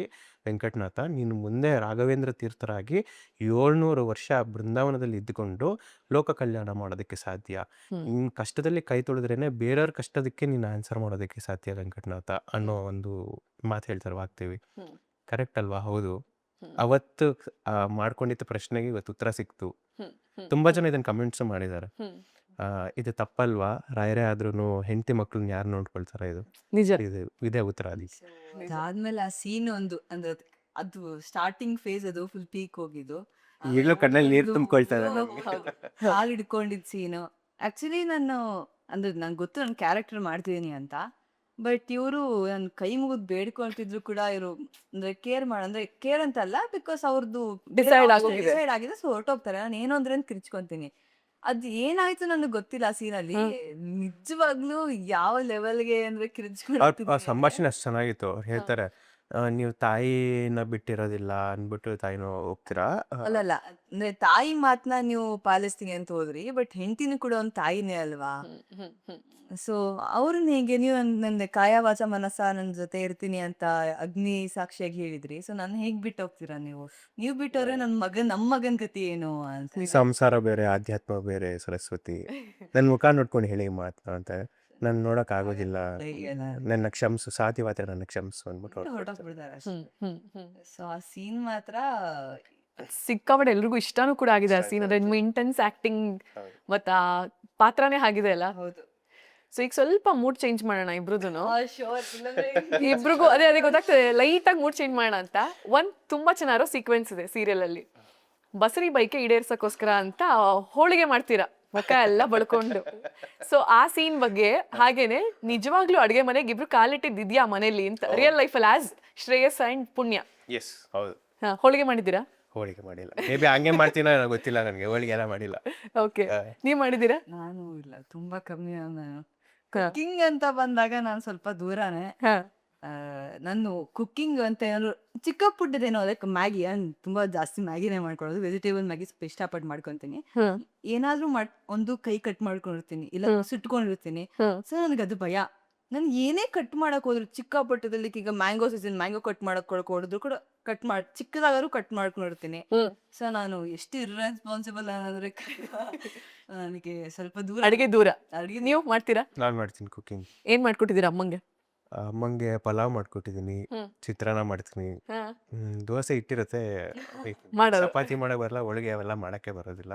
ವೆಂಕಟನಾಥ, ನೀನು ಮುಂದೆ ರಾಘವೇಂದ್ರ ತೀರ್ಥರಾಗಿ 700 ವರ್ಷ ಬೃಂದಾವನದಲ್ಲಿ ಇದ್ದುಕೊಂಡು ಲೋಕ ಕಲ್ಯಾಣ ಮಾಡೋದಕ್ಕೆ ಸಾಧ್ಯ. ನಿನ್ ಕಷ್ಟದಲ್ಲಿ ಕೈ ತೊಳೆದ್ರೇನೆ ಬೇರೆಯವ್ರ ಕಷ್ಟದಕ್ಕೆ ನೀನು ಆನ್ಸರ್ ಮಾಡೋದಕ್ಕೆ ಸಾಧ್ಯ ವೆಂಕಟನಾಥ ಅನ್ನೋ ಒಂದು ಮಾತು ಹೇಳ್ತಾರೆ ವಾಗ್ದೇವಿ. ಕರೆಕ್ಟ್ ಅಲ್ವಾ? ಹೌದು. ಅವತ್ತು ಮಾಡ್ಕೊಂಡಿದ್ದ ಪ್ರಶ್ನೆಗೆ ಇವತ್ತು ಉತ್ತರ ಸಿಕ್ತು. ತುಂಬಾ ಜನ ಇದನ್ನ ಕಮೆಂಟ್ಸ್ ಮಾಡಿದ್ದಾರೆ, ಇದು ತಪ್ಪಲ್ವಾ ರಾಯರೇ ಆದ್ರೂ ಹೆಂಡತಿ ಮಕ್ಳನ್ನ ಯಾರು ನೋಡ್ಕೊಳ್ತಾರ? ಇದು ನಿಜ. ಇದೇ ಉತ್ತರ ಅದಕ್ಕೆ. ಅದಾದ್ಮೇಲೆ ಆ ಸೀನ್ ಒಂದು ಅಂದ್ರೆ ಅದು ಸ್ಟಾರ್ಟಿಂಗ್ ಫೇಸ್ ಅದು ಫುಲ್ ಪೀಕ್ ಹೋಗಿದ್ದು. ಈಗಲೂ ಕಣ್ಣಲ್ಲಿ ನೀರು ತುಂಬಿಕೊಳ್ತಾ ಇದೆ. ಕಾಲ್ ಹಿಡ್ಕೊಂಡಿದ್ ಸೀನು ಆಕ್ಚುಲಿ ನಾನು ಅಂದ್ರೆ ನಂಗೆ ಗೊತ್ತು ನಾನು ಕ್ಯಾರೆಕ್ಟರ್ ಮಾಡ್ತಿದ್ದೀನಿ ಅಂತ, ಬಟ್ ಇವರು ನನ್ ಕೈ ಮುಗಿದ್ ಬೇಡ್ಕೊಳ್ತಿದ್ರು ಕೂಡ ಇವರು ಅಂದ್ರೆ ಕೇರ್ ಅಂತ ಅಲ್ಲ, ಬಿಕಾಸ್ ಅವ್ರದ್ದು Decide ಆಗೋಗಿದೆ. ಡಿಸೈಡ್ ಆಗಿದೆ, ಸೊ ಹೊರಟೋಗ್ತಾರೆ. ನಾನು ಏನು ಅಂದ್ರೆ ಅಂತ ಕಿರ್ಚ್ಕೊಂತೀನಿ. ಅದ್ ಏನಾಯ್ತು ನನಗೆ ಗೊತ್ತಿಲ್ಲ ಆ ಸೀನಲ್ಲಿ. ನಿಜವಾಗ್ಲೂ ಯಾವ ಲೆವೆಲ್ಗೆ ಅಂದ್ರೆ ಆ ಕಿರ್ಚ್ಕೊಂಡು ಸಂಭಾಷಣೆ ಅಷ್ಟು ಚೆನ್ನಾಗಿತ್ತು. ಅವ್ರು ಹೇಳ್ತಾರೆ, ನೀವು ತಾಯಿನ ಬಿಟ್ಟಿರೋದಿಲ್ಲ ಅಂದ್ಬಿಟ್ಟು ತಾಯಿನ ಹೋಗ್ತೀರಾ? ಅಲ್ಲಲ್ಲ, ಅಂದ್ರೆ ತಾಯಿ ಮಾತನ್ನ ನೀವು ಪಾಲಿಸ್ತೀನಿ ಅಂತ ಹೋದ್ರಿ, ಬಟ್ ಹೆಂಡತಿನೂ ಕೂಡ ಒಂದ್ ತಾಯಿನೇ ಅಲ್ವಾ? ಸೊ ಅವ್ರನ್ನ ಹೇಗೆ ನೀವು ನನ್ನ ಕಾಯ ವಾಚ ಮನಸ್ಸ ನನ್ನ ಜೊತೆ ಇರ್ತೀನಿ ಅಂತ ಅಗ್ನಿ ಸಾಕ್ಷಿಯಾಗಿ ಹೇಳಿದ್ರಿ, ಸೊ ನನ್ನ ಹೇಗ್ ಬಿಟ್ಟು ಹೋಗ್ತೀರಾ ನೀವು? ನೀವು ಬಿಟ್ಟವ್ರೆ ನಮ್ಮ ಮಗನ್ ಗತಿ ಏನು ಅಂತ. ಸಂಸಾರ ಬೇರೆ ಆಧ್ಯಾತ್ಮ ಬೇರೆ ಸರಸ್ವತಿ. ನನ್ನ ಮುಖ ನೋಡ್ಕೊಂಡು ಹೇಳಿ ಮಾತನ್ನ ಅಂತ, ನಾನು ನೋಡಕ್ ಆಗೋದಿಲ್ಲ, ನನ್ನ ಕ್ಷಮಿಸು, ಸಾಧ್ಯವಾದ್ರೆ ನನ್ನ ಕ್ಷಮಿಸು ಅಂದ್ಬಿಟ್ಟು ಹೊರಟೋಗ್ಬಿಡ್ತಾರೆ. ಸೊ ಆ ಸೀನ್ ಮಾತ್ರ ಸಿಕ್ಕಾಪಟ್ಟೆ ಎಲ್ರಿಗೂ ಇಷ್ಟನೂ ಕೂಡ ಆಗಿದೆ ಆ ಸೀನ್. ಅಂದ್ರೆ ಇಂಟೆನ್ಸ್ ಆಕ್ಟಿಂಗ್ ಮತ್ತ ಆ ಪಾತ್ರನೇ ಆಗಿದೆ ಅಲ್ಲ. ಹೌದು. ಸೊ ಈಗ ಸ್ವಲ್ಪ ಮೂಡ್ ಚೇಂಜ್ ಮಾಡೋಣ ಇಬ್ರುದುನು. ಇಬ್ರಿಗೂ ಅದೇ ಗೊತ್ತಾಗ್ತದೆ, ಲೈಟ್ ಆಗಿ ಮೂಡ್ ಚೇಂಜ್ ಮಾಡೋಣ ಅಂತ. ತುಂಬಾ ಚೆನ್ನಾಗಿರೋ ಸೀಕ್ವೆನ್ಸ್ ಇದೆ ಸೀರಿಯಲ್ ಅಲ್ಲಿ. ಬಸರಿ ಬೈಕೆ ಈಡೇರ್ಸಕ್ಕೋಸ್ಕರ ಅಂತ ಹೋಳಿಗೆ ಮಾಡ್ತೀರಾ ಮುಖ ಎಲ್ಲ ಬಳ್ಕೊಂಡು. ಸೊ ಆ ಸೀನ್ ಬಗ್ಗೆ, ಹಾಗೇನೆ ನಿಜವಾಗ್ಲೂ ಅಡ್ಗೆ ಮನೆಗೆ ಇಬ್ರು ಕಾಲಿಟ್ಟಿದ್ಯಾ ಮನೇಲಿ ಅಂತ, ರಿಯಲ್ ಲೈಫ್ ಅಲ್ಲಿ ಆಸ್ ಶ್ರೇಯಸ್ ಅಂಡ್ ಪುಣ್ಯ. ಎಸ್ ಹೌದು. ಹೋಳಿಗೆ ಮಾಡಿದ್ದೀರಾ? ಹೋಳಿಗೆ ಮಾಡಿಲ್ಲ, ಮೇ ಬಿ ಹಂಗೆ ಮಾಡ್ತೀನ ಗೊತ್ತಿಲ್ಲ ನನಗೆ, ಹೋಳಿಗೆ ಎಲ್ಲ ಮಾಡಿಲ್ಲ. ಓಕೆ, ನೀವ್ ಮಾಡಿದ್ದೀರಾ? ನಾನು ಇಲ್ಲ, ತುಂಬಾ ಕಮ್ಮಿ. ನಾನು ಕುಕಿಂಗ್ ಅಂತ ಬಂದಾಗ ನಾನು ಸ್ವಲ್ಪ ದೂರನೇ. ನಾನು ಕುಕ್ಕಿಂಗ್ ಅಂತ ಏನಾದ್ರು ಚಿಕ್ಕ ಪುಟ್ಟದೇನೋ ಅದಕ್ಕೆ ಮ್ಯಾಗಿ ತುಂಬಾ ಜಾಸ್ತಿ ಮ್ಯಾಗಿನೇ ಮಾಡ್ಕೊಳ್ಳೋದು. ವೆಜಿಟೇಬಲ್ ಮ್ಯಾಗಿ ಸ್ವಲ್ಪ ಇಷ್ಟಪಟ್ಟು ಮಾಡ್ಕೊಂತೀನಿ. ಏನಾದ್ರೂ ಒಂದು ಕೈ ಕಟ್ ಮಾಡ್ಕೊಂಡಿರ್ತೀನಿ, ಇಲ್ಲ ಸುಟ್ಕೊಂಡಿರ್ತೀನಿ. ಸೊ ನನಗೆ ಅದು ಭಯ. ನಾನು ಏನೇ ಕಟ್ ಮಾಡಕ್ ಹೋದ್ರು ಚಿಕ್ಕ ಪುಟ್ಟದಲ್ಲಿ, ಈಗ ಮ್ಯಾಂಗೋ ಸೀಸನ್ ಮ್ಯಾಂಗೋ ಕಟ್ ಮಾಡಕ್ ಹೊಡಿದ್ರು ಕೂಡ ಚಿಕ್ಕದಾಗಾದ್ರೂ ಕಟ್ ಮಾಡ್ಕೊಂಡಿರ್ತೀನಿ. ಸೊ ನಾನು ಎಷ್ಟು ಇರ್ರೆಸ್ಪಾನ್ಸಿಬಲ್ ಅಂದ್ರೆ ನನಗೆ ಸ್ವಲ್ಪ ದೂರ ಅಡಿಗೆ ದೂರ. ನೀವು ಮಾಡ್ತೀರಾ? ನಾನು ಮಾಡ್ತೀನಿ ಕುಕಿಂಗ್. ಏನ್ ಮಾಡ್ಕೊಟ್ಟಿದ್ದೀರಾ ಅಮ್ಮಂಗೆ? ಅಮ್ಮಂಗೆ ಪಲಾವ್ ಮಾಡ್ಕೊಟ್ಟಿದ್ದೀನಿ, ಚಿತ್ರಾನ್ನ ಮಾಡ್ತೀನಿ, ದೋಸೆ ಇಟ್ಟಿರುತ್ತೆ, ಚಪಾತಿ ಮಾಡಕ್ ಬರಲ್ಲ, ಹೋಳಿಗೆ ಅವೆಲ್ಲ ಮಾಡಕ್ಕೆ ಬರೋದಿಲ್ಲ,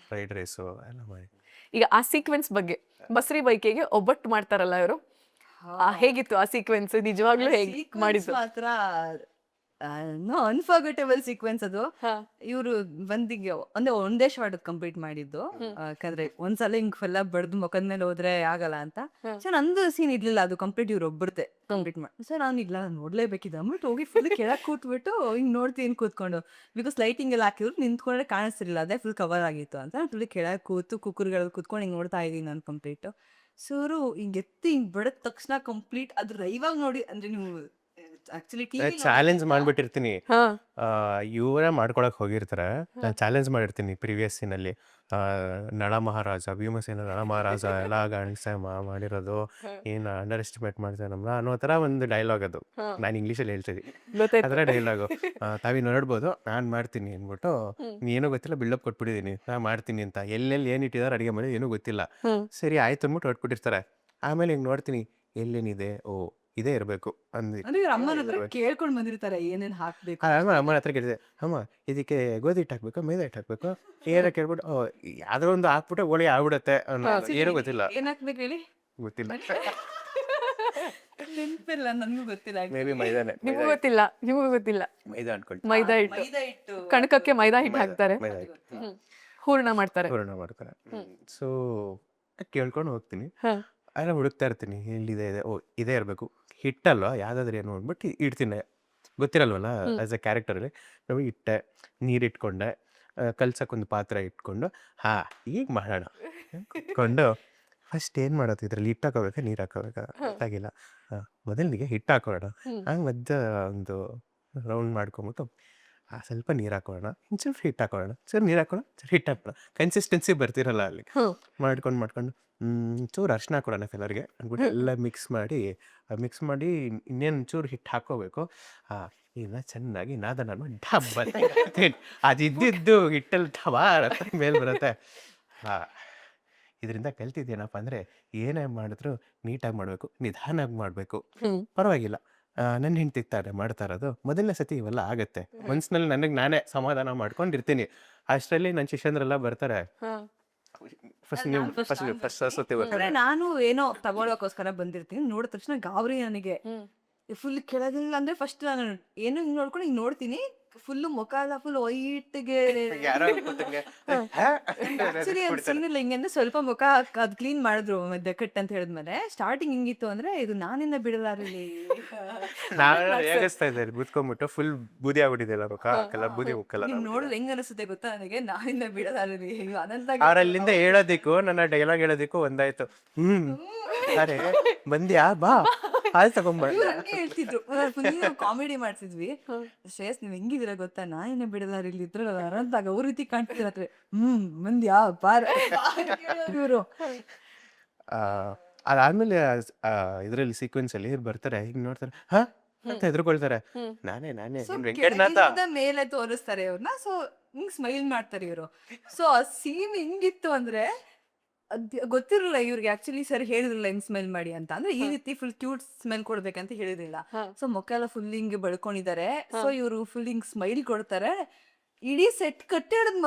ಫ್ರೈಡ್ ರೈಸು ಎಲ್ಲ ಮಾಡಿ. ಈಗ ಆ ಸೀಕ್ವೆನ್ಸ್ ಬಗ್ಗೆ, ಬಸರಿ ಬೈಕೆಗೆ ಒಬ್ಬಟ್ಟು ಮಾಡ್ತಾರಲ್ಲ ಇವರು, ಹೇಗಿತ್ತು ಆ ಸೀಕ್ವೆನ್ಸ್? ನಿಜವಾಗ್ಲೂ ಹೇಗೆ ಮಾಡಿದ್ದು? ಮಾತ್ರ ಅನ್ಫರ್ಗೆಟಬಲ್ ಸೀಕ್ವೆನ್ಸ್ ಅದು. ಹಾ. ಇವರು ಬಂದಿಗೆ ಅಂದ್ರೆ ಒಂದೇ ಶಾರ್ಟ್ ಕಂಪ್ಲೀಟ್ ಮಾಡಿದ್ದು, ಯಾಕಂದ್ರೆ ಒಂದ್ಸಲ ಹಿಂಗ್ ಎಲ್ಲ ಬಡ್ದು ಮುಖದ ಮೇಲೆ ಹೋದ್ರೆ ಆಗಲ್ಲ ಅಂತ. ಸೊ ನಂದು ಸೀನ್ ಇರ್ಲಿಲ್ಲ, ಅದು ಕಂಪ್ಲೀಟ್ ಇವ್ರು ಒಬ್ಬರದೇ ಕಂಪ್ಲೀಟ್ ಮಾಡಿ. ಸೊ ನಾನು ಇಲ್ಲ ನೋಡ್ಲೇಬೇಕಿದೆ ಅಂದ್ಬಿಟ್ಟು ಹೋಗಿ ಫುಲ್ ಕೆಳಗೆ ಕೂತ್ಬಿಟ್ಟು ಹಿಂಗ್ ನೋಡ್ತೀನಿ ಕೂತ್ಕೊಂಡು. ಬಿಕಾಸ್ ಲೈಟಿಂಗ್ ಎಲ್ಲ ಹಾಕಿದ್ರು ನಿಂತ್ಕೊಂಡ್ರೆ ಕಾಣಿಸ್ತಿರ್ಲಿಲ್ಲ, ಅದೇ ಫುಲ್ ಕವರ್ ಆಗಿತ್ತು ಅಂತ. ಫುಲ್ ಕೆಳಗೆ ಕೂತು ಕುಕ್ಕರ್ಗಳಲ್ಲಿ ಕೂತ್ಕೊಂಡು ಹಿಂಗ್ ನೋಡ್ತಾ ಇದೀನಿ ನಾನು ಕಂಪ್ಲೀಟ್. ಸೂರು ಹಿಂಗ್ ಎತ್ತಿ ಹಿಂಗ್ ಬಡದ ತಕ್ಷಣ ಕಂಪ್ಲೀಟ್ ಅದ್ರ ಇವಾಗ ನೋಡಿ, ಅಂದ್ರೆ ನೀವು ಆಕ್ಚುಲಿ ಚಾಲೆಂಜ್ ಮಾಡ್ಬಿಟ್ಟಿರ್ತೀನಿ. ಹಾ. ಇವರೇ ಮಾಡ್ಕೊಳಕ್ ಹೋಗಿರ್ತಾರೆ, ನಾನು ಚಾಲೆಂಜ್ ಮಾಡಿರ್ತೀನಿ ಪ್ರಿವಿಯಸ್ ಸೀನಲ್ಲಿ. ನಳ ಮಹಾರಾಜ, ಭೀಮಸೇನ ನಳ ಮಹಾರಾಜ ಎಲ್ಲ ಗಣಸ ಮಾಡಿರೋದು, ಏನು ಅಂಡರ್ ಎಸ್ಟಿಮೇಟ್ ಮಾಡ್ತಾರೆ ನಮ್ನ ಅನ್ನೋ ಥರ ಒಂದು ಡೈಲಾಗ್ ಅದು. ನಾನು ಇಂಗ್ಲೀಷಲ್ಲಿ ಹೇಳ್ತಿದ್ದೆ ಗೊತ್ತಾಯ್ತು. ಅದರ ಡೈಲಾಗು. ತಾವಿ ನೋಡ್ಬೋದು ನಾನು ಮಾಡ್ತೀನಿ ಅಂದ್ಬಿಟ್ಟು, ಏನೂ ಗೊತ್ತಿಲ್ಲ ಬಿಲ್ಡಪ್ ಕೊಟ್ಬಿಟ್ಟಿದ್ದೀನಿ ನಾನು ಮಾಡ್ತೀನಿ ಅಂತ. ಎಲ್ಲೆಲ್ಲಿ ಏನು ಇಟ್ಟಿದ್ದಾರೆ ಅಡುಗೆ ಮನೆ ಏನೂ ಗೊತ್ತಿಲ್ಲ. ಸರಿ ಆಯ್ತು ಅಂದ್ಬಿಟ್ಟು ಹೊಟ್ಬಿಟ್ಟಿರ್ತಾರೆ. ಆಮೇಲೆ ಹಿಂಗೆ ನೋಡ್ತೀನಿ ಎಲ್ಲೇನಿದೆ, ಓ ಇದೇ ಇರಬೇಕು ಅಂದು. ಅಂದ್ರೆ ಇವ್ರ ಅಮ್ಮನ ಹತ್ರ ಕೇಳ್ಕೊಂಡ್ ಬಂದಿರ್ತಾರೆ ಏನೇನ್ ಹಾಕ್ಬೇಕು. ಆಮೇಲೆ ಅಮ್ಮನ ಹತ್ರ ಕೇಳಿದೆ, ಅಮ್ಮ ಇದಕ್ಕೆ ಗೋಧಿ ಹಿಟ್ಟು ಹಾಕ್ಬೇಕು ಮೈದಾ ಹಿಟ್ಟು ಹಾಕ್ಬೇಕು ಏನೋ ಕೇಳ್ಬಿಟ್ಟು, ಓ ಯಾವ್ದೋ ಒಂದು ಹಾಕ್ಬಿಟ್ಟು ಹೋಳಿಗೆ ಆಗ್ಬಿಡತ್ತೆ ಅನ್ನೋದು. ಏನೂ ಗೊತ್ತಿಲ್ಲ, ಏನ್ ಹಾಕ್ಬೇಕು ಹೇಳಿ, ಗೊತ್ತಿಲ್ಲ. ನೆನಪಿಲ್ಲ, ನನ್ಗೂ ಗೊತ್ತಿಲ್ಲ. ಮೇ ಬಿ ಮೈದಾನೆ, ನಿಮಗೂ ಗೊತ್ತಿಲ್ಲ, ನಿಮಗೂ ಗೊತ್ತಿಲ್ಲ. ಮೈದಾ ಅನ್ಕೊಳ್ತೀನಿ. ಮೈದಾ ಹಿಟ್ಟು, ಮೈದಾ ಹಿಟ್ಟು ಕಣಕಕ್ಕೆ ಮೈದಾ ಹಿಟ್ಟು ಹಾಕ್ತಾರೆ, ಮೈದಾ ಹಿಟ್ಟು ಹೂರ್ಣ ಮಾಡ್ತಾರೆ. ಪೂರ್ಣ ಮಾಡ್ತಾರೆ. ಸೊ ಕೇಳ್ಕೊಂಡು ಹೋಗ್ತೀನಿ, ಹಾ. ಅದನ್ನ ಹುಡುಕ್ತಾ ಇರ್ತೀನಿ ಎಲ್ಲಿದೆ ಇದೆ, ಓ ಇದೇ ಇರಬೇಕು ಹಿಟ್ಟಲ್ವಾ ಯಾವ್ದಾದ್ರು ಏನು ಅಂದ್ಬಿಟ್ಟು ಇಡ್ತೀನಿ. ಗೊತ್ತಿರಲ್ವಲ್ಲ ಆಸ್ ಎ ಕ್ಯಾರೆಕ್ಟರಲ್ಲಿ. ನಾವು ಇಟ್ಟೆ, ನೀರಿಟ್ಕೊಂಡೆ, ಕಲ್ಸಕ್ಕೊಂದು ಪಾತ್ರೆ ಇಟ್ಕೊಂಡು, ಈಗ ಮಾಡೋಣ ಕುತ್ಕೊಂಡು ಫಸ್ಟ್ ಏನು ಮಾಡೋದು ಇದ್ರಲ್ಲಿ ಹಿಟ್ಟು ಹಾಕೋಬೇಕಾ ನೀರು ಹಾಕೋಬೇಕಾ ಗೊತ್ತಾಗಿಲ್ಲ. ಮೊದಲಿಗೆ ಹಿಟ್ಟು ಹಾಕೋಣ, ಹಂಗೆ ಮಧ್ಯ ಒಂದು ರೌಂಡ್ ಮಾಡ್ಕೊಂಬಿಟ್ಟು ಸ್ವಲ್ಪ ನೀರು ಹಾಕೋಣ, ಇನ್ನು ಸ್ವಲ್ಪ ಹಿಟ್ಟು ಹಾಕೋಣ, ಸರ್ ನೀರು ಹಾಕೋಣ, ಸರ್ ಹಿಟ್ಟು ಹಾಕೋಣ. ಕನ್ಸಿಸ್ಟೆನ್ಸಿ ಬರ್ತಿರಲ್ಲ ಅಲ್ಲಿ. ಮಾಡ್ಕೊಂಡು ಚೂರು ಅರ್ಶಿನ ಹಾಕೋಣ ಕಲರ್ಗೆ ಅಂದ್ಬಿಟ್ಟು ಎಲ್ಲ ಮಿಕ್ಸ್ ಮಾಡಿ ಇನ್ನೇನು ಚೂರು ಹಿಟ್ಟು ಹಾಕೋಬೇಕು. ಇದನ್ನ ಚೆನ್ನಾಗಿ ನಾದನ ಡಬ್ಬ ಅದು ಇದ್ದಿದ್ದು ಹಿಟ್ಟಲ್ಲಿ ಟವಾರ ಮೇಲೆ ಬರುತ್ತೆ. ಇದರಿಂದ ಕಲ್ತಿದ್ದೇನಪ್ಪ ಅಂದರೆ ಏನೇ ಮಾಡಿದ್ರು ನೀಟಾಗಿ ಮಾಡಬೇಕು, ನಿಧಾನಾಗಿ ಮಾಡಬೇಕು. ಪರವಾಗಿಲ್ಲ, ನನ್ನ ಹೆಂಡ್ತಿ ಮಾಡ್ತಾ ಇರೋದು ಮೊದಲನೇ ಸತಿ ಇವೆಲ್ಲ ಆಗತ್ತೆ. ಮನ್ಸಿನಲ್ಲಿ ನನಗೆ ನಾನೇ ಸಮಾಧಾನ ಮಾಡ್ಕೊಂಡಿರ್ತೀನಿ. ಅಷ್ಟರಲ್ಲಿ ನನ್ನ ಶಿಷ್ಯಂದ್ರೆಲ್ಲ ಬರ್ತಾರೆ. ಫಸ್ಟ್ ಸತಿ ಅಂದ್ರೆ ನಾನು ಏನೋ ತಗೊಳಕೋಸ್ಕರ ಬಂದಿರ್ತೀನಿ, ನೋಡಿದ ತಕ್ಷಣ ಗಾಬರಿ ನನಗೆ. ಫುಲ್ ಕೆಳಗಿಲ್ಲ ಅಂದ್ರೆ ಫಸ್ಟ್ ನಾನು ಏನು ಹಿಂಗ್ ನೋಡ್ಕೊಂಡು ಹಿಂಗ್ ನೋಡ್ತೀನಿ, ಫುಲ್ ಮುಖ ಎಲ್ಲ ಫುಲ್ ವೈಟ್ಗೆ. ಆಕ್ಚುಲಿ ಅದು ಸೀನ್ ಇಲ್ಲ ಹಿಂಗೆ ಅಂದ್ರೆ ಸ್ವಲ್ಪ ಮುಖ ಅದ್ ಕ್ಲೀನ್ ಮಾಡಿದ್ರು ಮಧ್ಯ ಕಟ್ ಅಂತ ಹೇಳಿದ್ಮೇಲೆ. ಸ್ಟಾರ್ಟಿಂಗ್ ಹಿಂಗಿತ್ತು ಅಂದ್ರೆ ಇದು ನಾನಿನ್ನ ಬಿಡಲಾರಲ್ಲಿ ನಾನು ಹೇಗಿಸ್ತಾ ಇದ್ದಾರೆ ಕೂತ್ಕೊಂಡ್ಬಿಟ್ಟು ಫುಲ್ ಬೂದಿ ಆಗ್ಬಿಟ್ಟಿದೆ ಎಲ್ಲ ಮುಖ, ಕಲರ್ ಬೂದಿ ಮುಖಲ್ಲ. ನೀವ್ ನೋಡಿದ್ರೆ ಹೆಂಗ್ ಅನಿಸುತ್ತೆ ಗೊತ್ತಾ ನನಗೆ, ನಾನಿನ್ನ ಬಿಡಲಾರಲ್ಲಿ ಅನಂತ. ಅವ್ರಲ್ಲಿಂದ ಹೇಳೋದಿಕ್ಕೂ ನನ್ನ ಡೈಲಾಗ್ ಹೇಳೋದಿಕ್ಕೂ ಒಂದಾಯ್ತು. ಅರೆ ಬಂದ್ಯಾ ಬಾ ಹಾಲು ತಗೊಂಡ್ಬಾರ ಹೇಳ್ತಿದ್ರು, ಫುಲ್ ಕಾಮಿಡಿ ಮಾಡ್ತಿದ್ವಿ. ಶ್ರೇಯಸ್ ನೀವ್ ಹೆಂಗಿದ್ದೀರಾ ಗೊತ್ತಾ, ನಾನಿನ್ನ ಬಿಡಲಾರಲ್ಲಿ ಇದ್ರಲ್ಲ ಅನಂತಾಗ ಅವ್ರ ರೀತಿ ಕಾಣ್ತಿರತ್ರೆ. ಮಂದ್ಯಾ ಬಾರ ಇವರು. ಅದಾದ್ಮೇಲೆ ಇದರಲ್ಲಿ ಸೀಕ್ವೆನ್ಸ್ ಅಲ್ಲಿ ಬರ್ತಾರೆ, ಹಿಂಗ್ ನೋಡ್ತಾರೆ, ಅಂತ ಹೆದರ್ಕೊಳ್ತಾರೆ. ನಾನೇ ವೆಂಕಟನಾಥ ಮೇಲೆ ತೋರಿಸ್ತಾರೆ ಇವ್ರನ್ನ. ಸೊ ಹಿಂಗ್ ಸ್ಮೈಲ್ ಮಾಡ್ತಾರೆ ಇವರು. ಸೊ ಆ ಸೀನ್ ಹಿಂಗಿತ್ತು ಅಂದ್ರೆ ಗೊತ್ತಿರಲಿಲ್ಲ ಇವ್ರಿಗೆ. ಆಕ್ಚುಲಿ ಸರ್ ಹೇಳಿದ್ರಲ್ಲ ಹಿಂಗ್ ಸ್ಮೆಲ್ ಮಾಡಿ ಅಂತ, ಅಂದ್ರೆ ಈ ರೀತಿ ಫುಲ್ ಕ್ಯೂಟ್ ಸ್ಮೆಲ್ ಕೊಡ್ಬೇಕಂತ ಹೇಳಿದ್ರಿಲ್ಲ. ಸೊ ಮುಖ ಎಲ್ಲ ಫುಲ್ ಹಿಂಗ್ ಬಳ್ಕೊಂಡಿದ್ದಾರೆ. ಸೊ ಇವರು ಫುಲ್ ಹಿಂಗ್ ಸ್ಮೈಲ್ ಕೊಡ್ತಾರೆ. ಇಡೀ ಸೆಟ್ ಕಟ್ಟೆ ಹಿಡಿದ್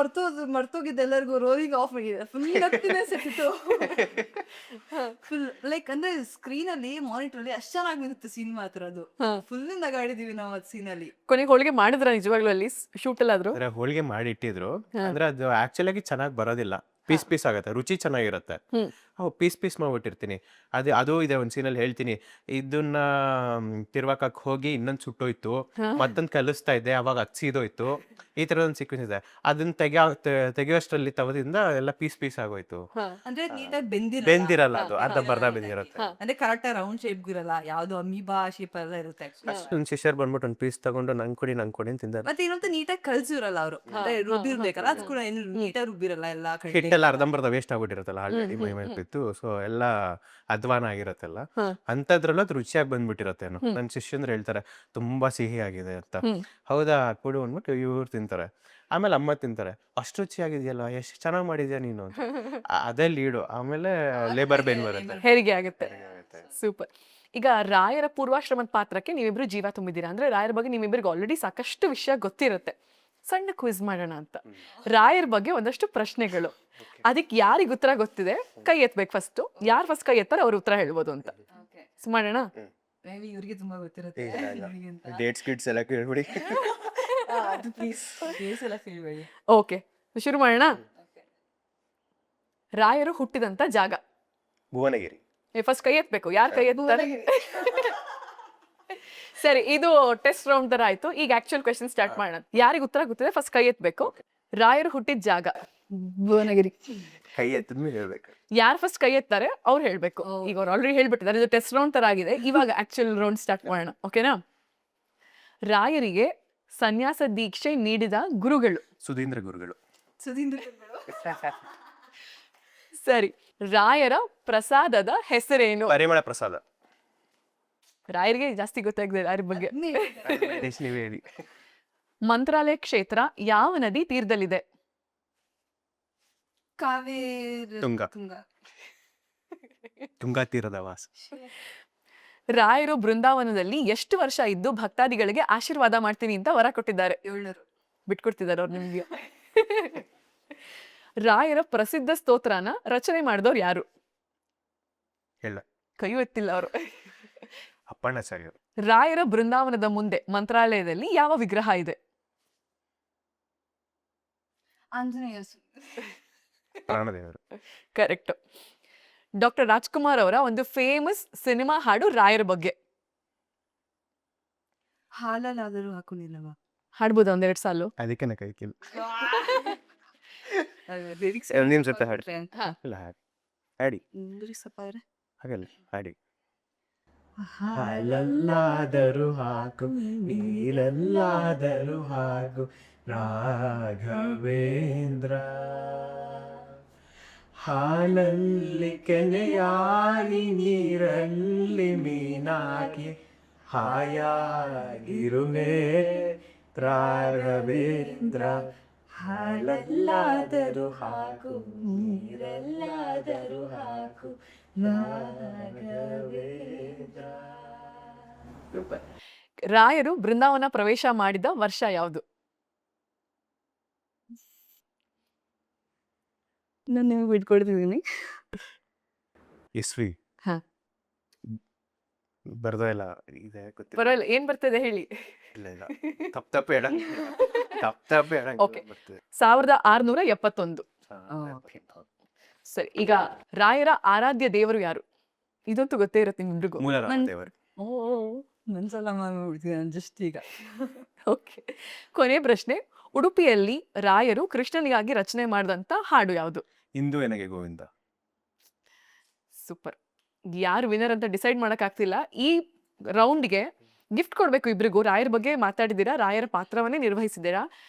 ಮರ್ತೋಗಿದ್ದೆ ಎಲ್ಲರಿಗೂ. ರೋಲಿಂಗ್ ಆಫ್ ಆಗಿದೆ, ಫುಲ್ ಸೆಟ್ ಇತ್ತು ಫುಲ್. ಲೈಕ್ ಅಂದ್ರೆ ಸ್ಕ್ರೀನ್ ಅಲ್ಲಿ ಮಾನಿಟರ್ ಅಲ್ಲಿ ಅಷ್ಟ್ ಚೆನ್ನಾಗಿ ಬಿಡುತ್ತೆ ಸೀನ್ ಮಾತ್ರ. ಅದು ಫುಲ್ ನಗಾಡಿದೀವಿ ನಾವು ಅದ್ ಸೀನ್ ಅಲ್ಲಿ. ಕೊನೆಗೆ ಹೋಳಿಗೆ ಮಾಡಿದ್ರ ನಿಜವಾಗ್ಲೂ ಅಲ್ಲಿ ಶೂಟ್ ಅಲ್ಲಾದ್ರು? ಹೋಳಿಗೆ ಮಾಡಿ ಇಟ್ಟಿದ್ರು, ಅಂದ್ರೆ ಅದು ಆಕ್ಚುಲ್ ಆಗಿ ಚೆನ್ನಾಗಿ ಬರೋದಿಲ್ಲ, ಪೀಸ್ ಆಗುತ್ತೆ, ರುಚಿ ಚೆನ್ನಾಗಿರುತ್ತೆ. ಪೀಸ್ ಮಾಡ್ಬಿಟ್ಟಿರ್ತೀನಿ. ಅದು ಇದೆ ಒಂದು ಸೀನಲ್ಲಿ ಹೇಳ್ತೀನಿ, ಇದನ್ನ ತಿರ್ವಾಕಕ್ಕೆ ಹೋಗಿ ಇನ್ನೊಂದು ಸುಟ್ಟೋಯ್ತು, ಮತ್ತೊಂದು ಕಲಿಸ್ತಾ ಇದ್ದೆ ಅವಾಗ ಹಚ್ಚಿದೋಯ್ತು, ಈ ತರದ ಒಂದು ಸೀಕ್ವೆನ್ಸ್ ಇದೆ. ಅದನ್ನ ತೆಗಿಯೋಷ್ಟರಲ್ಲಿ ತವದಿಂದ ಎಲ್ಲ ಪೀಸ್ ಆಗೋಯ್ತು. ಅಂದ್ರೆ ನೀಟಾಗಿ ಬೆಂದಿರಲ್ಲ, ಅದು ಅರ್ಧ ಬರ್ಧ ಬೆಂದಿರುತ್ತೆ. ಅಂದ್ರೆ ಕರೆಕ್ಟ್ ರೌಂಡ್ ಶೇಪ್ ಇರಲ್ಲ, ಯಾವ್ದು ಅಮೀಬಾ ಶೇಪ್ ಎಲ್ಲ ಇರುತ್ತೆ. ಒಂದು ಶಿಷ್ಯರ್ ಬಂದ್ಬಿಟ್ಟು ಒಂದು ಪೀಸ್ ತಗೊಂಡು ನಂಗೆ ಕೊಡಿ ಅಂತ ತಿಂದಾರೆ. ಮತ್ತೆ ಇನ್ನೊಂದು ನೀಟಾಗಿ ಕಲ್ಸಿರಲ್ಲ ಅವರು, ರುಬ್ಬಿರ್ಬೇಕಲ್ಲ, ಅದು ಕೂಡ ಏನು ನೀಟಾಗಿ ರುಬ್ಬಿರಲ್ಲ. ಎಲ್ಲ ಹಿಟ್ಟೆಲ್ಲ ಅರ್ಧಂಬರ್ಧ ವೇಸ್ಟ್ ಆಗ್ಬಿಟ್ಟಿರುತ್ತಲ್ಲ ಆಲ್ರೆಡಿ ಮೈ ಮೇಲೆ ಬಿತ್ತು. ಸೊ ಎಲ್ಲ ಅಧ್ವಾನ ಆಗಿರತ್ತೆಲ್ಲ, ಅಂತದ್ರಲ್ಲೂ ಅದು ರುಚಿಯಾಗಿ ಬಂದ್ಬಿಟ್ಟಿರತ್ತೇನೋ. ನನ್ನ ಶಿಷ್ಯಂದ್ರೆ ಹೇಳ್ತಾರೆ ತುಂಬಾ ಸಿಹಿ ಆಗಿದೆ ಅಂತ. ಹೌದಾ ಕೊಡು ಅಂದ್ಬಿಟ್ಟು ಇವ್ರು ತಿಂತಾರೆ. ಆಮೇಲೆ ಅಮ್ಮ ತಿಂತಾರೆ, ಅಷ್ಟು ರುಚಿಯಾಗಿದೆಯಲ್ಲ, ಎಷ್ಟು ಚೆನ್ನಾಗಿ ಮಾಡಿದ್ಯಾ ನೀನು ಅಂತ. ಅದೇ ಲೀಡು. ಆಮೇಲೆ ಲೇಬರ್ ಬೇನ್ ಬರುತ್ತೆ, ಹೆರಿಗೆ ಆಗುತ್ತೆ. ಸೂಪರ್. ಈಗ ರಾಯರ ಪೂರ್ವಾಶ್ರಮದ ಪಾತ್ರಕ್ಕೆ ನೀವಿಬ್ರು ಜೀವ ತುಂಬಿದ್ದೀರಾ. ಅಂದ್ರೆ ರಾಯರ ಬಗ್ಗೆ ನಿಮ್ಮಿಬ್ಬರಿಗೆ ಆಲ್ರೆಡಿ ಸಾಕಷ್ಟು ವಿಷಯ ಗೊತ್ತಿರುತ್ತೆ. ಸಣ್ಣ ಕ್ವಿಜ್ ಮಾಡೋಣ ಅಂತ. ರಾಯರ್ ಬಗ್ಗೆ ಒಂದಷ್ಟು ಪ್ರಶ್ನೆಗಳು, ಅದಕ್ಕೆ ಯಾರಿಗೆ ಉತ್ತರ ಗೊತ್ತಿದೆ ಕೈ ಎತ್ಬೇಕು ಫಸ್ಟ್. ಯಾರು ಫಸ್ಟ್ ಕೈ ಎತ್ತಾರೆ ಅವ್ರ ಉತ್ತರ ಹೇಳ್ಬೋದು ಅಂತ. ಮಾಡೋಣ? ಮೇ ಬಿ ಇವ್ರಿಗೆ ತುಂಬಾ ಗೊತ್ತಿರುತ್ತೆ ನನಗಿಂತ. ಡೇಟ್ಸ್ ಕಿಡ್ಸ್ ಎಲ್ಲ ಕೇಳ್ಬಿಡಿ. ಅದು ಪ್ಲೀಸ್ ಡೇಸ್ ಎಲ್ಲ ಕೇಳಬೇಡಿ. ಓಕೆ, ಶುರು ಮಾಡೋಣ. ರಾಯರು ಹುಟ್ಟಿದಂತ ಜಾಗ. ಭುವನಗಿರಿ. ಫಸ್ಟ್ ಕೈ ಎತ್ತಬೇಕು. ಯಾರು ಕೈ ಎತ್ತಾರೆ? ಸರಿ, ಇದು ಟೆಸ್ಟ್ ರೌಂಡ್ ತರ ಆಯ್ತು. ಈಗ ಆಕ್ಚುಯಲ್ ಕ್ವೆಶ್ಚನ್ ಸ್ಟಾರ್ಟ್ ಮಾಡೋಣ. ಯಾರಿಗೆ ಉತ್ತರ ಗೊತ್ತಿದೆ ಫಸ್ಟ್ ಕೈ ಎತ್ತಬೇಕು. ರಾಯರು ಹುಟ್ಟಿದ ಜಾಗ ಭುವನಗಿರಿ. ಕೈ ಎತ್ತಿದ್ಮೇಲೆ ಹೇಳ್ಬೇಕು. ಯಾರು ಫಸ್ಟ್ ಕೈ ಎತ್ತಾರೆ ಅವ್ರು ಹೇಳ್ಬೇಕು. ಈಗ ಅವ್ರು ಆಲ್ರೆಡಿ ಹೇಳ್ಬಿಟ್ಟಿದ್ದಾರೆ, ಇದು ಟೆಸ್ಟ್ ರೌಂಡ್ ತರ ಆಗಿದೆ. ಇವಾಗ ಆಕ್ಚುಯಲ್ ರೌಂಡ್ ಸ್ಟಾರ್ಟ್ ಮಾಡೋಣ, ಓಕೆನಾ? ರಾಯರಿಗೆ ಸನ್ಯಾಸ ದೀಕ್ಷೆ ನೀಡಿದ ಗುರುಗಳು. ಸುಧೀಂದ್ರ ಗುರುಗಳು. ಸುಧೀಂದ್ರ ಸರಿ, ರಾಯರ ಪ್ರಸಾದದ ಹೆಸರೇನು? ಪರಿಮಳ ಪ್ರಸಾದ. ರಾಯರಿಗೆ ಜಾಸ್ತಿ ಗೊತ್ತಾಗಿದೆ ರಾಯರ ಬಗ್ಗೆ. ನೀವೇ ಹೇಳಿ. ಮಂತ್ರಾಲಯ ಕ್ಷೇತ್ರ ಯಾವ ನದಿ ತೀರದಲ್ಲಿದೆ? ಕಾವೇರಿ. ತುಂಗಾ. ತುಂಗಾ ತೀರದ ವಾಸ. ರಾಯರು ಬೃಂದಾವನದಲ್ಲಿ ಎಷ್ಟು ವರ್ಷ ಇದ್ದು ಭಕ್ತಾದಿಗಳಿಗೆ ಆಶೀರ್ವಾದ ಮಾಡ್ತೀನಿ ಅಂತ ವರ ಕೊಟ್ಟಿದ್ದಾರೆ? 700. ಬಿಟ್ಕೊಡ್ತಿದ್ದಾರೆ ಅವ್ರು ನಿಮ್ಗೆ. ರಾಯರ ಪ್ರಸಿದ್ಧ ಸ್ತೋತ್ರನ ರಚನೆ ಮಾಡಿದವ್ರು ಯಾರು? ಹೇಳ. ಕೈಯೂ ಎತ್ತಿಲ್ಲ ಅವರು. ಅಪ್ಪಣ್ಣಾಚಾರ್ಯ. ರಾಯರ ಬೃಂದಾವನದ ಮುಂದೆ ಮಂತ್ರಾಲಯದಲ್ಲಿ ಯಾವ ವಿಗ್ರಹ ಇದೆ? ಆಂಜನೇಯ. ಪ್ರಾಣದೇವರು. ಕರೆಕ್ಟ್. ಡಾಕ್ಟರ್ ರಾಜ್ಕುಮಾರ್ ಅವರ ಒಂದು ಫೇಮಸ್ ಸಿನಿಮಾ ಹಾಡು ರಾಯರ ಬಗ್ಗೆ. ಹಾಲಲ್ಲಾದರೂ ಹಾಕೊಂಡಿಲ್ಲವಾ? ಹಾಡ್ಬೋದ ಒಂದೆರಡು ಸಾಲು? ಅದಕ್ಕೆ ಕೈ ಕಿಲ್. ಲಿರಿಕ್ಸ್ ನಿಮ್ ಜೊತೆ ಹಾಡಿ. ಇಲ್ಲ ಹಾಡಿ. ಹಾಡಿ. ಲಿರಿಕ್ಸ್ ಅಪ್ಪ ಅವ್ರೆ. ಹಾಗಲ್ಲ ಹಾಡಿ. ಹಾಲಲ್ಲಾದರೂ ಹಾಕು ನೀರಲ್ಲಾದರೂ ಹಾಕು ರಾಘವೇಂದ್ರ, ಹಾಲಲ್ಲಿ ಕೆನೆಯಾಗಿ ನೀರಲ್ಲಿ ಮೀನಾಗಿ ಹಾಯಾಗಿರುವೆ ರಾಘವೇಂದ್ರ. ಹಾಲಲ್ಲಾದರೂ ಹಾಕು ನೀರಲ್ಲಾದರೂ ಹಾಕು ರಾಘವೇಂದ್ರ. ರಾಯರು ಬೃಂದಾವನ ಪ್ರವೇಶ ಮಾಡಿದ ವರ್ಷ ಯಾವುದು? ನಾನು ನಿಮಗೆ ಬಿಟ್ಕೊಡ್ತಿದ್ದೀನಿ. ಇಸ್ವಿ. ಹಾ. ಬರ್ದೋ ಇಲ್ಲ ಇದೆ ಗೊತ್ತಿಲ್ಲ. ಪರವಾಗಿಲ್ಲ, ಏನ್ ಬರ್ತದೆ ಹೇಳಿ. ಇಲ್ಲ ಇಲ್ಲ ತಪ್ಪು ಹೇಳ. ತಪ್ಪು ಹೇಳ. Okay. 1671. ಸರಿ, ಈಗ ರಾಯರ ಆರಾಧ್ಯ ದೇವರು ಯಾರು? ಇದಂತೂ ಗೊತ್ತೇ ಇರುತ್ತೆ ನಿಮ್ರಿಗೂ. ಮೂಲ ದೇವರು. ಓ ಮನ್ಸಲ್ಲ ಮಾಡ್ಬಿಡ್ತೀನಿ ನಾನು ಜಸ್ಟ್ ಈಗ. ಓಕೆ, ಕೊನೆ ಪ್ರಶ್ನೆ. ಉಡುಪಿಯಲ್ಲಿ ರಾಯರು ಕೃಷ್ಣನಿಗಾಗಿ ರಚನೆ ಮಾಡಿದಂತ ಹಾಡು ಯಾವುದು? ಇಂದು ನನಗೆ ಗೋವಿಂದ. ಸೂಪರ್. ಯಾರು ವಿನರ್ ಅಂತ ಡಿಸೈಡ್ ಮಾಡಕ್ ಆಗ್ತಿಲ್ಲ. ಈ ರೌಂಡ್ಗೆ ಗಿಫ್ಟ್ ಕೊಡ್ಬೇಕು ಇಬ್ರಿಗೂ. ರಾಯರ ಬಗ್ಗೆ ಮಾತಾಡಿದ್ದೀರಾ, ರಾಯರ ಪಾತ್ರವನ್ನೇ ನಿರ್ವಹಿಸಿದ್ದೀರಾ.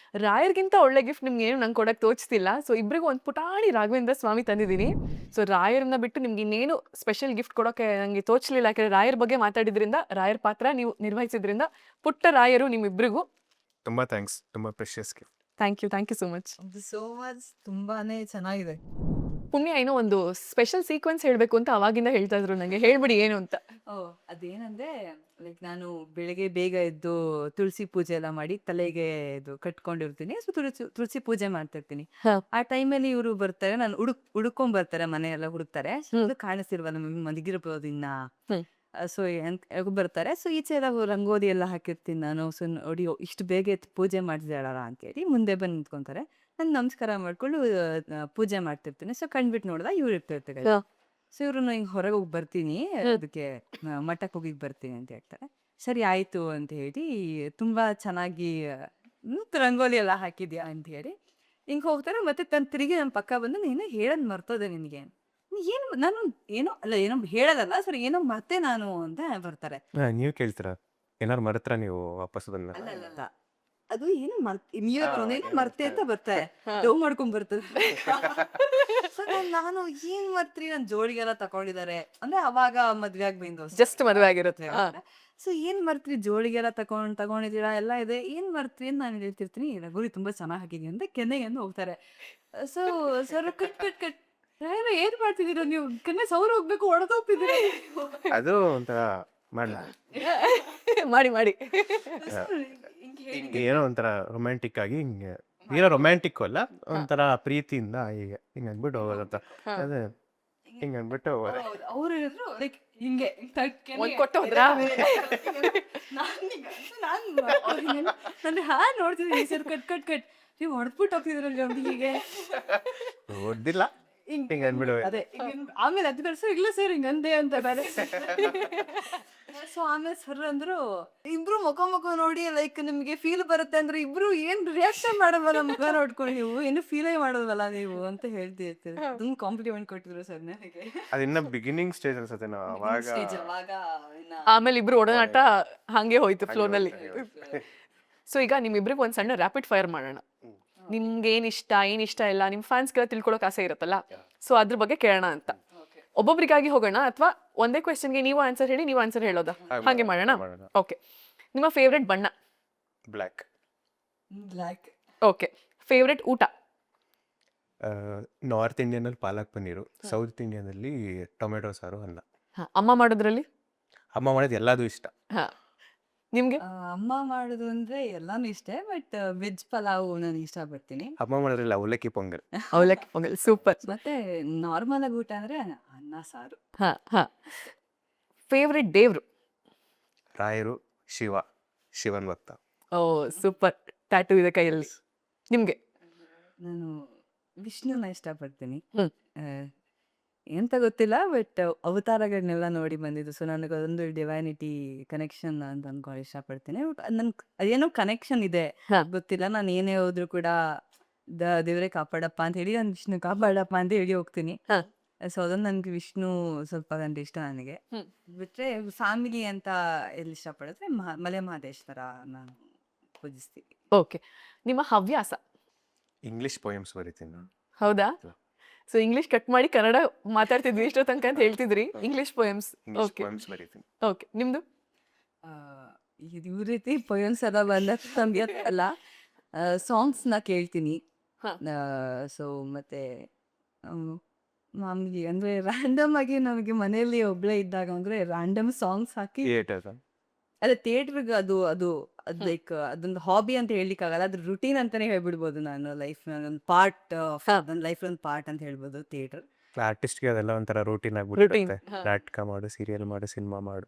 ರಾಯರ್ಗಿಂತ ಒಳ್ಳೆ ಗಿಫ್ಟ್ ನಿಮ್ಗೆ ಏನು ನಂಗೆ ಕೊಡಕ್ ತೋಚ್ತಿಲ್ಲ. ಸೊ ಇಬ್ರಿಗೂ ಒಂದು ಪುಟಾಣಿ ರಾಘವೇಂದ್ರ ಸ್ವಾಮಿ ತಂದಿದ್ದೀನಿ. ಸೊ ರಾಯರನ್ನ ಬಿಟ್ಟು ನಿಮ್ಗೆ ಇನ್ನೇನು ಸ್ಪೆಷಲ್ ಗಿಫ್ಟ್ ಕೊಡೋಕೆ ನಂಗೆ ತೋಚ್ಲಿಲ್ಲ. ಯಾಕಂದ್ರೆ ರಾಯರ ಬಗ್ಗೆ ಮಾತಾಡಿದ್ರಿಂದ, ರಾಯರ ಪಾತ್ರ ನೀವು ನಿರ್ವಹಿಸಿದ್ರಿಂದ ಪುಟ್ಟ ರಾಯರು ನಿಮ್ಮಿಬ್ರಿಗೂ ತುಂಬಾ ಥ್ಯಾಂಕ್ಸ್. ತುಂಬಾ precious gift. Thank you so much. So much. ತುಂಬಾನೇ ಚೆನ್ನಾಗಿದೆ. ಪುಣ್ಯ ಏನೋ ಒಂದು ಸ್ಪೆಷಲ್ ಸೀಕ್ವೆನ್ಸ್ ಹೇಳ್ಬೇಕು ಅಂತ ಅವಾಗಿಂದ ಹೇಳ್ತಾ ಇದ್ರು ನಂಗೆ. ಹೇಳ್ಬಿಡಿ ಏನು ಅಂತ. ಅದೇನಂದ್ರೆ ಲೈಕ್ ನಾನು ಬೆಳಗ್ಗೆ ಬೇಗ ಎದ್ದು ತುಳಸಿ ಪೂಜೆ ಎಲ್ಲ ಮಾಡಿ ತಲೆಗೆ ಇದು ಕಟ್ಕೊಂಡಿರ್ತೀನಿ. ಸೊ ತುಳಸಿ ಪೂಜೆ ಮಾಡ್ತಿರ್ತೀನಿ. ಹಾ. ಆ ಟೈಮಲ್ಲಿ ಇವರು ಬರ್ತಾರೆ, ನಾನು ಹುಡ್ಕೊಂಡ್ ಬರ್ತಾರೆ, ಮನೆಯೆಲ್ಲ ಹುಡುಕ್ತಾರೆ. ಅದು ಕಾಣಿಸ್ತಿಲ್ವಲ್ಲ, ಮಲಗಿರ್ಬೋದು ಇನ್ನ. ಹ್ಮ್. ಸೊ ಬರ್ತಾರೆ. ಸೊ ಈಚೆ ಎಲ್ಲ ರಂಗೋಲಿ ಎಲ್ಲ ಹಾಕಿರ್ತೀನಿ ನಾನು. ಸೊ ನೋಡಿ ಇಷ್ಟು ಬೇಗ ಎದ್ದು ಪೂಜೆ ಮಾಡ್ತಿದ್ದಾಳಲ್ಲ ಅಂತೇಳಿ ಮುಂದೆ ಬಂದು ನಿಂತ್ಕೊಂತಾರೆ. ನಾನು ನಮಸ್ಕಾರ ಮಾಡ್ಕೊಂಡು ಪೂಜೆ ಮಾಡ್ತಿರ್ತೀನಿ. ಸೊ ಕಂಡ್ಬಿಟ್ಟು ನೋಡ್ದ ಇವ್ರು ಇರ್ತಿರ್ತಾರೆ. ಹಾ. ಸೊ ಇವ್ರನ್ನ ಹಿಂಗೆ ಹೊರಗೆ ಹೋಗಿ ಬರ್ತೀನಿ, ಅದಕ್ಕೆ ಮಠಕ್ಕೆ ಹೋಗಿ ಬರ್ತೀನಿ ಅಂತ ಹೇಳ್ತಾರೆ. ಸರಿ ಆಯ್ತು ಅಂತ ಹೇಳಿ ತುಂಬಾ ಚೆನ್ನಾಗಿ ರಂಗೋಲಿ ಎಲ್ಲ ಹಾಕಿದ್ಯಾ ಅಂತ ಹೇಳಿ ಹಿಂಗೆ ಹೋಗ್ತಾರೆ. ಮತ್ತೆ ತನ್ನ ತಿರುಗಿ ನನ್ನ ಪಕ್ಕ ಬಂದು ನೀನು ಹೇಳೋದು ಮರ್ತೋದೆ ನಿನಗೆ, ಏನು ನಾನು ಏನೋ ಅಲ್ಲ ಏನೋ ಹೇಳೋದಲ್ಲ ಸರಿ ಏನೋ ಮತ್ತೆ ನಾನು ಅಂತ ಬರ್ತಾರೆ. ನೀವು ಕೇಳ್ತೀರಾ ಏನಾರು ಮರೆತ್ರ ನೀವು ವಾಪಸ್ ಅದನ್ನ? ಅಲ್ಲ ಅದು ಏನು ಮರ್ತೆ ಅಂತ ಬರ್ತಾರೆ, ಡವ್ ಮಾಡ್ಕೊಂಡ್ ಬರ್ತದೆ. So ನಾನು ಏನ್ ಮರ್ತ್ರಿ, ನನ್ ಜೋಳಿಗೆಲ್ಲ ತಕೊಂಡಿದ್ದಾರೆ ಅಂದ್ರೆ ಅವಾಗ ಮದ್ವೆ ಆಗಿ ಬಂದು ಜಸ್ಟ್ ಮದುವೆ ಆಗಿರುತ್ತೆ. ಸೊ ಏನ್ ಮರ್ತ್ರಿ, ಜೋಳಿಗೆಲ್ಲ ತಗೊಂಡಿದ್ದೀರಾ ಎಲ್ಲ ಇದೆ, ಏನ್ ಮರ್ತ್ರಿ ಅಂತ ನಾನು ಹೇಳ್ತಿರ್ತೀನಿ. ರಘುರಿ ತುಂಬಾ ಚೆನ್ನಾಗಿ ಹಾಕಿದೀನಿ ಅಂತ ಕೆನ್ನೆಗೆ ಎಂದು ಹೋಗ್ತಾರೆ. ಸೊ ಸರ್ ಕಟ್ ಏನ್ ಮಾಡ್ತಿದ್ದೀರಾ ನೀವು, ಕೆನ್ನೆ ಸೌರ್ ಹೋಗ್ಬೇಕು ಹೊಡೆದೋಗ್ತಿದ್ದೀರಾ. ಅದು ಒಂಥರ ಮಾಡಲ ಮಾಡಿ ಹಿಂಗೆ ಏನೋ ಒಂಥರ ರೊಮ್ಯಾಂಟಿಕ್ ಆಗಿ ಹಿಂಗೆ ಏನೋ ರೊಮ್ಯಾಂಟಿಕ್ ಅಲ್ಲ, ಒಂಥರ ಪ್ರೀತಿಯಿಂದ ಹೀಗೆ ಹಿಂಗೆ ಅಂದ್ಬಿಟ್ಟು ಹೋಗೋದಂತ. ಅದೇ ಹಿಂಗೆ ಅಂದ್ಬಿಟ್ಟು ಅವ್ರು ಹೇಳಿದ್ರು ಲೈಕ್ ಹಿಂಗೆ ಒಂದ್ ಕೊಟ್ಟು ಹೋದ್ರಾ? ನಾನು ನೋಡ್ತಿದ್ದೆ ಈ ಸರ್ ಕಟ್ ಕಟ್ ಕಟ್ ನೀವು ಹೊಡ್ಬಿಟ್ಟು ಹೋಗ್ತಿದ್ರಲ್ಲ ಅವ್ರಿಗೆ ಓದಿಲ್ಲ ಹಿಂಗೆ ಅಂದ್ಬಿಡು. ಅದೇ ಆಮೇಲೆ ಅದು ಬೇರೆ ಇಲ್ಲ ಸರ್ ಹಿಂಗಂದೆ ಅಂತ ಬೇರೆ. ಸೊ ಆಮೇಲೆ ಸರ್ ಅಂದ್ರು ಇಬ್ರು ಮುಖ ನೋಡಿ ಲೈಕ್ ನಿಮ್ಗೆ ಫೀಲ್ ಬರುತ್ತೆ ಅಂದ್ರೆ ಇಬ್ರು ಏನ್ ರಿಯಾಕ್ಷನ್ ಮಾಡಲ್ವಲ್ಲ ಮುಖ ನೋಡ್ಕೊಂಡು ನೀವು ಏನು ಫೀಲೇ ಮಾಡೋದಲ್ಲ ನೀವು ಅಂತ ಹೇಳ್ತಿರ್ತೀರಿ. ಅದೊಂದು ಕಾಂಪ್ಲಿಮೆಂಟ್ ಕೊಟ್ಟಿದ್ರು ಸರ್ ನನಗೆ. ಅದಿನ್ನ ಬಿಗಿನಿಂಗ್ ಸ್ಟೇಜ್ ಅನ್ಸುತ್ತೆ ನಾವು ಅವಾಗ. Stage ಅವಾಗ ಆಮೇಲೆ ಇಬ್ರು ಒಡನಾಟ ಹಂಗೆ ಹೋಯ್ತು ಫ್ಲೋನಲ್ಲಿ. ಸೊ ಈಗ ನಿಮ್ಮಿಬ್ರಿಗೆ ಒಂದ್ ಸಣ್ಣ ರ್ಯಾಪಿಡ್ ಫೈರ್ ಮಾಡೋಣ. ನಿಮ್ಗೆ ಏನ್ ಇಷ್ಟ ಇಲ್ಲ ನಿಮ್ ಫ್ಯಾನ್ಸ್ಗೆಲ್ಲ ತಿಳ್ಕೊಳಕ್ ಆಸೆ ಇರುತ್ತಲ್ಲ, ಸೊ ಅದ್ರ ಬಗ್ಗೆ ಕೇಳೋಣ ಅಂತ. ಒಬ್ಬೊಬ್ರಿಗಾಗಿ ಹೋಗೋಣ ಅಥವಾ ಒಂದೇ ಕ್ವೆಶ್ಚನ್ಗೆ ನೀವು ಆನ್ಸರ್ ಹೇಳಿ ನೀವು ಆನ್ಸರ್ ಹೇಳೋದಾ? ಹಾಗೆ ಮಾಡೋಣ. ಓಕೆ, ನಿಮ್ಮ ಫೇವ್ರೆಟ್ ಬಣ್ಣ? ಬ್ಲ್ಯಾಕ್. ಬ್ಲ್ಯಾಕ್. ಓಕೆ, ಫೇವ್ರೆಟ್ ಊಟ? ನಾರ್ತ್ ಇಂಡಿಯನಲ್ಲಿ ಪಾಲಕ್ ಪನ್ನೀರು, ಸೌತ್ ಇಂಡಿಯನಲ್ಲಿ ಟೊಮೆಟೊ ಸಾರು, ಅನ್ನ. ಅಮ್ಮ ಮಾಡೋದ್ರಲ್ಲಿ? ಅಮ್ಮ ಮಾಡೋದು ಎಲ್ಲದೂ ಇಷ್ಟ. ಹಾ, ನಿಮ್ಗೆ? ಅಮ್ಮ ಮಾಡೋದು ಅಂದ್ರೆ ಎಲ್ಲಾನು ಇಷ್ಟ, ಬಟ್ ವೆಜ್ ಪಲಾವ್ ನಾನು ಇಷ್ಟಪಡ್ತೀನಿ. ಅಮ್ಮ ಮಾಡೋದ್ರಲ್ಲಿ ಅವಲಕ್ಕಿ ಪೊಂಗಲ್. ಅವಲಕ್ಕಿ ಪೊಂಗಲ್ ಸೂಪರ್. ಮತ್ತೆ ನಾರ್ಮಲ್ ಆಗಿ ಊಟ ಅಂದ್ರೆ ಅನ್ನ ಸಾರು. ಹಾ ಹಾ. ಫೇವ್ರೆಟ್ ದೇವ್ರು? ರಾಯರು, ಶಿವನ್ ಭಕ್ತ. ಓ ಸೂಪರ್, ಟ್ಯಾಟೂ ಇದೆ ಕೈಯಲ್ಲಿ. ನಿಮ್ಗೆ? ನಾನು ವಿಷ್ಣುನ ಇಷ್ಟಪಡ್ತೀನಿ. ಹ್ಮ್. ಎಂತ ಗೊತ್ತಿಲ್ಲ, ಬಟ್ ಅವತಾರಗಳನ್ನೆಲ್ಲ ನೋಡಿ ಬಂದಿದ್ದು. ಸೊ ನನಗೆ ಅದೊಂದು ಡಿವೈನಿಟಿ ಕನೆಕ್ಷನ್ ಅಂತ ಅನ್ಕೊಂಡು ಇಷ್ಟಪಡ್ತೀನಿ. ನನ್ ಅದೇನೋ ಕನೆಕ್ಷನ್ ಇದೆ, ಹಾ. ಗೊತ್ತಿಲ್ಲ. ನಾನು ಏನೇ ಹೋದ್ರು ಕೂಡ ದೇವ್ರೆ ಕಾಪಾಡಪ್ಪ ಅಂತ ಹೇಳಿ, ನಾನು ವಿಷ್ಣು ಕಾಪಾಡಪ್ಪ ಅಂತ ಹೇಳಿ ಹೋಗ್ತೀನಿ. ಹಾ. ಸೊ ಅದೊಂದು ನನಗೆ ವಿಷ್ಣು ಸ್ವಲ್ಪ ಗಂಟೆ ಇಷ್ಟ ನನಗೆ. ಹ್ಮ್. ಬಿಟ್ರೆ ಫ್ಯಾಮಿಲಿ ಅಂತ ಎಲ್ಲಿ ಇಷ್ಟಪಡಿದ್ರೆ ಮಲೆ ಮಹದೇಶ್ವರ ನಾನು ಪೂಜಿಸ್ತೀವಿ. ಓಕೆ, ನಿಮ್ಮ ಹವ್ಯಾಸ? ಇಂಗ್ಲಿಷ್ ಪೋಯಮ್ಸ್ ಬರೀತೀನಿ ನಾನು. ಹೌದಾ? ಸೊ ಇಂಗ್ಲಿಷ್ ಕಟ್ ಮಾಡಿ ಕನ್ನಡ ಮಾತಾಡ್ತಿದ್ವಿ ಇಷ್ಟೋ ತನಕ ಅಂತ ಹೇಳ್ತಿದ್ರಿ. English poems. English okay poems ಬರೀತೀನಿ. ಓಕೆ, ನಿಮ್ದು? ಇವ್ ರೀತಿ ಪೊಯಮ್ಸ್ ಎಲ್ಲ ಬಂದ ಅಲ್ಲ, ಸಾಂಗ್ಸ್ನ ಕೇಳ್ತೀನಿ. ಹಾ. ಸೊ ಮತ್ತೆ ಮಾಮೂಲಿ ಅಂದ್ರೆ ರ್ಯಾಂಡಮ್ ಆಗಿ ನಮಗೆ ಮನೆಯಲ್ಲಿ ಒಬ್ಳೆ ಇದ್ದಾಗ ಅಂದ್ರೆ ರ್ಯಾಂಡಮ್ ಸಾಂಗ್ಸ್ ಹಾಕಿ ಥಿಯೇಟರ್. ಅದೇ ಥಿಯೇಟರ್ಗೆ ಅದು ಅದು ಅದು ಲೈಕ್ ಅದೊಂದು ಹಾಬಿ ಅಂತ ಹೇಳಲಿಕ್ಕಾಗಲ್ಲ, ಅದ್ರ ರುಟೀನ್ ಅಂತಾನೆ ಹೇಳ್ಬಿಡ್ಬೋದು. ನಾನು ಲೈಫ್ ಒಂದು ಪಾರ್ಟ್ ನನ್ನ ಲೈಫ್ ಒಂದು ಪಾರ್ಟ್ ಅಂತ ಹೇಳ್ಬೋದು ಥಿಯೇಟರ್. ಆರ್ಟಿಸ್ಟ್ಗೆ ಅದೆಲ್ಲ ಒಂಥರ ರೂಟೀನ್ Routine, ಆಗ್ಬಿಟ್ಟಿರುತ್ತೆ. ಹಾ. ನಾಟಕ ಮಾಡು, ಸೀರಿಯಲ್ ಮಾಡು, ಸಿನಿಮಾ ಮಾಡು.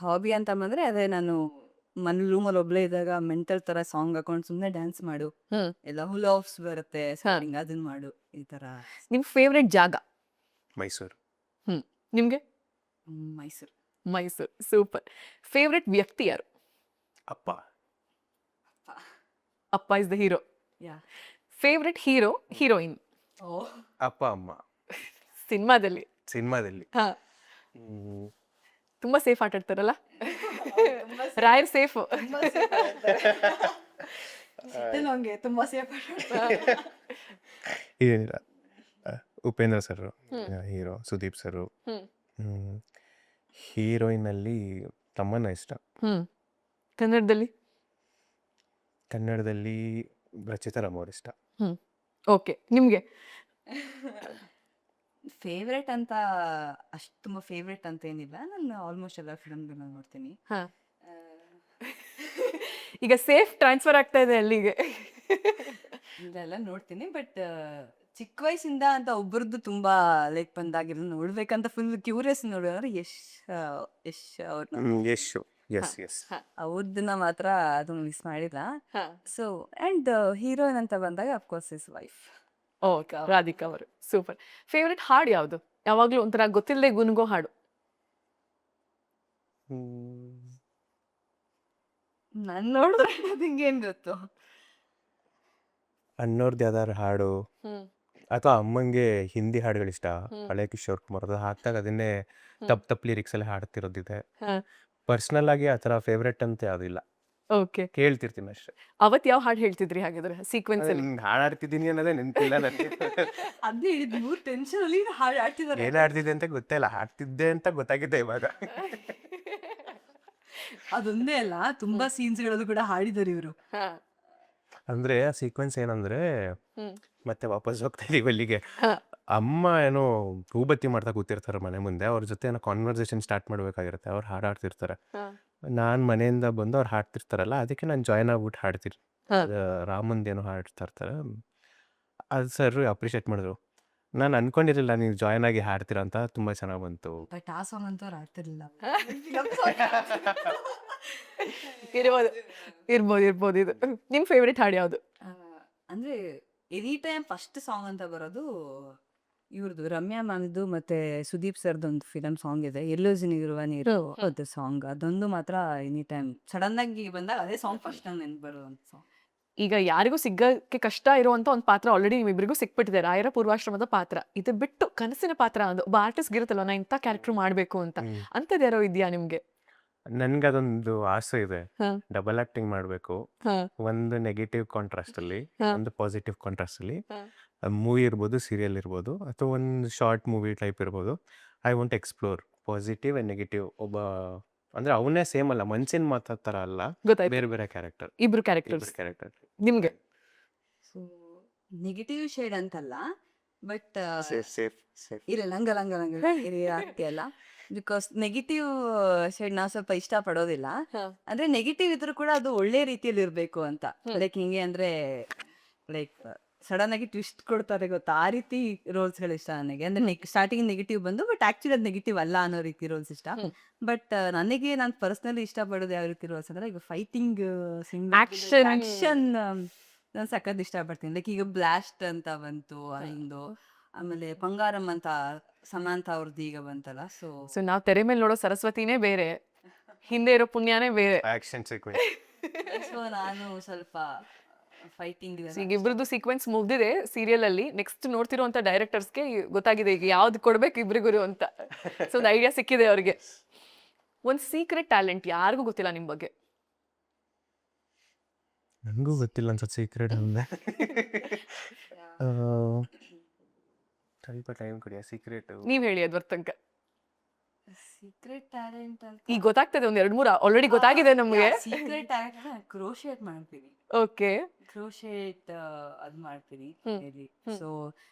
ಹಾಬಿ ಅಂತ ಬಂದ್ರೆ ಅದೇ, ನಾನು ಮನೆ ರೂಮಲ್ಲಿ ಒಬ್ಳೆ ಇದ್ದಾಗ ಮೆಂಟಲ್ ತರ ಸಾಂಗ್ ಹಾಕೊಂಡು ಸುಮ್ಮನೆ ಡ್ಯಾನ್ಸ್ ಮಾಡು, ಹ್ಮ್. ಎಲ್ಲ ಹುಲ್ ಆಫ್ಸ್ ಬರುತ್ತೆ starting, ಅದನ್ನ ಮಾಡು, ಈ ತರ. ನಿಮ್ ಫೇವ್ರೆಟ್ ಜಾಗ? ಮೈಸೂರು. ನಿಮ್ಗೆ? ಮೈಸೂರು. ಮೈಸೂರು ಸೂಪರ್. ಫೇವ್ರೆಟ್ ವ್ಯಕ್ತಿ ಯಾರು? ಅಪ್ಪ. ಅಪ್ಪ is the hero. Yeah. Favourite hero, heroine? ಅಪ್ಪ ಅಮ್ಮ. ಸಿನಿಮಾದಲ್ಲಿ? ಸಿನಿಮಾದಲ್ಲಿ ಹಾ, ತುಂಬಾ ಸೇಫ್ ಆಟ ಆಡ್ತಾರಲ್ಲ ರಾಯರ್ ಸೇಫ್. ತುಂಬಾ ಸೇಫ್. ಏನಿಲ್ಲ, Upendra sir hero, Sudeep sir. ಹ್ಮ್. ಹೀರೋಯಿನಲ್ಲಿ ತಮ್ಮನ್ನ ಇಷ್ಟ. ಕನ್ನಡದಲ್ಲಿ? ಕನ್ನಡದಲ್ಲಿ ರಚಿತಾ ರಾಮ್ ಅವ್ರ ಇಷ್ಟ. ಓಕೆ, ನಿಮ್ಗೆ? ಫೇವ್ರೆಟ್ ಅಂತ ಅಷ್ಟು ತುಂಬಾ ಫೇವ್ರೆಟ್ ಅಂತ ಏನಿಲ್ಲ, ನಾನು ಆಲ್ಮೋಸ್ಟ್ ಎಲ್ಲ ಫಿಲ್ಮ್ಗಳನ್ನ ನೋಡ್ತೀನಿ. ಹಾ. ಈಗ ಸೇಫ್ ಟ್ರಾನ್ಸ್ಫರ್ ಆಗ್ತಾ ಇದೆ ಅಲ್ಲಿಗೆ. ಇದೆಲ್ಲ ನೋಡ್ತೀನಿ, ಬಟ್ ಚಿಕ್ಕ ವಯಸ್ಸಿಂದ ಅಂತ ಒಬ್ಬರದ್ದು ತುಂಬಾ ಲೈಕ್ ಬಂದಾಗಿರೋ ನೋಡ್ಬೇಕಂತ ಫುಲ್ ಕ್ಯೂರಿಯಸ್ ನೋಡಿದ್ರೆ ಯಶ್ ಅವ್ರನ್ನ, ಯಶು. S S. ಅವ್ರದನ್ನ ಮಾತ್ರ ಅದನ್ನ ಮಿಸ್ ಮಾಡಿಲ್ಲ. ಸೊ ಅಂಡ್ ಹೀರೋಯಿನ್ ಅಂತ ಬಂದಾಗ of course is wife. Okay, Radhika ಅವರು ಸೂಪರ್. ಫೇವ್ರೆಟ್ ಹಾಡು ಯಾವುದು? ಯಾವಾಗ್ಲೂ ಒಂಥರ ಗೊತ್ತಿಲ್ಲದೆ ಗುನ್ಗೋ ಹಾಡು. ನನ್ ನೋಡಿದ್ರೆ ನಿಂಗೇನ್ ಗೊತ್ತು? ಅನ್ನೋರ್ದು ಯಾವ್ದಾದ್ರು ಹಾಡು, ಅಥವಾ ಅಮ್ಮಂಗೆ ಹಿಂದಿ ಹಾಡುಗಳು ಇಷ್ಟ. ಹಳೆ ಕಿಶೋರ್ ಕುಮಾರ್ ಅದು ಹಾಕ್ದಾಗ ಅದನ್ನೇ ತಪ್ಪು ಲಿರಿಕ್ಸ್ ಎಲ್ಲ ಹಾಡ್ತಿರೋದಿದೆ. ಪರ್ಸನಲ್ ಆಗಿ ಆ ಥರ ಫೇವ್ರೆಟ್ ಅಂತ ಯಾವ್ದು ಇಲ್ಲ, ಓಕೆ. ಕೇಳ್ತಿರ್ತೀನಿ ಅಷ್ಟೇ. ಅವತ್ ಯಾವ ಹಾಡು ಹೇಳ್ತಿದ್ರಿ ಹಾಗಾದ್ರೆ ಸೀಕ್ವೆನ್ಸ್ ಅಲ್ಲಿ? ಹಾಡು ಆಡ್ತಿದ್ದೀನಿ ಅನ್ನೋದೇ ನೆನಪಿಲ್ಲ ನನಗೆ. ಅದೇ ಹೇಳಿದ್ ಮೂರ್ ಟೆನ್ಷನ್ ಅಲ್ಲಿ ಹಾಡು ಆಡ್ತಿದ್ದಾರೆ. ಏನ್ ಆಡ್ತಿದ್ದೆ ಅಂತ ಗೊತ್ತೇ ಇಲ್ಲ, ಹಾಡ್ತಿದ್ದೆ ಅಂತ ಗೊತ್ತಾಗಿದೆ ಇವಾಗ. ಅದೊಂದೇ ಅಲ್ಲ, ತುಂಬಾ ಸೀನ್ಸ್ಗಳಲ್ಲೂ ಕೂಡ ಹಾಡಿದ್ದಾರೆ ಇವರು. ಅಂದ್ರೆ ಆ ಸೀಕ್ವೆನ್ಸ್ ಏನಂದ್ರೆ, ಮತ್ತೆ ವಾಪಸ್ ಹೋಗ್ತಾ ಇದೀವಿ ಅಲ್ಲಿಗೆ. ಅಮ್ಮ ಏನೋ ಹೂಬತ್ತಿ ಮಾಡ್ತಾ ಕೂತಿರ್ತಾರೆ ಮನೆ ಮುಂದೆ, ಅವ್ರ ಜೊತೆ ಏನೋ ಕಾನ್ವರ್ಸೇಷನ್ ಸ್ಟಾರ್ಟ್ ಮಾಡ್ಬೇಕಾಗಿರುತ್ತೆ. ಅವ್ರು ಹಾಡಾಡ್ತಿರ್ತಾರೆ, ನಾನ್ ಮನೆಯಿಂದ ಬಂದು ಅವ್ರು ಹಾಡ್ತಿರ್ತಾರಲ್ಲ, ಅದಕ್ಕೆ ನಾನು ಜಾಯ್ನ್ ಆಗ್ಬಿಟ್ಟು ಹಾಡ್ತೀನಿ. ರಾಮಂದ್ ಏನೋ ಹಾಡ್ತಾ ಇರ್ತಾರೆ. ಅದು ಸರ್ ಅಪ್ರಿಷಿಯೇಟ್ ಮಾಡಿದ್ರು. ನಾನು ಅನ್ಕೊಂಡಿರಲಿಲ್ಲ ನೀವು ಜಾಯ್ನ್ ಆಗಿ ಹಾಡ್ತೀರಾ ಅಂತ, ತುಂಬಾ ಚೆನ್ನಾಗಿ ಬಂತು. ಬಟ್ ಆ ಸಾಂಗ್ ಅಂತೂ ಅವ್ರು ಆಡ್ತಿರ್ಲಿಲ್ಲ. ಇರ್ಬೋದು ಇರ್ಬೋದು ಇರ್ಬೋದು. ಇದು ನಿಮ್ ಫೇವ್ರೆಟ್ ಹಾಡು ಯಾವುದು? ಅಂದ್ರೆ ಎನಿ ಟೈಮ್ ಫಸ್ಟ್ ಸಾಂಗ್ ಅಂತ ಬರೋದು ಇವ್ರದ್ದು, ರಮ್ಯಾ ಮ್ಯಾಮ್ದು ಮತ್ತೆ ಸುದೀಪ್ ಸರ್ದು ಒಂದು ಫಿಲಮ್ ಸಾಂಗ್ ಇದೆ, ಎಲ್ಲೋ ನೀರುವ ನೀರು, ಅದು ಸಾಂಗ್. ಅದೊಂದು ಮಾತ್ರ ಎನಿ ಟೈಮ್ ಸಡನ್ ಆಗಿ ಬಂದಾಗ ಅದೇ ಸಾಂಗ್ ಫಸ್ಟ್ ನಂಗೆ ನೆನ್ಪು ಬರೋದು ಸಾಂಗ್. ಈಗ ಯಾರಿಗೂ ಸಿಗಕ್ಕೆ ಕಷ್ಟ ಇರುವಂತ ಒಂದು ಪಾತ್ರ ಆಲ್ರೆಡಿ ನಿಮ್ಮಿಬ್ಬರಿಗೂ ಸಿಕ್ಬಿಟ್ಟಿದೆ, ರಾಯರ ಪೂರ್ವಾಶ್ರಮದ ಪಾತ್ರ. ಇದು ಬಿಟ್ಟು ಕನಸಿನ ಪಾತ್ರ ಅದು ಒಬ್ಬ ಆರ್ಟಿಸ್ಟ್ ಇರುತ್ತಲ್ಲ, ನಾ ಇಂಥ ಕ್ಯಾರೆಕ್ಟರ್ ಮಾಡ್ಬೇಕು ಅಂತ, ಅಂತದ್ ಯಾರೋ ಇದೆಯಾ ನಿಮ್ಗೆ? ನನ್ಗೆ ಅದೊಂದು ಆಸೆ ಇದೆ, ಹಾ. ಡಬಲ್ ಆಕ್ಟಿಂಗ್ ಮಾಡಬೇಕು. ಹಾ. ಒಂದು ನೆಗೆಟಿವ್ ಕಾಂಟ್ರಾಸ್ಟ್ ಅಲ್ಲಿ, ಹಾ. ಒಂದು ಪಾಸಿಟಿವ್ ಕಾಂಟ್ರಾಸ್ಟ್ ಅಲ್ಲಿ. ಹಾ. ಮೂವಿ ಇರ್ಬೋದು, ಸೀರಿಯಲ್ ಇರ್ಬೋದು, ಅಥವಾ ಒಂದು ಶಾರ್ಟ್ ಮೂವಿ ಟೈಪ್ ಇರ್ಬೋದು. I want explore positive and negative. ಒಬ್ಬ ಅಂದ್ರೆ ಅವನೇ ಸೇಮ್ ಅಲ್ಲ, ಮನ್ಸಿನ ಮಾತಾಡ್ತಾರ ಅಲ್ಲ, ಗೊತ್ತಾಯ್ತು, ಬೇರೆ ಬೇರೆ ಕ್ಯಾರೆಕ್ಟರ್, ಇಬ್ರು ಕ್ಯಾರೆಕ್ಟರ್ಸ್ ಕ್ಯಾರೆಕ್ಟರ್. ನಿಮ್ಗೆ? ಸೊ ನೆಗೆಟಿವ್ ಶೇಡ್ ಅಂತಲ್ಲ, ಬಟ್ ಸೇಫ್ ಸೇಫ್. ಇಲ್ಲ ಆಗ್ತಿಯಲ್ಲ, ಬಿಕಾಸ್ ನೆಗೆಟಿವ್ ಶೇಡ್ ನಾವು ಸ್ವಲ್ಪ ಇಷ್ಟ ಪಡೋದಿಲ್ಲ. ಅಂದ್ರೆ ನೆಗೆಟಿವ್ ಇದ್ರೂ ಕೂಡ ಅದು ಒಳ್ಳೆ ರೀತಿಯಲ್ಲಿ ಇರ್ಬೇಕು ಅಂತ. ಲೈಕ್ ಹಿಂಗೆ ಅಂದ್ರೆ ಲೈಕ್ ಸಡನ್ ಆಗಿ ಟ್ವಿಸ್ಟ್ ಕೊಡ್ತಾರೆ ಗೊತ್ತಾ, ಆ ರೀತಿ ರೋಲ್ಸ್ ಗಳು ಇಷ್ಟ ನನಗೆ. ಅಂದ್ರೆ ಸ್ಟಾರ್ಟಿಂಗ್ ನೆಗೆಟಿವ್ ಬಂದು ಬಟ್ ಆಕ್ಚುಲಿ ಅದು ನೆಗೆಟಿವ್ ಅಲ್ಲ ಅನ್ನೋ ರೀತಿ ರೋಲ್ಸ್ ಇಷ್ಟ. ಬಟ್ ನನಗೆ ನಾನು ಪರ್ಸನಲಿ ಇಷ್ಟ ಪಡೋದು ಯಾವ ರೀತಿ ರೋಲ್ಸ್ ಅಂದ್ರೆ, ಈಗ ಫೈಟಿಂಗ್ ಆಕ್ಷನ್ ನಾನು ಸಖತ್ ಇಷ್ಟ ಪಡ್ತೀನಿ. ಲೈಕ್ ಈಗ ಬ್ಲಾಸ್ಟ್ ಅಂತ ಬಂತು ಒಂದು, ಆಮೇಲೆ ಬಂಗಾರಂ ಅಂತ ಸಮಾಂತ ಅವ್ರದ್ದು ಈಗ ಬಂತಲ್ಲ. ಸೊ ನಾವ್ ತೆರೆ ಮೇಲೆ ನೋಡೋ ಸರಸ್ವತಿನೇ ಬೇರೆ, ಹಿಂದೆ ಇರೋ ಪುಣ್ಯನೇ ಬೇರೆ. Action sequence. ಸೊ ನಾನು ಸ್ವಲ್ಪ ಫೈಟಿಂಗ್ ಈಗ ಇಬ್ರದ್ದು ಸೀಕ್ವೆನ್ಸ್ ಮುಗ್ದಿದೆ ಸೀರಿಯಲ್ ಅಲ್ಲಿ. ನೆಕ್ಸ್ಟ್ ನೋಡ್ತಿರುವಂತ ಡೈರೆಕ್ಟರ್ಸ್ಗೆ ಗೊತ್ತಾಗಿದೆ ಈಗ ಯಾವ್ದು ಕೊಡ್ಬೇಕು ಇಬ್ರಿಗುರು ಅಂತ. ಸೊ ಒಂದು ಐಡಿಯಾ ಸಿಕ್ಕಿದೆ ಅವ್ರಿಗೆ. ಒಂದ್ ಸೀಕ್ರೆಟ್ ಟ್ಯಾಲೆಂಟ್ ಯಾರಿಗೂ ಗೊತ್ತಿಲ್ಲ ನಿಮ್ ಬಗ್ಗೆ. ನನಗೂ ಗೊತ್ತಿಲ್ಲ ಅನ್ಸುತ್ತೆ ಸೀಕ್ರೆಟ್ ಅಂದ್ರೆ. ಸ್ವಲ್ಪ ಟೈಮ್ ಕೊಡಿ, ಸೀಕ್ರೆಟ್ ನೀವ್ ಹೇಳಿ ಅದ್ವರ್ ತನಕ. ಸೀಕ್ರೆಟ್ ಟ್ಯಾಲೆಂಟ್ ಅಂತ ಈಗ ಗೊತ್ತಾಗ್ತದೆ, ಒಂದ್ 2-3 ಆಲ್ರೆಡಿ ಗೊತ್ತಾಗಿದೆ ನಮ್ಗೆ. ಸೀಕ್ರೆಟ್ ಟ್ಯಾಲೆಂಟ್ ಕ್ರೋಶೇಟ್ ಮಾಡ್ತೀನಿ. ಓಕೆ, ಕ್ರೋಶೇಟ್ ಅದ್ ಮಾಡ್ತೀನಿ ಡೈಲಿ. ಸೊ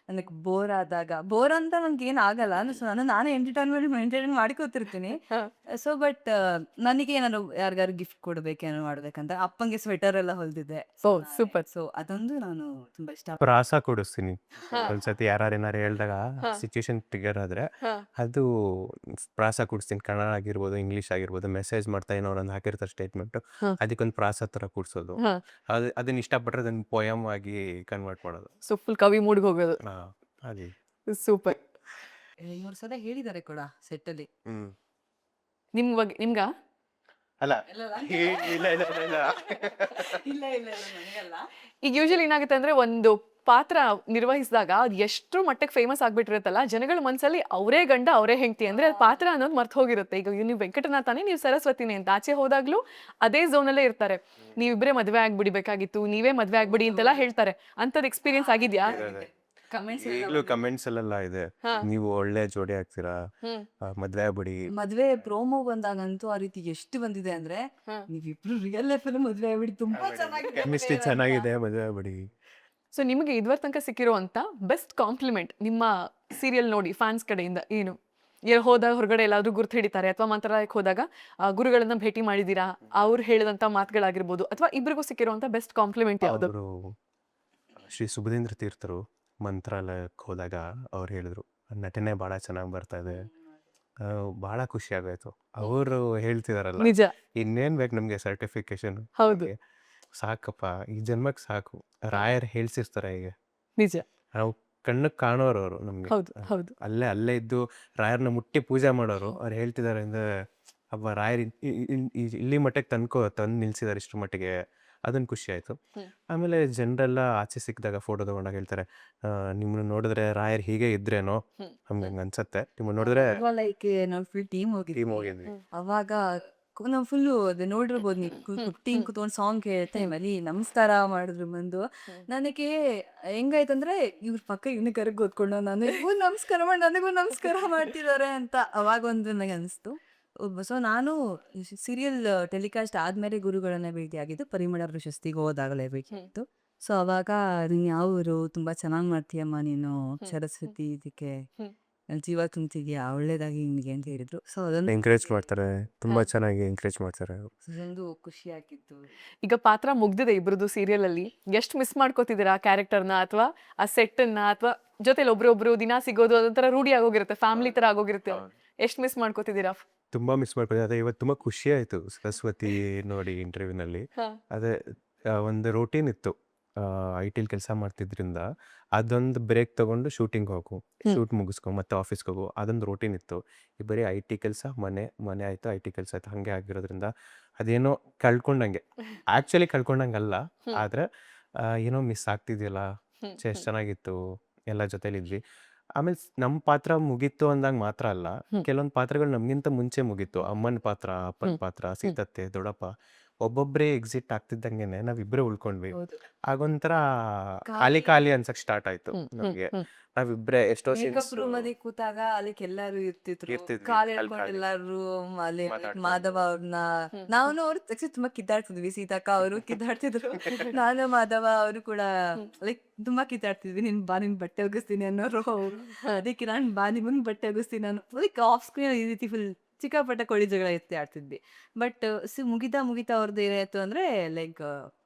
ನನಗೆ ಬೋರ್ ಆದಾಗ, ಬೋರ್ ಅಂತ ನನ್ಗೆ ಏನ್ ಆಗಲ್ಲ, ಸೊ ನಾನೇ ಎಂಟರ್ಟೈನ್ ಮಾಡ್ಕೋತಿರ್ತೀನಿ. ಸೊ ಬಟ್ ನನಗೆ ಏನಾದ್ರು ಯಾರಿಗಾರು ಗಿಫ್ಟ್ ಕೊಡ್ಬೇಕೇನೋ ಮಾಡ್ಬೇಕಂತ ಅಪ್ಪಂಗೆ ಸ್ವೆಟರ್ ಎಲ್ಲ ಹೊಲ್ದಿದ್ದೆ. ಸೂಪರ್. ಸೊ ಅದೊಂದು ನಾನು ತುಂಬಾ ಇಷ್ಟ. ಪ್ರಾಸ ಕೊಡಿಸ್ತೀನಿ ಒಂದ್ಸತಿ, ಯಾರು ಏನಾರು ಹೇಳ್ದಾಗ ಸಿಚುವೇಶನ್ ಟ್ರಿಗರ್ ಆದ್ರೆ ಅದು ಪ್ರಾಸ ಕೊಡಿಸ್ತೀನಿ. ಕನ್ನಡ ಆಗಿರ್ಬೋದು, ಇಂಗ್ಲಿಷ್ ಆಗಿರ್ಬೋದು, ಮೆಸೇಜ್ ಮಾಡ್ತಾ ಏನೋ ಒಂದು ಹಾಕಿರ್ತಾರೆ ಸ್ಟೇಟ್ಮೆಂಟ್, ಅದಕ್ಕೊಂದು ಪ್ರಾಸ ತರ ಕೂಡ್ಸೋದು. ಅದನ್ನ ಇಷ್ಟಪಟ್ರೆ ಅದನ್ನ ಪೋಯಮ್ ಆಗಿ ಕನ್ವರ್ಟ್ ಮಾಡೋದು. ಸೊ ಫುಲ್ ಕವಿ ಮೂಡ್ಗೆ ಹೋಗೋದು. ಅದೇ ಸೂಪರ್. ಇವ್ರು ಸದ ಹೇಳಿದ್ದಾರೆ ಕೂಡ ಸೆಟ್ ಅಲ್ಲಿ. ನಿಮ್ಗ ಅಲ್ಲ, ಇಲ್ಲ ಇಲ್ಲ ಇಲ್ಲ ಇಲ್ಲ ಇಲ್ಲ ನನಗಲ್ಲ. ಈಗ ಯೂಶಲಿ ಏನಾಗುತ್ತೆ ಅಂದ್ರೆ, ಒಂದು ಪಾತ್ರ ನಿರ್ವಹಿಸಿದಾಗ ಅದು ಎಷ್ಟು ಮಟ್ಟಕ್ಕೆ ಫೇಮಸ್ ಆಗ್ಬಿಟ್ಟಿರುತ್ತಲ್ಲ, ಜನಗಳ ಮನಸ್ಸಲ್ಲಿ ಅವರೇ ಗಂಡ ಅವರೇ ಹೆಂಡತಿ ಅಂದ್ರೆ ಅದು ಪಾತ್ರ ಅನ್ನೋದು ಮರ್ತು ಹೋಗಿರುತ್ತೆ. ಈಗ ನೀವು ವೆಂಕಟನಾಥನೇ, ನೀವು ಸರಸ್ವತಿನೇ ಅಂತ ಆಚೆ ಹೋದಾಗ್ಲೂ ಅದೇ ಝೋನಲ್ಲೇ ಇರ್ತಾರೆ. ನೀವಿಬ್ಬರೇ ಮದ್ವೆ ಆಗ್ಬಿಡಿಬೇಕಾಗಿತ್ತು, ನೀವೇ ಮದ್ವೆ ಆಗ್ಬಿಡಿ ಅಂತೆಲ್ಲ ಹೇಳ್ತಾರೆ. ಅಂತದ್ ಎಕ್ಸ್ಪೀರಿಯನ್ಸ್ ಆಗಿದ್ಯಾ? ಈಗಲೂ ಕಮೆಂಟ್ಸ್ ಅಲ್ಲೆಲ್ಲ ಇದೆ, ನೀವು ಒಳ್ಳೆ ಜೋಡಿ ಆಗ್ತೀರಾ, ಮದ್ವೆ ಆಗ್ಬಿಡಿ. ಮದ್ವೆ ಪ್ರೋಮೋ ಬಂದಾಗಂತೂ ಆ ರೀತಿ ಎಷ್ಟು ಬಂದಿದೆ ಅಂದ್ರೆ, ನೀವಿಬ್ರು ರಿಯಲ್ ಲೈಫ್ ಅಲ್ಲಿ ಮದ್ವೆ ಆಗ್ಬಿಡಿ, ತುಂಬಾ ಕೆಮಿಸ್ಟ್ರಿ ಚೆನ್ನಾಗಿದೆ, ಮದ್ವೆ ಆಗ್ಬಿಡಿ. ಸೊ ನಿಮಗೆ ಇದುವರೆ ತನಕ ಸಿಕ್ಕಿರುವಂತ ಬೆಸ್ಟ್ ಕಾಂಪ್ಲಿಮೆಂಟ್ ನಿಮ್ಮ ಸೀರಿಯಲ್ ನೋಡಿ ಫ್ಯಾನ್ಸ್ ಕಡೆಯಿಂದ ಏನು? ಹೋದಾಗ ಹೊರಗಡೆ ಎಲ್ಲಾದ್ರೂ ಗುರ್ತು ಹಿಡಿತಾರೆ, ಅಥವಾ ಮಂತ್ರಾಲಯಕ್ಕೆ ಹೋದಾಗ ಗುರುಗಳನ್ನ ಭೇಟಿ ಮಾಡಿದೀರಾ, ಅವ್ರು ಹೇಳಿದಂತ ಮಾತುಗಳಾಗಿರ್ಬೋದು, ಅಥವಾ ಇಬ್ರಿಗೂ ಸಿಕ್ಕಿರುವಂತ ಬೆಸ್ಟ್ ಕಾಂಪ್ಲಿಮೆಂಟ್ ಯಾವುದು? ಅವರು ಶ್ರೀ ಸುಬುಧೇಂದ್ರ ತೀರ್ಥರು ಮಂತ್ರಾಲಯಕ್ಕೆ ಹೋದಾಗ ಅವ್ರು ಹೇಳಿದ್ರು, ನಟನೆ ಬಹಳ ಚೆನ್ನಾಗಿ ಬರ್ತಾ ಇದೆ, ಬಹಳ ಖುಷಿ ಆಗೋಯ್ತು. ಅವರು ಹೇಳ್ತಿದಾರಲ್ಲ, ನಿಜ, ಇನ್ನೇನ್ ಬೇಕು ನಮ್ಗೆ ಸರ್ಟಿಫಿಕೇಶನ್, ಹೌದು ಸಾಕಪ್ಪ ಈ ಜನ್ಮಕ್ ಸಾಕು. ರಾಯರ್ ಹೇಳ್ಸಿರ್ತಾರೆ, ಈಗ ನಿಜ, ನಾವು ಕಣ್ಣಕ್ ಕಾಣೋರು ಅವರು ನಮ್ಗೆ. ಹೌದು ಹೌದು. ಅಲ್ಲೇ ಇದ್ದು ರಾಯರ್ನ ಮುಟ್ಟಿ ಪೂಜೆ ಮಾಡೋರು. ಅವ್ರು ಹೇಳ್ತಿದಾರೆ ಅಂದ್ರೆ, ಅಬ್ಬ ರಾಯರ್ ಇಲ್ಲಿ ಮಟ್ಟಕ್ಕೆ ತಂದು ನಿಲ್ಸಿದಾರೆ, ಇಷ್ಟು ಮಟ್ಟಿಗೆ. ಅದೊಂದು ಖುಷಿ ಆಯ್ತು. ಆಮೇಲೆ ಜನರೆಲ್ಲ ಆಚೆ ಸಿಕ್ಕಿದಾಗ ಫೋಟೋ ತಗೊಂಡಾಗ ಹೇಳ್ತಾರೆ, ನಿಮ್ಮನ್ನ ನೋಡಿದ್ರೆ ರಾಯರ್ ಹೀಗೆ ಇದ್ರೇನೋ ಹಂಗ ಅನ್ಸತ್ತೆ, ನಿಮ್ಮನ್ನ ನೋಡಿದ್ರೆ. ಲೈಕ್ ನಾವು ಫುಲ್ ಟೀಮ್ ಹೋಗಿದ್ವಿ ಅವಾಗ ನಾವು ಫುಲ್ಲು ಅದು ನೋಡಿರ್ಬೋದು ನೀವು, ಟೀಮ್ ಕುತ್ಕೊಂಡು ಸಾಂಗ್ ಟೈಮಲ್ಲಿ ನಮಸ್ಕಾರ ಮಾಡಿದ್ರು ಬಂದು. ನನಗೆ ಹೆಂಗಾಯ್ತಂದ್ರೆ, ಇವ್ರ ಪಕ್ಕ ಇವ್ನ ಕರೆಗೆ ಓದ್ಕೊಂಡು ನನಗೂ ನಮಸ್ಕಾರ ಮಾಡಿ, ನನಗೂ ನಮಸ್ಕಾರ ಮಾಡ್ತಿದ್ದಾರೆ ಅಂತ ಅವಾಗ ಒಂದು ನನಗೆ ಅನಿಸ್ತು. ಸೊ ನಾನು ಸೀರಿಯಲ್ ಟೆಲಿಕಾಸ್ಟ್ ಆದ್ಮೇಲೆ ಗುರುಗಳನ್ನ ಭೇಟಿಯಾಗಿದ್ದು ಪರಿಮಳ ಪ್ರಶಸ್ತಿಗೆ ಹೋದಾಗಲೇ ಬೇಕಿತ್ತು. ಸೊ ಅವಾಗ ನೀನು ಯಾವರು, ತುಂಬಾ ಚೆನ್ನಾಗಿ ಮಾಡ್ತೀಯಮ್ಮ ನೀನು ಸರಸ್ವತಿ ಇದಕ್ಕೆ ಜೀವ ತುಂಬ್ತಿದ್ಯಾ ಒಳ್ಳೇದಾಗಿ ನಿನಗೆ ಅಂತ ಹೇಳಿದ್ರು. ಸೊ ಅದೊಂದು ಎಂಕರೇಜ್ ಮಾಡ್ತಾರೆ, ತುಂಬಾ ಚೆನ್ನಾಗಿ ಎಂಕರೇಜ್ ಮಾಡ್ತಾರೆ. ಅದೊಂದು ಖುಷಿ ಆಗಿತ್ತು. ಈಗ ಪಾತ್ರ ಮುಗ್ದಿದೆ ಇಬ್ರದ್ದು ಸೀರಿಯಲ್ ಅಲ್ಲಿ, ಎಷ್ಟು ಮಿಸ್ ಮಾಡ್ಕೋತಿದ್ದೀರಾ ಆ ಕ್ಯಾರೆಕ್ಟರ್ನ ಅಥವಾ ಆ ಸೆಟ್ ಅನ್ನ, ಅಥವಾ ಜೊತೆಲಿ ಒಬ್ರೊಬ್ರು ದಿನ ಸಿಗೋದು ಅದೊಂಥರ ರೂಢಿ ಆಗೋಗಿರುತ್ತೆ, ಫ್ಯಾಮಿಲಿ ತರ ಆಗೋಗಿರುತ್ತೆ, ಎಷ್ಟು ಮಿಸ್ ಮಾಡ್ಕೋತಿದ್ದೀರಾ? ತುಂಬಾ ಮಿಸ್ ಮಾಡ್ಕೊಂಡೆ. ಅದೇ ಇವತ್ತು ತುಂಬಾ ಖುಷಿ ಆಯ್ತು ಸರಸ್ವತಿ ನೋಡಿ ಇಂಟರ್ವ್ಯೂನಲ್ಲಿ. ಅದೇ ಒಂದು ರೂಟೀನ್ ಇತ್ತು, ಐ ಟಿಲಿ ಕೆಲಸ ಮಾಡ್ತಿದ್ರಿಂದ ಅದೊಂದು ಬ್ರೇಕ್ ತಗೊಂಡು ಶೂಟಿಂಗ್ ಹೋಗು, ಶೂಟ್ ಮುಗಿಸ್ಕೊ ಮತ್ತೆ ಆಫೀಸ್ಗೆ ಹೋಗು, ಅದೊಂದು ರೂಟೀನ್ ಇತ್ತು. ಈ ಬರೀ ಐ ಟಿ ಕೆಲಸ, ಮನೆ ಆಯ್ತು, ಐ ಟಿ ಕೆಲಸ ಆಯ್ತು, ಹಾಗೆ ಆಗಿರೋದ್ರಿಂದ ಅದೇನೋ ಕಳ್ಕೊಂಡಂಗೆ. ಆ್ಯಕ್ಚುಲಿ ಕಳ್ಕೊಂಡಂಗಲ್ಲ, ಆದರೆ ಏನೋ ಮಿಸ್ ಆಗ್ತಿದೆಯಲ್ಲ, ಎಷ್ಟು ಚೆನ್ನಾಗಿತ್ತು, ಎಲ್ಲ ಜೊತೆಲಿದ್ವಿ. ಆಮೇಲೆ ನಮ್ಮ ಪಾತ್ರ ಮುಗೀತು ಅಂದಾಗ ಮಾತ್ರ ಅಲ್ಲ, ಕೆಲವೊಂದು ಪಾತ್ರಗಳು ನಮಗಿಂತ ಮುಂಚೆ ಮುಗೀತು. ಅಮ್ಮನ ಪಾತ್ರ, ಅಪ್ಪನ ಪಾತ್ರ, ಸೀತತ್ತೆ, ದೊಡ್ಡಪ್ಪ ಒಬ್ಬೊಬ್ಬರೇ ಎಕ್ಸಿಟ್ ಆಗ್ತಿದ್ದಂಗೆನೆ ನಾವಿಬ್ಬರೇ ಉಳ್ಕೊಂಡ್ವಿ. ಆಗೊಂಥರ ಖಾಲಿ ಖಾಲಿ ಅನ್ಸಕ್ ಸ್ಟಾರ್ಟ್ ಆಯ್ತು ನಮಗೆ. ನಾವಿಬ್ಬರೇ ಎಷ್ಟೋ ಮೇಕಪ್ ರೂಮ್ ಅಲ್ಲಿ ಕೂತಾಗ ಅದಕ್ಕೆ ಎಲ್ಲಾರು ಇರ್ತಿದ್ರು, ಇರ್ತಿದ್ವಿ, ಕಾಲ್ ಅಲ್ಲಿ ಹೇಳ್ಕೊಂಡು ಕಾಲ್ ಎಲ್ಲಾರು ಅಲ್ಲಿ ಮಾತಾಡ್ಕೊಂಡು. ಮಾಧವ ಅವ್ರನ್ನ ನಾವು ಅವ್ರು actually ತುಂಬಾ ಕಿತ್ತಾಡ್ತಿದ್ವಿ. ಸೀತಕ್ಕ ಅವರು ಕಿತ್ತಾಡ್ತಿದ್ರು, ನಾನು ಮಾಧವ ಅವರು ಕೂಡ ಲೈಕ್ ತುಂಬಾ ಕಿತ್ತಾಡ್ತಿದ್ವಿ. ನಿನ್ ಬಟ್ಟೆ ಒಗಿಸ್ತೀನಿ ಅನ್ನೋರು, ಅದಕ್ಕೆ ನಾನ್ ನಿಮ್ಮನ್ ಬಟ್ಟೆ ಒಗಿಸ್ತೀನಿ ಅನ್ನೋ, ಲೈಕ್ ಆಫ್ ಸ್ಕ್ರೀನ್ ಈ ರೀತಿ ಫುಲ್ ಚಿಕ್ಕಪಟ್ಟ ಕೊಳಿ ಜಗಳ ಎತ್ತಿ ಆಡ್ತಿದ್ವಿ. ಬಟ್ ಮುಗಿತಾ ಅವ್ರದ್ದು ಏನಾಯ್ತು ಅಂದ್ರೆ ಲೈಕ್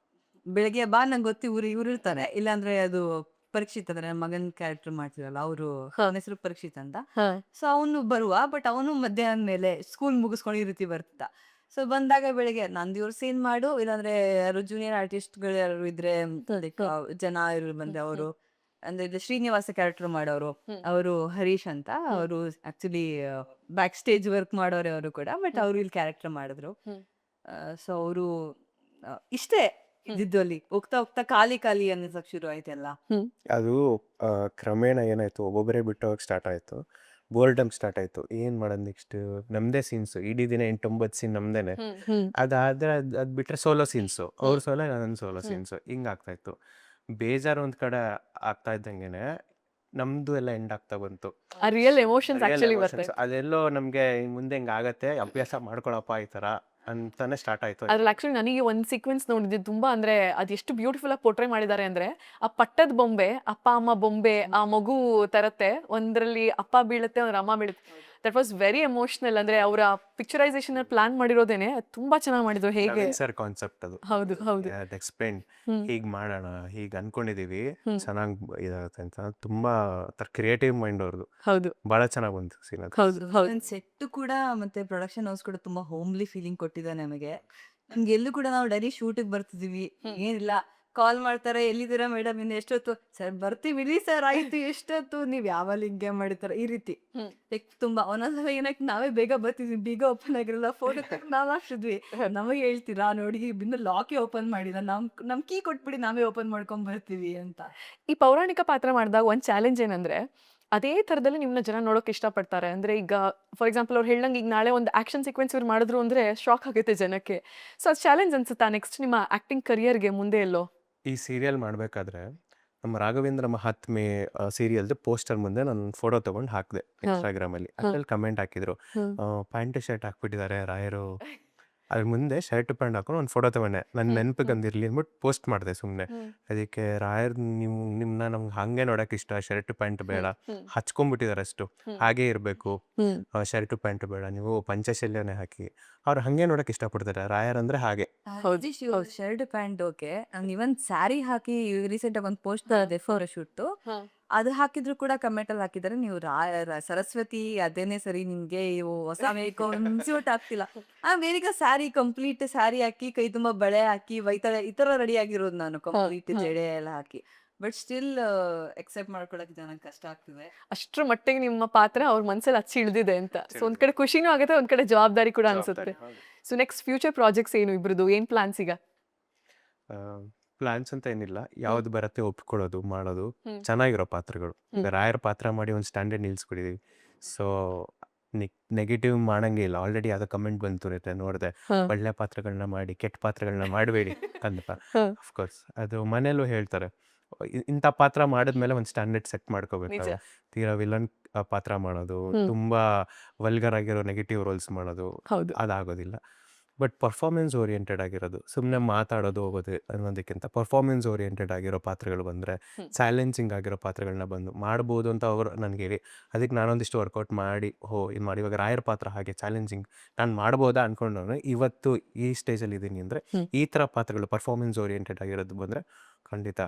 ಬೆಳಗ್ಗೆ ನಂಗೆ ಗೊತ್ತಿ ಇವ್ರು ಇರ್ತಾರೆ, ಇಲ್ಲಾಂದ್ರೆ ಅದು ಪರೀಕ್ಷಿತ್ ಅಂದ್ರೆ ನನ್ನ ಮಗನ್ ಕ್ಯಾರೆಕ್ಟರ್ ಮಾಡ್ತಿರಲ್ಲ ಅವರು, ಅವನ ಹೆಸರು ಪರೀಕ್ಷಿತ್ ಅಂತ. ಸೊ ಅವನು ಬರುವ, ಬಟ್ ಅವನು ಮಧ್ಯಾಹ್ನ ಮೇಲೆ ಸ್ಕೂಲ್ ಮುಗಿಸ್ಕೊಂಡು ಈ ರೀತಿ ಬರ್ತಿದ್ದ. ಸೊ ಬಂದಾಗ ಬೆಳಿಗ್ಗೆ ನಂದು ಇವ್ರು ಸೀನ್ ಮಾಡು, ಇಲ್ಲಾಂದ್ರೆ ಯಾರು ಜೂನಿಯರ್ ಆರ್ಟಿಸ್ಟ್ಗಳು ಯಾರು ಇದ್ರೆ like, ಜನ ಇವ್ರು ಬಂದ್ರೆ ಅವರು ಅಂದ್ರೆ ಇದು ಶ್ರೀನಿವಾಸ ಕ್ಯಾರೆಕ್ಟರ್ ಮಾಡೋರು, ಅವರು ಹರೀಶ್ ಅಂತ, ಅವರು ಆಕ್ಚುಲಿ ಬ್ಯಾಕ್ ಸ್ಟೇಜ್ ವರ್ಕ್ ಮಾಡೋರೆ ಅವರು ಕೂಡ, ಬಟ್ ಅವರು ಇಲ್ಲಿ ಕ್ಯಾರೆಕ್ಟರ್ ಮಾಡಿದ್ರು. ಸೊ ಅವರು ಇಷ್ಟೇ ಇದ್ದಿದ್ದು. ಅಲ್ಲಿ ಹೋಗ್ತಾ ಖಾಲಿ ಅನ್ನಿಸಕ್ ಶುರು ಆಯ್ತೆಲ್ಲ. ಅದು ಕ್ರಮೇಣ ಏನಾಯ್ತು, ಒಬ್ಬೊಬ್ಬರೇ ಬಿಟ್ಟು ಹೋಗಕ್ಕೆ ಸ್ಟಾರ್ಟ್ ಆಯ್ತು, ಬೋರ್ಡಮ್ ಸ್ಟಾರ್ಟ್ ಆಯ್ತು. ಏನ್ ಮಾಡೋದು ನೆಕ್ಸ್ಟ್, ನಮ್ದೇ ಸೀನ್ಸ್, ಇಡೀ ದಿನ 8-9 ಸೀನ್ ನಮ್ದೇನೆ. ಅದಾದ್ರೆ ಅದ್ ಬಿಟ್ರೆ ಸೋಲೋ ಸೀನ್ಸು, ಅವ್ರ ಸೋಲೋ ನನ್ನ ಸೋಲೋ ಸೀನ್ಸು, ಹಿಂಗ್ ಆಗ್ತಾ ಇತ್ತು. ಬೇಜಾರು ಒಂದ್ ಕಡೆ ಆಗ್ತಾ ಇದ್ದಂಗೆನೆ ನಮ್ದು ಎಲ್ಲ ಎಂಡ್ ಆಗ್ತಾ ಬಂತು. ಆ real emotions Real actually emotions. ಬರುತ್ತೆ. ಅದೆಲ್ಲೋ ನಮ್ಗೆ ಮುಂದೆ ಹಿಂಗ್ ಆಗತ್ತೆ, ಅಭ್ಯಾಸ ಮಾಡ್ಕೊಳಪ್ಪ ಈ ತರ ಅಂತಾನೆ ಸ್ಟಾರ್ಟ್ ಆಯ್ತು. ಅದ್ರಲ್ಲಿ ಆಕ್ಚುಲಿ ನನಗೆ ಒಂದು ಸೀಕ್ವೆನ್ಸ್ ನೋಡಿದ್ದು ತುಂಬಾ, ಅಂದ್ರೆ ಅದು ಎಷ್ಟು ಬ್ಯೂಟಿಫುಲ್ ಆಗಿ ಪೋರ್ಟ್ರೇ ಮಾಡಿದ್ದಾರೆ ಅಂದ್ರೆ, ಆ ಪಟ್ಟದ ಬೊಂಬೆ, ಅಪ್ಪ ಅಮ್ಮ ಬೊಂಬೆ, ಆ ಮಗು ತರತ್ತೆ, ಒಂದ್ರಲ್ಲಿ ಅಪ್ಪ ಬೀಳುತ್ತೆ, ಒಂದ್ರ ಅಮ್ಮ ಬೀಳುತ್ತೆ. That was very emotional. ಅಂದ್ರೆ ಅವರ ಪಿಕ್ಚರೈಸೇಷನ್ ಪ್ಲಾನ್ ಮಾಡಿರೋದೇನೆ ಅದು ತುಂಬಾ ಚೆನ್ನಾಗಿ ಮಾಡಿದ್ರು. ಹೇಗೆ ಸರ್ ಕಾನ್ಸೆಪ್ಟ್ ಅದು, ಹೌದು ಹೌದು ಎಕ್ಸ್ಪ್ಲೇನ್ ಹೀಗ್ ಮಾಡೋಣ, ಹೀಗ್ ಅನ್ಕೊಂಡಿದೀವಿ, ಚೆನ್ನಾಗಿ ಇದಾಗುತ್ತೆ ಅಂತ. ತುಂಬಾ ಕ್ರಿಯೇಟಿವ್ ಮೈಂಡ್ ಅವ್ರದ್ದು, ಹೌದು ಬಹಳ ಚೆನ್ನಾಗಿ ಬಂತು ಸೀನ್ ಅದು. ಹೌದು ಹೌದು ನನ್ನ ಸೆಟ್ ಕೂಡ ಮತ್ತೆ ಪ್ರೊಡಕ್ಷನ್ ಹೌಸ್ ಕೂಡ ತುಂಬಾ ಹೋಮ್ಲಿ ಫೀಲಿಂಗ್ ಕೊಟ್ಟಿದೆ ನಮಗೆ. ನಮ್ಗೆ ಎಲ್ಲೂ ಕೂಡ ನಾವು ಡೈಲಿ ಶೂಟಿಗೆ ಬರ್ತಿದೀವಿ, ಏನಿಲ್ಲ ಕಾಲ್ ಮಾಡ್ತಾರೆ, ಎಲ್ಲಿದ್ದೀರಾ ಮೇಡಮ್, ಇನ್ನು ಎಷ್ಟೊತ್ತು, ಸರ್ ಬರ್ತೀವಿ ಸರ್, ಆಯ್ತು ಎಷ್ಟೊತ್ತು, ನೀವ್ ಯಾವಾಗ ಹಿಂಗೆ ಮಾಡಿತಾರ ಈ ರೀತಿ. ಲೈಕ್ ತುಂಬಾ ಒಂದೊಂದ್ಸಲ ಏನಕ್ಕೆ ನಾವೇ ಬೇಗ ಬರ್ತಿದ್ವಿ, ಬೀಗ ಓಪನ್ ಆಗಿರಲ್ಲ, ಫೋನ್ ನಾವ್ ಹಾಕ್ತಿದ್ವಿ, ನಮಗೆ ಹೇಳ್ತೀರಾ ನೋಡಿ ಇನ್ನು ಲಾಕೇ ಓಪನ್ ಮಾಡಿಲ್ಲ, ನಮ್ ಕೀ ಕೊಟ್ಬಿಡಿ ನಾವೇ ಓಪನ್ ಮಾಡ್ಕೊಂಡ್ ಬರ್ತೀವಿ ಅಂತ. ಈ ಪೌರಾಣಿಕ ಪಾತ್ರ ಮಾಡಿದಾಗ ಒಂದು ಚಾಲೆಂಜ್ ಏನಂದ್ರೆ, ಅದೇ ಥರದಲ್ಲಿ ನಿಮ್ಮನ್ನ ಜನ ನೋಡೋಕೆ ಇಷ್ಟಪಡ್ತಾರೆ. ಅಂದ್ರೆ ಈಗ ಫಾರ್ ಎಕ್ಸಾಂಪಲ್ ಅವ್ರು ಹೇಳ್ದಂಗೆ ಈಗ ನಾಳೆ ಒಂದು ಆಕ್ಷನ್ ಸೀಕ್ವೆನ್ಸ್ ಇವ್ರು ಮಾಡಿದ್ರು ಅಂದ್ರೆ ಶಾಕ್ ಆಗುತ್ತೆ ಜನಕ್ಕೆ. ಸೊ ಅದು ಚಾಲೆಂಜ್ ಅನ್ಸುತ್ತಾ ನೆಕ್ಸ್ಟ್ ನಿಮ್ಮ ಆಕ್ಟಿಂಗ್ ಕರಿಯರ್ಗೆ ಮುಂದೆ ಎಲ್ಲೋ? ಈ ಸೀರಿಯಲ್ ಮಾಡ್ಬೇಕಾದ್ರೆ ನಮ್ಮ ರಾಘವೇಂದ್ರ ಮಹಾತ್ಮೆ ಸೀರಿಯಲ್ದು ಪೋಸ್ಟರ್ ಮುಂದೆ ನಾನು ಫೋಟೋ ತಗೊಂಡು ಹಾಕಿದೆ ಇನ್ಸ್ಟಾಗ್ರಾಮ್ ಅಲ್ಲಿ. ಅದ್ರಲ್ಲಿ ಕಮೆಂಟ್ ಹಾಕಿದ್ರು, ಪ್ಯಾಂಟ್ ಶರ್ಟ್ ಹಾಕ್ಬಿಟ್ಟಿದ್ದಾರೆ ರಾಯರು, ಅದ್ರ ಮುಂದೆ ಶರ್ಟ್ ಪ್ಯಾಂಟ್ ಹಾಕೊಂಡು ಒಂದು ಫೋಟೋ ತಗೊಂಡೆ, ನನ್ನ ನೆನಪಿಗೆ ಅಂದಿರ್ಲಿ ಅಂದ್ಬಿಟ್ಟು ಪೋಸ್ಟ್ ಮಾಡಿದೆ ಸುಮ್ಮನೆ. ಅದಕ್ಕೆ ರಾಯರ್ ನಿಮ್ನ ನಮ್ಗೆ ಹಂಗೆ ನೋಡಕ್ ಇಷ್ಟ, ಶರ್ಟ್ ಪ್ಯಾಂಟ್ ಬೇಡ, ಹಚ್ಕೊಂಡ್ಬಿಟ್ಟಿದ್ದಾರೆ ಅಷ್ಟು, ಹಾಗೆ ಇರಬೇಕು, ಶರ್ಟ್ ಪ್ಯಾಂಟ್ ಬೇಡ, ನೀವು ಪಂಚಶಲ್ಯನೇ ಹಾಕಿ. ಅವ್ರು ಹಂಗೆ ನೋಡಕ್ ಇಷ್ಟಪಡ್ತಾರೆ, ರಾಯರ್ ಅಂದ್ರೆ ಹಾಗೆ. ಶರ್ಟ್ ಪ್ಯಾಂಟ್ ಓಕೆ, ನಾನು ಇವನ್ ಸ್ಯಾರಿ ಹಾಕಿ ರೀಸೆಂಟ್ ಆಗಿ ಒಂದು ಪೋಸ್ಟ್ ಅದೇ ಫೋಟೋ ಶೂಟ್, ಅದು ಹಾಕಿದ್ರು ಕೂಡ ಕಮೆಂಟ್ ಅಲ್ಲಿ ಹಾಕಿದ್ದಾರೆ, ನೀವು ಸರಸ್ವತಿ ಅದೇನೆ ಸರಿ, ನಿಮ್ಗೆ ಇವು ಹೊಸ ಮೇಕಪ್ ಆಗ್ತಿಲ್ಲ. ಆಮೇಲೆ ಸ್ಯಾರಿ ಕಂಪ್ಲೀಟ್ ಸ್ಯಾರಿ ಹಾಕಿ, ಕೈ ತುಂಬಾ ಬಳೆ ಹಾಕಿ, ಈ ತರ ರೆಡಿ ಆಗಿರೋದು ನಾನು, ಕಂಪ್ಲೀಟ್ ಜಡೆ ಎಲ್ಲ ಹಾಕಿ. ಬಟ್ ಸ್ಟಿಲ್ ಎಕ್ಸೆಪ್ಟ್ ಮಾಡ್ಕೊಳಕ್ ನನಗೆ ಕಷ್ಟ ಆಗ್ತಿದೆ. ಅಷ್ಟ್ರ ಮಟ್ಟಿಗೆ ನಿಮ್ಮ ಪಾತ್ರ ಅವ್ರ ಮನ್ಸಲ್ಲಿ ಹಚ್ಚಿ ಇಳಿದಿದೆ ಅಂತ. ಸೊ ಒಂದ್ ಕಡೆ ಖುಷಿನೂ ಆಗುತ್ತೆ, ಒಂದ್ ಕಡೆ ಜವಾಬ್ದಾರಿ ಕೂಡ ಅನ್ಸುತ್ತೆ. ಸೊ ನೆಕ್ಸ್ಟ್ ಫ್ಯೂಚರ್ ಪ್ರಾಜೆಕ್ಟ್ಸ್ ಏನು ಇಬ್ರದ್ದು, ಏನ್ ಪ್ಲಾನ್ಸ್ ಈಗ? ಪ್ಲಾನ್ಸ್ ಅಂತ ಏನಿಲ್ಲ, ಯಾವ್ದು ಬರತ್ತೆ ಒಪ್ಕೊಳ್ಳೋದು, ಮಾಡೋದು, ಚೆನ್ನಾಗಿರೋ ಪಾತ್ರಗಳು. ರಾಯರ್ ಪಾತ್ರ ಮಾಡಿ ಒಂದು ಸ್ಟ್ಯಾಂಡರ್ಡ್ ನಿಲ್ಸ್ಬಿಟ್ಟಿದೀವಿ. ಸೊ ನೆಗೆಟಿವ್ ಮಾಡಂಗೆ ಇಲ್ಲ. ಆಲ್ರೆಡಿ ಯಾವ್ದೋ ಕಮೆಂಟ್ ಬಂತು ನೋಡಿದೆ, ಒಳ್ಳೆ ಪಾತ್ರಗಳನ್ನ ಮಾಡಿ ಕೆಟ್ಟ ಪಾತ್ರಗಳನ್ನ ಮಾಡಬೇಡಿ ಅಂತ. ಅಫ್ಕೋರ್ಸ್ ಅದು ಮನೇಲೂ ಹೇಳ್ತಾರೆ, ಇಂಥ ಪಾತ್ರ ಮಾಡಿದ್ಮೇಲೆ ಒಂದು ಸ್ಟ್ಯಾಂಡರ್ಡ್ ಸೆಟ್ ಮಾಡ್ಕೋಬೇಕು. ತೀರಾ ವಿಲನ್ ಪಾತ್ರ ಮಾಡೋದು, ತುಂಬಾ ವಲ್ಗರ್ ಆಗಿರೋ ನೆಗೆಟಿವ್ ರೋಲ್ಸ್ ಮಾಡೋದು, ಹೌದು ಅದಾಗೋದಿಲ್ಲ. ಬಟ್ ಪರ್ಫಾರ್ಮೆನ್ಸ್ ಓರಿಯೆಂಟೆಡ್ ಆಗಿರೋದು, ಸುಮ್ಮನೆ ಮಾತಾಡೋದು ಹೋಗೋದು ಅನ್ನೋದಕ್ಕಿಂತ ಪರ್ಫಾರ್ಮೆನ್ಸ್ ಓರಿಯೆಂಟೆಡ್ ಆಗಿರೋ ಪಾತ್ರಗಳು ಬಂದರೆ, ಚಾಲೆಂಜಿಂಗ್ ಆಗಿರೋ ಪಾತ್ರಗಳನ್ನ ಬಂದು ಮಾಡ್ಬೋದು ಅಂತ ಅವರು ನನಗೆ ಹೇಳಿ, ಅದಕ್ಕೆ ನಾನೊಂದಿಷ್ಟು ವರ್ಕೌಟ್ ಮಾಡಿ ಇದು ಮಾಡಿ ಇವಾಗ ರಾಯರ್ ಪಾತ್ರ ಹಾಗೆ ಚಾಲೆಂಜಿಂಗ್ ನಾನು ಮಾಡ್ಬೋದಾ ಅಂದ್ಕೊಂಡು ಇವತ್ತು ಈ ಸ್ಟೇಜಲ್ಲಿ ಇದ್ದೀನಿ ಅಂದರೆ ಈ ಥರ ಪಾತ್ರಗಳು ಪರ್ಫಾರ್ಮೆನ್ಸ್ ಓರಿಯೆಂಟೆಡ್ ಆಗಿರೋದು ಬಂದರೆ ಖಂಡಿತ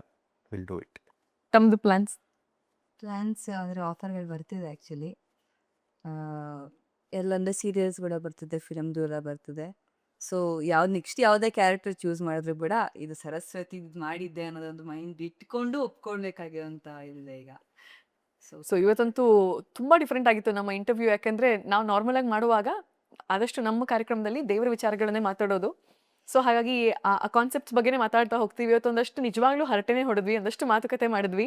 ವಿಲ್ ಡೂ ಇಟ್. ತಮ್ಮದು ಪ್ಲಾನ್ಸ್? ಅಂದರೆ ಆಫರ್ಗಳು ಬರ್ತಿದೆ ಆ್ಯಕ್ಚುಲಿ. ಎಲ್ಲಂದರೆ ಸೀರಿಯಲ್ಸ್ ಕೂಡ ಬರ್ತಿದೆ, ಫಿಲಮ್ದು ಎಲ್ಲ ಬರ್ತಿದೆ. ಸೊ ನೆಕ್ಸ್ಟ್ ಯಾವುದೇ ಕ್ಯಾರೆಕ್ಟರ್ ಚೂಸ್ ಮಾಡಿದ್ರು ಕೂಡ ಇದು ಸರಸ್ವತಿ ಇದು ಮಾಡಿದ್ದೆ ಅನ್ನೋದೊಂದು ಮೈಂಡ್ ಇಟ್ಕೊಂಡು ಒಪ್ಕೊಳ್ಬೇಕಾಗಿರೋಂಥ ಇದೆ ಈಗ. ಸೊ ಇವತ್ತಂತೂ ತುಂಬ ಡಿಫ್ರೆಂಟ್ ಆಗಿತ್ತು ನಮ್ಮ ಇಂಟರ್ವ್ಯೂ. ಯಾಕೆಂದರೆ ನಾವು ನಾರ್ಮಲ್ ಆಗಿ ಮಾಡುವಾಗ ಆದಷ್ಟು ನಮ್ಮ ಕಾರ್ಯಕ್ರಮದಲ್ಲಿ ದೇವರ ವಿಚಾರಗಳನ್ನೇ ಮಾತಾಡೋದು. ಸೊ ಹಾಗಾಗಿ ಆ ಕಾನ್ಸೆಪ್ಟ್ಸ್ ಬಗ್ಗೆನೇ ಮಾತಾಡ್ತಾ ಹೋಗ್ತೀವಿ. ಇವತ್ತೊಂದಷ್ಟು ನಿಜವಾಗ್ಲೂ ಹರಟೆನೇ ಹೊಡೆದ್ವಿ, ಒಂದಷ್ಟು ಮಾತುಕತೆ ಮಾಡಿದ್ವಿ.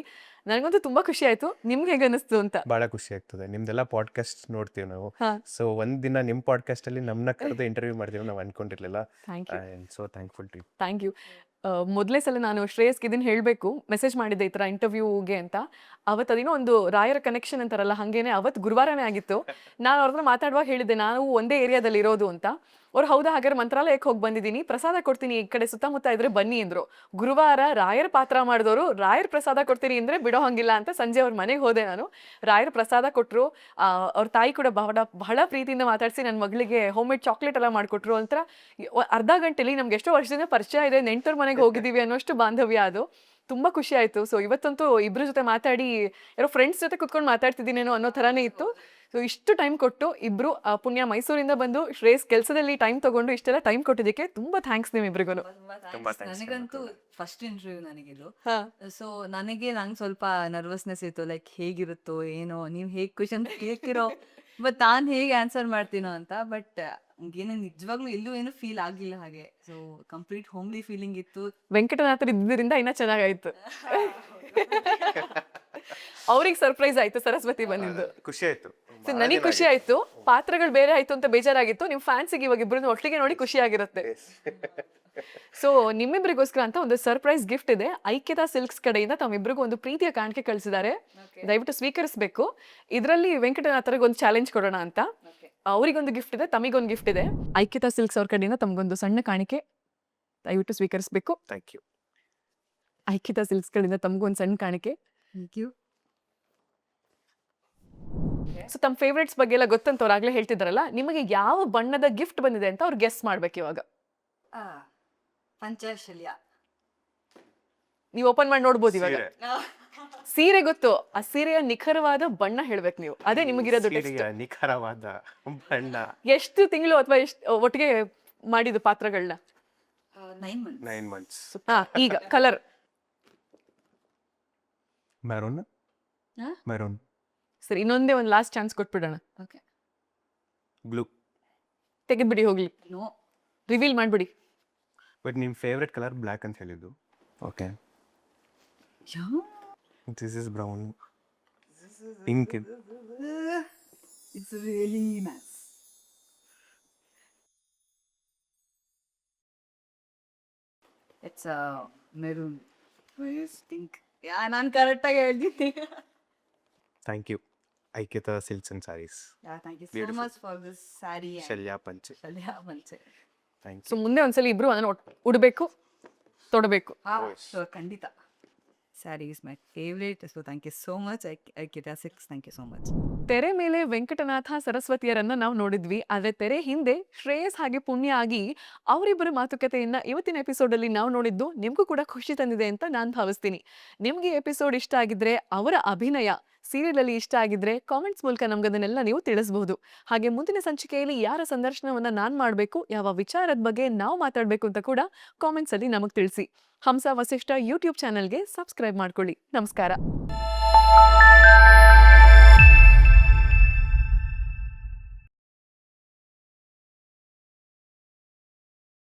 ನನಗಂತೂ ತುಂಬ ಖುಷಿ ಆಯಿತು. ನಿಮ್ಗೆ ಹೇಗೆ ಅನ್ನಿಸ್ತು ಅಂತ? ಭಾಳ ಖುಷಿ ಆಗ್ತದೆ. ನಿಮ್ದೆಲ್ಲ ಪಾಡ್ಕಾಸ್ಟ್ ನೋಡ್ತೀವಿ ನಾವು. ಹಾ. ಸೊ ಒಂದಿನ ನಿಮ್ಮ ಪಾಡ್ಕಾಸ್ಟಲ್ಲಿ ನಮ್ಮನ್ನ ಕರೆದು ಇಂಟರ್ವ್ಯೂ ಮಾಡ್ತೀವಿ ನಾವು ಅನ್ಕೊಂಡಿರ್ಲಿಲ್ಲ. Thank you. I am so thankful to you. Thank you. ಮೊದಲೇ ಸಲ ನಾನು ಶ್ರೇಯಸ್ಗೆ ಇದನ್ನು ಹೇಳಬೇಕು, ಮೆಸೇಜ್ ಮಾಡಿದ್ದೆ ಈ ಥರ ಇಂಟರ್ವ್ಯೂಗೆ ಅಂತ. ಅವತ್ತು ಅದೇನೋ ಒಂದು ರಾಯರ ಕನೆಕ್ಷನ್ ಅಂತಾರಲ್ಲ, ಹಾಗೇನೆ ಅವತ್ತು ಗುರುವಾರನೇ ಆಗಿತ್ತು. ನಾನು ಅವ್ರ ಹತ್ರ ಮಾತಾಡುವಾಗ ಹೇಳಿದ್ದೆ ನಾವು ಒಂದೇ ಏರಿಯಾದಲ್ಲಿ ಇರೋದು ಅಂತ. ಅವ್ರು ಹೌದಾ, ಹಾಗಾದ್ರೆ ಮಂತ್ರಾಲಯಕ್ಕೆ ಹೋಗಿ ಬಂದಿದ್ದೀನಿ, ಪ್ರಸಾದ ಕೊಡ್ತೀನಿ, ಈ ಕಡೆ ಸುತ್ತಮುತ್ತ ಇದ್ರೆ ಬನ್ನಿ ಅಂದರು. ಗುರುವಾರ ರಾಯರ ಪಾತ್ರ ಮಾಡಿದವರು ರಾಯರ ಪ್ರಸಾದ ಕೊಡ್ತೀನಿ ಅಂದರೆ ಬಿಡೋ ಹಂಗಿಲ್ಲ ಅಂತ ಸಂಜೆ ಅವ್ರ ಮನೆಗೆ ಹೋದೆ ನಾನು. ರಾಯರ ಪ್ರಸಾದ ಕೊಟ್ಟರು. ಅವ್ರ ತಾಯಿ ಕೂಡ ಬಹಳ ಪ್ರೀತಿಯಿಂದ ಮಾತಾಡಿಸಿ ನನ್ನ ಮಗಳಿಗೆ ಹೋಮ್ ಮೇಡ್ ಚಾಕ್ಲೇಟ್ ಎಲ್ಲ ಮಾಡಿಕೊಟ್ರು. ಒಂಥರ ಅರ್ಧ ಗಂಟೆಲಿ ನಮ್ಗೆ ಎಷ್ಟೋ ವರ್ಷದಿಂದ ಪರಿಚಯ ಇದೆ, ನೆಂಟರ ಮನೆಗೆ ಹೋಗಿದ್ದೀವಿ ಅನ್ನೋಷ್ಟು ಬಾಂಧವ್ಯ ಅದು. ತುಂಬ ಖುಷಿ ಆಯಿತು. ಸೊ ಇವತ್ತಂತೂ ಇಬ್ಬರ ಜೊತೆ ಮಾತಾಡಿ ಯಾರೋ ಫ್ರೆಂಡ್ಸ್ ಜೊತೆ ಕುತ್ಕೊಂಡು ಮಾತಾಡ್ತಿದ್ದೀನೇನೋ ಅನ್ನೋ ಥರನೇ ಇತ್ತು. ಸೊ ಇಷ್ಟು ಟೈಮ್ ಕೊಟ್ಟು ಇಬ್ಬರು ಪುಣ್ಯ ಮೈಸೂರಿಂದ ಬಂದು ಶ್ರೇಯಸ್ ಕೆಲಸದಲ್ಲಿ ಟೈಮ್ ತಗೊಂಡು ಇಷ್ಟೆಲ್ಲ ಟೈಮ್ ಕೊಟ್ಟಿದ್ದಕ್ಕೆ ತುಂಬ ಥ್ಯಾಂಕ್ಸ್ ನಿಮ್ಮಿಬ್ರಿಗೂ. ನನಗಂತೂ ಫಸ್ಟ್ ಇಂಟರ್ವ್ಯೂ ನನಗಿದು. ಹಾಂ. ಸೊ ನಂಗೆ ಸ್ವಲ್ಪ ನರ್ವಸ್ನೆಸ್ ಇತ್ತು, ಲೈಕ್ ಹೇಗಿರುತ್ತೋ ಏನೋ, ನೀವು ಹೇಗೆ ಕ್ವಶನ್ ಕೇಳ್ತಿರೋ ಬಟ್ ನಾನು ಹೇಗೆ ಆನ್ಸರ್ ಮಾಡ್ತೀನೋ ಅಂತ. ಬಟ್ ಏನೋ ನಿಜವಾಗ್ಲೂ ಎಲ್ಲೂ ಏನು ಫೀಲ್ ಆಗಿಲ್ಲ ಹಾಗೆ. ಸೊ ಕಂಪ್ಲೀಟ್ ಹೋಮ್ಲಿ ಫೀಲಿಂಗ್ ಇತ್ತು. ವೆಂಕಟನಾಥರ್ ಇದ್ದಿದ್ದರಿಂದ ಇನ್ನೂ ಚೆನ್ನಾಗಾಯ್ತು. ಅವ್ರಿಗೆ ಸರ್ಪ್ರೈಸ್ ಆಯ್ತು ಸರಸ್ವತಿ ಬಂದಿದ್ದು. ಖುಷಿ ಆಯ್ತು. ಸೊ ನನಗೆ ಖುಷಿ ಆಯ್ತು. ಪಾತ್ರಗಳು ಬೇರೆ ಆಯ್ತು ಅಂತ ಬೇಜಾರಾಗಿತ್ತು. ನಿಮ್ಮ ಫ್ಯಾನ್ಸಿಗೆ ಇವಾಗ ಇಬ್ಬರನ್ನು ಒಟ್ಟಿಗೆ ನೋಡಿ ಖುಷಿ ಆಗಿರುತ್ತೆ. ಸೊ ನಿಮ್ಮಿಬ್ಬರಿಗೋಸ್ಕರ ಅಂತ ಒಂದು ಸರ್ಪ್ರೈಸ್ ಗಿಫ್ಟ್ ಇದೆ. ಐಕ್ಯತಾ ಸಿಲ್ಕ್ಸ್ ಕಡೆಯಿಂದ ತಮ್ಮಿಬ್ಬರಿಗೂ ಒಂದು ಪ್ರೀತಿಯ ಕಾಣಿಕೆ ಕಳಿಸಿದ್ದಾರೆ, ದಯವಿಟ್ಟು ಸ್ವೀಕರಿಸಬೇಕು. ಇದರಲ್ಲಿ ವೆಂಕಟನಾಥರಿಗೆ ಒಂದು ಚಾಲೆಂಜ್ ಕೊಡೋಣ ಅಂತ. ಅವರಿಗೊಂದು ಗಿಫ್ಟ್ ಇದೆ, ತಮಿಗೊಂದು ಗಿಫ್ಟ್ ಇದೆ. ಐಕ್ಯತಾ ಸಿಲ್ಕ್ಸ್ ಅವ್ರ ಕಡೆಯಿಂದ ತಮಗೊಂದು ಸಣ್ಣ ಕಾಣಿಕೆ, ದಯವಿಟ್ಟು ಸ್ವೀಕರಿಸಬೇಕು. Thank you. ಐಕ್ಯತಾ ಸಿಲ್ಕ್ಸ್ ಕಡೆಯಿಂದ ತಮಗೊಂದು ಸಣ್ಣ ಕಾಣಿಕೆ. Thank you. ಸೊ ತಮ್ಮ ಫೇವ್ರೇಟ್ಸ್ ಬಗ್ಗೆ ಎಲ್ಲ ಗೊತ್ತಂತ ಅವ್ರು ಆಗ್ಲೇ ಹೇಳ್ತಿದ್ದಾರಲ್ಲ, ನಿಮಗೆ ಯಾವ ಬಣ್ಣದ ಗಿಫ್ಟ್ ಬಂದಿದೆ ಅಂತ ಅವ್ರು ಗೆಸ್ ಮಾಡ್ಬೇಕು ಇವಾಗ. ಪಂಚಶಲ್ಯ. ನೀವು ಓಪನ್ ಮಾಡಿ ನೋಡ್ಬೋದು ಇವಾಗ. ಸೀರೆ ಗೊತ್ತು, ಆ ಸೀರೆಯ ನಿಖರವಾದ ಬಣ್ಣ ಹೇಳ್ಬೇಕು ನೀವು. ಅದೇ ನಿಮಗಿರೋದು ಟೆಸ್ಟ್. ಸೀರೆಯ ನಿಖರವಾದ ಬಣ್ಣ. ಎಷ್ಟು ತಿಂಗಳು ಅಥವಾ ಎಷ್ಟು ಒಟ್ಟಿಗೆ ಮಾಡಿದ್ದು ಪಾತ್ರಗಳನ್ನ? 9 months. 9 months. ಈಗ ಕಲರ್ ಮೆರೂನ್. ಹಾ? ಮೆರೂನ್. ಸರಿ, ಇನ್ನೊಂದೇ ಒಂದು ಲಾಸ್ಟ್ ಚಾನ್ಸ್ ಕೊಟ್ಬಿಡೋಣ. Okay. ಬ್ಲೂ. ತೆಗೆದ್ಬಿಡಿ ಹೋಗ್ಲಿ, No. ರಿವೀಲ್ ಮಾಡ್ಬಿಡಿ. ಬಟ್ ನಿಮ್ಮ ಫೇವ್ರೆಟ್ ಕಲರ್ ಬ್ಲ್ಯಾಕ್ ಅಂತ ಹೇಳಿದ್ದು. Okay. Yeah. This is brown. Pink. It's really nice. It's maroon. Pink. Yeah, ನಾನು ಕರೆಕ್ಟಾಗಿ ಹೇಳ್ತೀನಿ. Thank you. Aikyata silks and sarees. Yeah, thank you so Beautiful. much for this saree. ಶಲ್ಯ ಪಂಚೆ. ಶಲ್ಯ ಪಂಚೆ. Thank so you. ಮುಂದೆ ಒಂದ್ಸಲಿ ಇಬ್ರು ಅದನ್ನ ಉಡಬೇಕು, ತೊಡಬೇಕು. So ಖಂಡಿತ. Saree is my favorite. So thank you so much. Aikita Silks, thank you so much. ತೆರೆ ಮೇಲೆ ವೆಂಕಟನಾಥ ಸರಸ್ವತಿಯರನ್ನ ನಾವು ನೋಡಿದ್ವಿ. ಆದ್ರೆ ತೆರೆ ಹಿಂದೆ ಶ್ರೇಯಸ್ ಹಾಗೆ ಪುಣ್ಯ ಆಗಿ ಅವರಿಬ್ಬರ ಮಾತುಕತೆಯನ್ನ ಇವತ್ತಿನ ಎಪಿಸೋಡ್ ಅಲ್ಲಿ ನಾವು ನೋಡಿದ್ದು ನಿಮ್ಗೂ ಕೂಡ ಖುಷಿ ತಂದಿದೆ ಅಂತ ನಾನು ಭಾವಿಸ್ತೀನಿ. ನಿಮ್ಗೆ ಎಪಿಸೋಡ್ ಇಷ್ಟ ಆಗಿದ್ರೆ, ಅವರ ಅಭಿನಯ ಸೀರಿಯಲ್ ಅಲ್ಲಿ ಇಷ್ಟ ಆಗಿದ್ರೆ ಕಾಮೆಂಟ್ಸ್ ಮೂಲಕ ನಮ್ಗದನ್ನೆಲ್ಲ ನೀವು ತಿಳಿಸಬಹುದು. ಹಾಗೆ ಮುಂದಿನ ಸಂಚಿಕೆಯಲ್ಲಿ ಯಾರ ಸಂದರ್ಶನವನ್ನ ನಾನ್ ಮಾಡಬೇಕು, ಯಾವ ವಿಚಾರದ ಬಗ್ಗೆ ನಾವು ಮಾತಾಡಬೇಕು ಅಂತ ಕೂಡ ಕಾಮೆಂಟ್ಸ್ ಅಲ್ಲಿ ನಮಗೆ ತಿಳಿಸಿ. ಹಂಸ ವಸಿಷ್ಠ ಯೂಟ್ಯೂಬ್ ಚಾನೆಲ್ಗೆ ಸಬ್ಸ್ಕ್ರೈಬ್ ಮಾಡ್ಕೊಳ್ಳಿ. ನಮಸ್ಕಾರ.